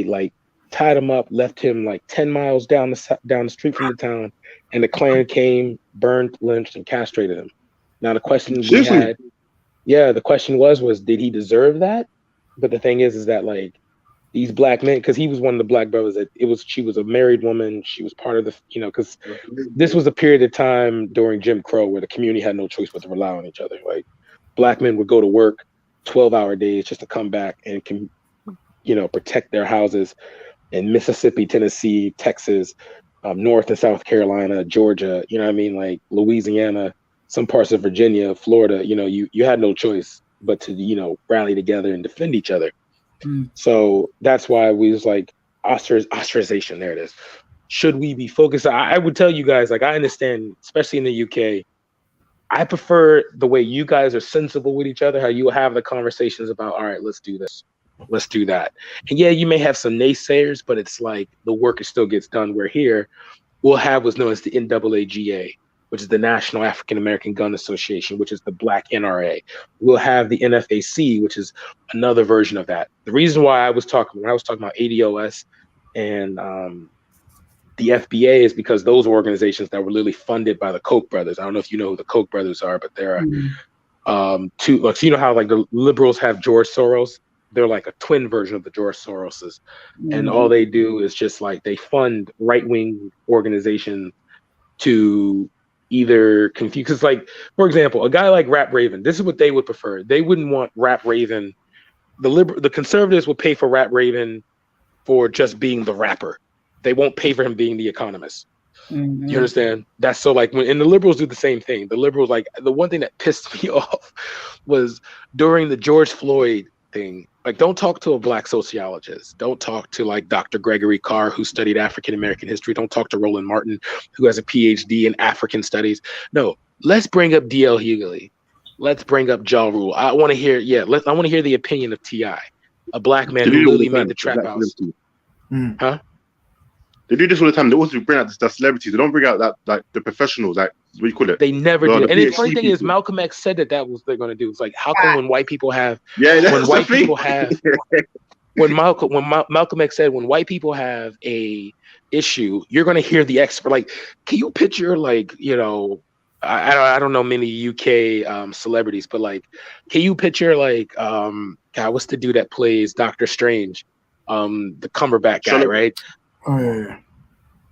like tied him up, left him like 10 miles down the street from the town, and the Klan came, burned, lynched, and castrated him. Now the question the question was did he deserve that? But the thing is that like these black men, because he was one of the black brothers she was a married woman. She was part of the, because this was a period of time during Jim Crow where the community had no choice but to rely on each other. Like black men would go to work 12-hour days just to come back and protect their houses in Mississippi, Tennessee, Texas, North and South Carolina, Georgia, like Louisiana, some parts of Virginia, Florida. You had no choice but to, rally together and defend each other. So that's why we was like ostracization. There it is. Should we be focused? I would tell you guys, like, I understand, especially in the UK, I prefer the way you guys are sensible with each other, how you have the conversations about, all right, let's do this, let's do that. And yeah, you may have some naysayers, but it's like the work still gets done. Where here we'll have what's known as the NAAGA, which is the National African American Gun Association, which is the Black NRA. We'll have the NFAC, which is another version of that. The reason why when I was talking about ADOS and the FBA is because those organizations that were literally funded by the Koch brothers. I don't know if you know who the Koch brothers are, but they're two. Like, so you know how like the liberals have George Soros? They're like a twin version of the George Soroses, and all they do is just like they fund right-wing organizations to either confuse. Because, like, for example, a guy like Rap Raven, this is what they would prefer. They wouldn't want Rap Raven. The conservatives will pay for Rap Raven for just being the rapper. They won't pay for him being the economist. You understand? That's so like and the liberals do the same thing. The liberals, like, the one thing that pissed me off was during the George Floyd thing. Like, don't talk to a black sociologist. Don't talk to like Dr. Gregory Carr, who studied African American history. Don't talk to Roland Martin, who has a PhD in African studies. No, let's bring up D.L. Hughley. Let's bring up Ja Rule. I want to hear, I want to hear the opinion of T.I., a black man who literally made the trap house. Huh? They do this all the time. They also bring out the celebrities. They don't bring out that like the professionals, like what do you call it? They never did. And the funny thing is, Malcolm X said that was they're going to do. It's like, how come when white people have when Malcolm X said when white people have a issue, you're going to hear the expert. Like, can you picture like I don't know many UK celebrities, but like, can you picture like God, what's the dude that plays Doctor Strange, the Cumberbatch guy, right? Oh yeah.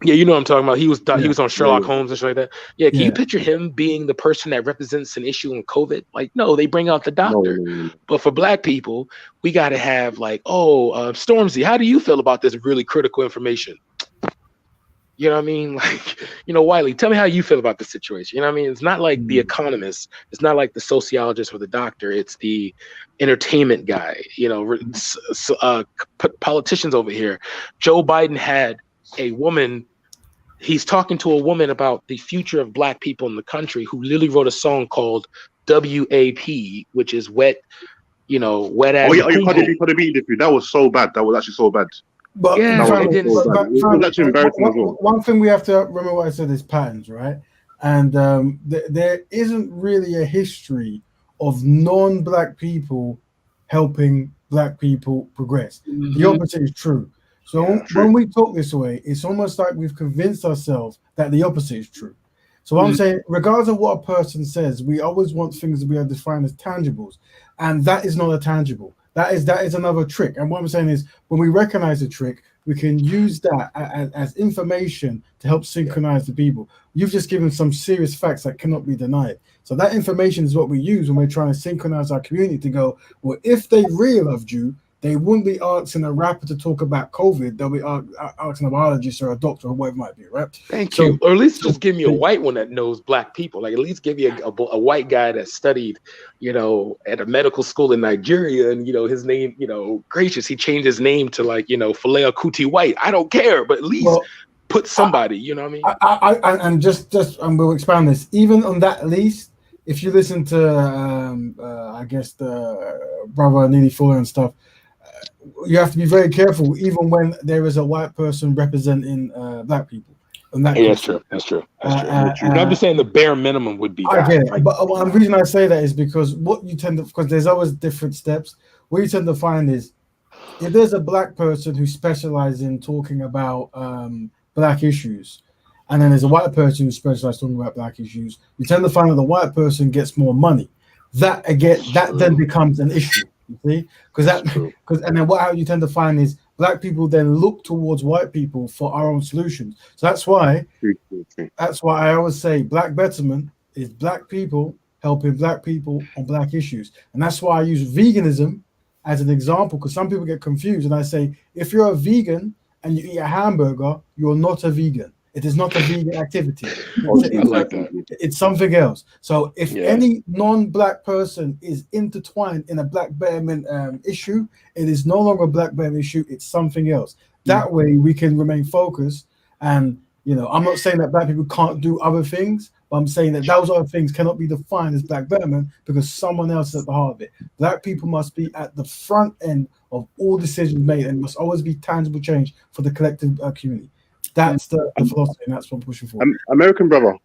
Yeah, you know what I'm talking about. He was on Sherlock Holmes and shit like that. Yeah, can you picture him being the person that represents an issue in COVID? Like, no, they bring out the doctor. No. But for black people, we got to have like, Stormzy, how do you feel about this really critical information? You know what I mean? Like, Wiley, tell me how you feel about the situation. You know what I mean? It's not like the economist. It's not like the sociologist or the doctor. It's the entertainment guy. Politicians over here. Joe Biden had a woman. He's talking to a woman about the future of black people in the country, who literally wrote a song called WAP, which is wet, wet ass. Oh yeah, that was so bad. That was actually so bad. But one thing we have to remember, what I said, is patterns, right? And there isn't really a history of non-black people helping black people progress. The opposite is true. So when we talk this way, it's almost like we've convinced ourselves that the opposite is true. So I'm saying, regardless of what a person says, we always want things to be defined as tangibles, and that is not a tangible. That is another trick. And what I'm saying is, when we recognize the trick, we can use that as information to help synchronize the people. You've just given some serious facts that cannot be denied. So that information is what we use when we're trying to synchronize our community to go, well, if they really loved you, they wouldn't be asking a rapper to talk about COVID. They'll be asking a biologist or a doctor or whatever it might be, right? Thank you. Or at least just give me a white one that knows black people. Like, at least give me a white guy that studied, at a medical school in Nigeria, and his name, gracious, he changed his name to like, Philea Kuti White. I don't care, but at least put somebody. You know what I mean? And just and we'll expand this. Even on that, at least if you listen to, I guess the brother Neely Fuller and stuff, you have to be very careful, even when there is a white person representing black people. And that that's true. That's true. That's true. I'm just saying the bare minimum would be. I get it, but the reason I say that is because what you tend to, because there's always different steps. What you tend to find is, if there's a black person who specializes in talking about black issues, and then there's a white person who specializes talking about black issues, you tend to find that the white person gets more money. That then becomes an issue. You see, and then how you tend to find is black people then look towards white people for our own solutions. So that's why I always say black betterment is black people helping black people on black issues, and that's why I use veganism as an example, because some people get confused, and I say, if you're a vegan and you eat a hamburger, you're not a vegan. It is not a vegan activity. It's something else. So if any non-black person is intertwined in a black betterment issue, it is no longer a black betterment issue. It's something else. That way we can remain focused. And I'm not saying that black people can't do other things, but I'm saying that those other things cannot be defined as black betterment because someone else is at the heart of it. Black people must be at the front end of all decisions made, and must always be tangible change for the collective community. That's the philosophy, and that's what I'm pushing for. American brother.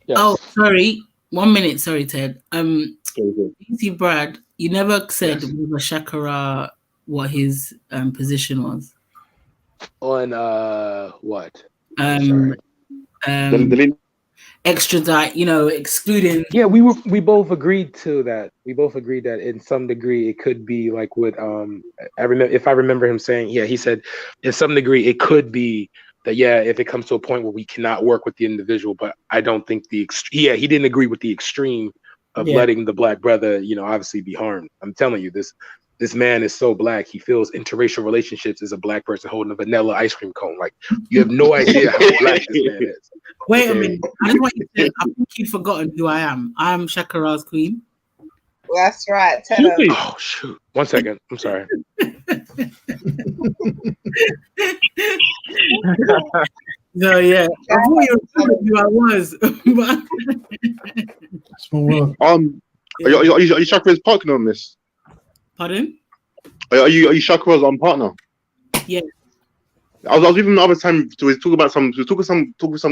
Yes. Oh, sorry. 1 minute. Sorry, Ted. Easy Brad, you never said with Shakara what his position was. On what? Extradite, excluding. Yeah, we both agreed to that. We both agreed that in some degree it could be like what if I remember him saying, he said in some degree it could be that if it comes to a point where we cannot work with the individual, but I don't think he didn't agree with the extreme of letting the black brother obviously be harmed. I'm telling you, this man is so black, he feels interracial relationships as a black person holding a vanilla ice cream cone. Like, you have no idea how black this man is. Wait a minute. I just want you to say, I think you've forgotten who I am. I am Shakara's queen. That's right. Tell him. Oh, shoot. 1 second. I'm sorry. No, yeah. I thought you were who I was. Small world. Are you Shakara's partner on this? Pardon? Are you Shakara's partner? Yeah. I was with him the other time to talk about some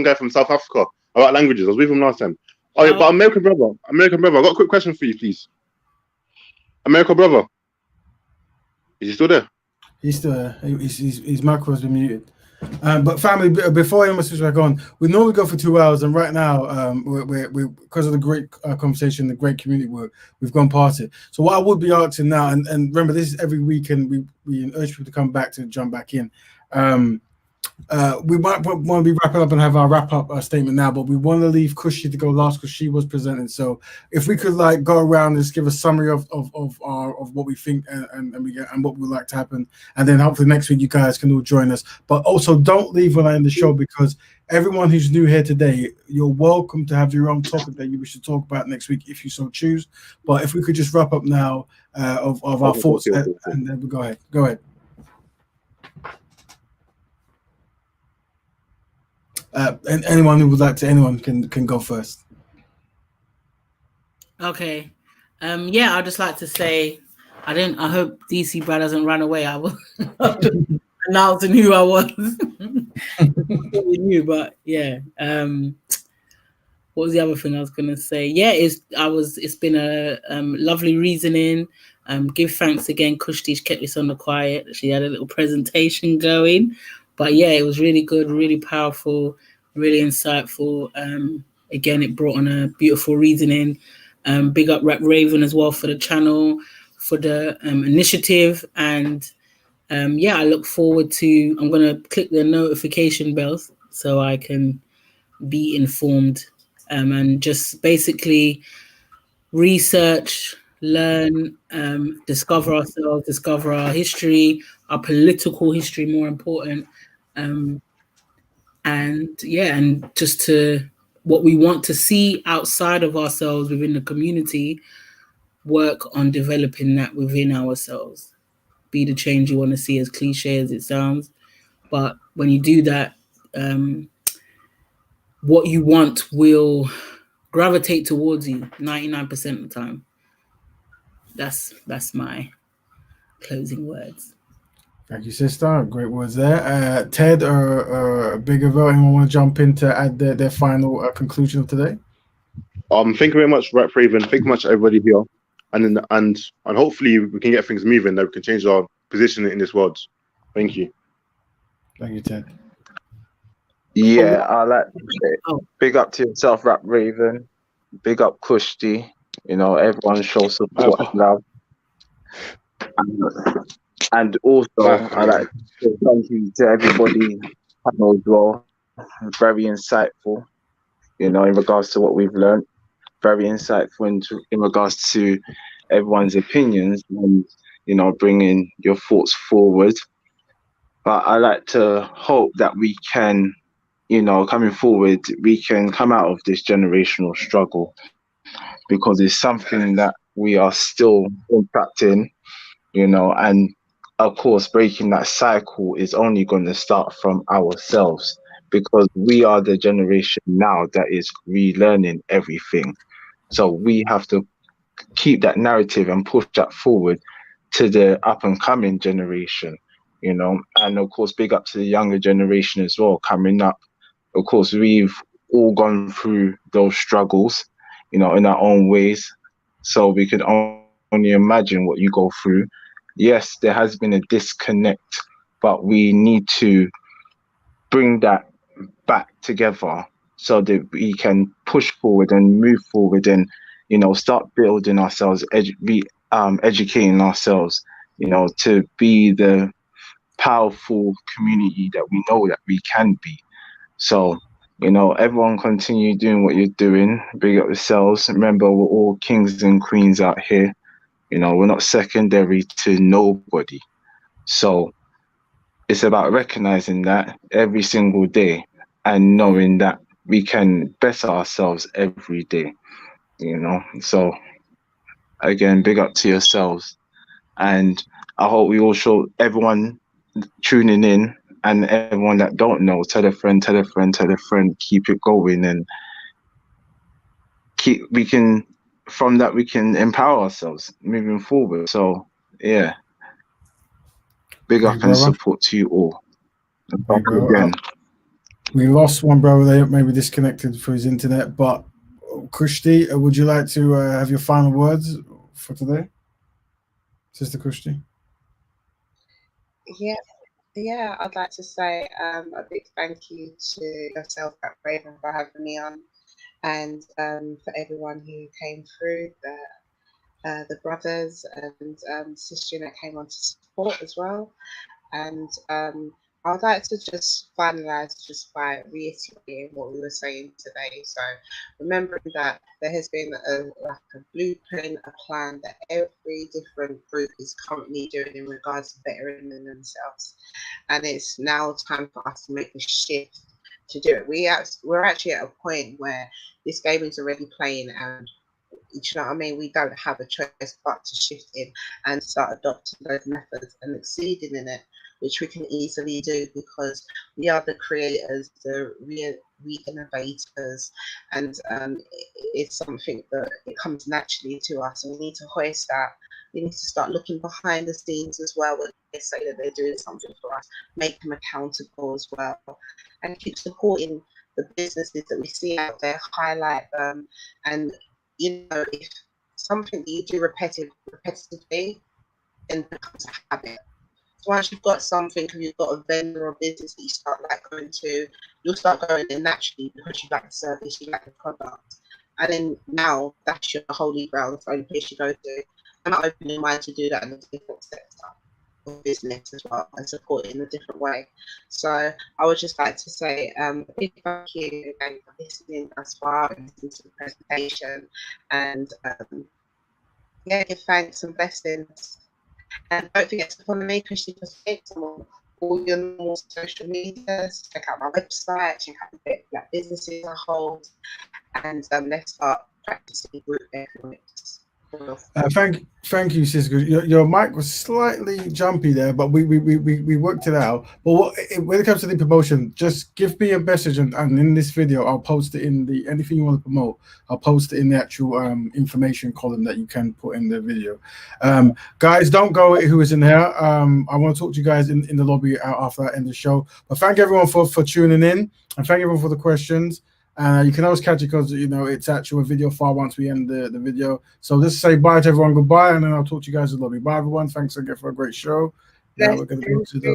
guy from South Africa about languages. I was with him last time. But American brother, I got a quick question for you, please. American brother, is he still there? He's still there. His micro has been muted. But family, before I switch back on, we normally go for 2 hours, and right now, we're because of the great conversation, the great community work, we've gone past it. So what I would be asking now, and remember, this is every week, and we urge people to come back to jump back in. We might want to be wrapping up and have our wrap-up statement now, but we want to leave Kushi to go last because she was presenting. So if we could go around and just give a summary of what we think and what we would like to happen, and then hopefully next week you guys can all join us. But also don't leave when I end the show, because everyone who's new here today, you're welcome to have your own topic that you wish to talk about next week if you so choose. But if we could just wrap up now of our thoughts, and then we go ahead. And anyone who would like to, anyone can go first. Okay. I'd just like to say, I hope DC Brad doesn't run away. I will announcing who I was. Knew, but what was the other thing I was gonna say? It's been a lovely reasoning. Give thanks again, Kushti kept this on the quiet. She had a little presentation going. But it was really good, really powerful, really insightful. Again, it brought on a beautiful reasoning. Big up Rap Raven as well for the channel, for the initiative. And I look forward to, I'm going to click the notification bells so I can be informed and just basically research, learn, discover ourselves, discover our history, our political history, more important. And just to what we want to see outside of ourselves within the community, work on developing that within ourselves. Be the change you want to see, as cliche as it sounds. But when you do that, what you want will gravitate towards you 99% of the time. That's my closing words. Thank you, sister. Great words there. Ted or Big Avil, anyone want to jump in to add their final conclusion of today? Thank you very much, Rap Raven. Thank you much, everybody here, and hopefully we can get things moving. That we can change our position in this world. Thank you. Thank you, Ted. Yeah, I like to say, big up to yourself, Rap Raven. Big up Kushti. You know, everyone show support and love. And also, I like to say thank you to everybody panel as well. Very insightful, you know, in regards to what we've learned. Very insightful in regards to everyone's opinions and, you know, bringing your thoughts forward. But I like to hope that we can, you know, coming forward, we can come out of this generational struggle, because it's something that we are still trapped in, you know, and of course, breaking that cycle is only going to start from ourselves, because we are the generation now that is relearning everything. So we have to keep that narrative and push that forward to the up and coming generation, you know, and of course, big up to the younger generation as well coming up. Of course, we've all gone through those struggles, you know, in our own ways. So we can only imagine what you go through. Yes, there has been a disconnect, but we need to bring that back together so that we can push forward and move forward and, you know, start building ourselves, educating ourselves, you know, to be the powerful community that we know that we can be. So, you know, everyone continue doing what you're doing. Big up yourselves. Remember, we're all kings and queens out here. You know, we're not secondary to nobody. So it's about recognizing that every single day and knowing that we can better ourselves every day, you know. So again, big up to yourselves. And I hope we all show everyone tuning in and everyone that don't know, tell a friend, tell a friend, tell a friend, keep it going, and from that we can empower ourselves moving forward. So yeah, big up and support to you all. Thank you, again. We lost one brother there, maybe disconnected for his internet, but Kushti, would you like to have your final words for today? Sister Kushti? Yeah, I'd like to say a big thank you to yourself, Raven, for having me on, and for everyone who came through, the brothers and sister that came on to support as well. And I'd like to just finalize just by reiterating what we were saying today. So remembering that there has been a blueprint, a plan that every different group is currently doing in regards to bettering themselves. And it's now time for us to make the shift to do it. We're actually at a point where this game is already playing, and you know what I mean? We don't have a choice but to shift in and start adopting those methods and exceeding in it, which we can easily do because we are the creators, the re-innovators, and it's something that it comes naturally to us. And we need to hoist that. We need to start looking behind the scenes as well when they say that they're doing something for us, make them accountable as well, and keep supporting the businesses that we see out there, highlight them, and you know, if something that you do repetitively, then it becomes a habit. So once you've got something, if you've got a vendor or business that you start like going to, you'll start going in naturally because you like the service, you like the product. And then now that's your holy grail, the only place you go to. And I open your mind to do that in a different sector of business as well and support it in a different way. So I would just like to say a big thank you again for listening as far and listening to the presentation, and give thanks and blessings. And don't forget to follow me, Christy Cosmetics, on all your normal social medias. Check out my website, check out the businesses I hold, and let's start practicing group economics. Thank you, Cisco. Your mic was slightly jumpy there, but we worked it out. But when it comes to the promotion, just give me a message, and in this video, I'll post it in the anything you want to promote. I'll post it in the actual information column that you can put in the video. Guys, don't go who is in here. I want to talk to you guys in the lobby after I end the show. But thank everyone for tuning in, and thank everyone for the questions. You can always catch it because it's actually a video file once we end the video. So let's say bye to everyone, goodbye, and then I'll talk to you guys in the lobby. Bye everyone, thanks again for a great show. Now we're going to go to the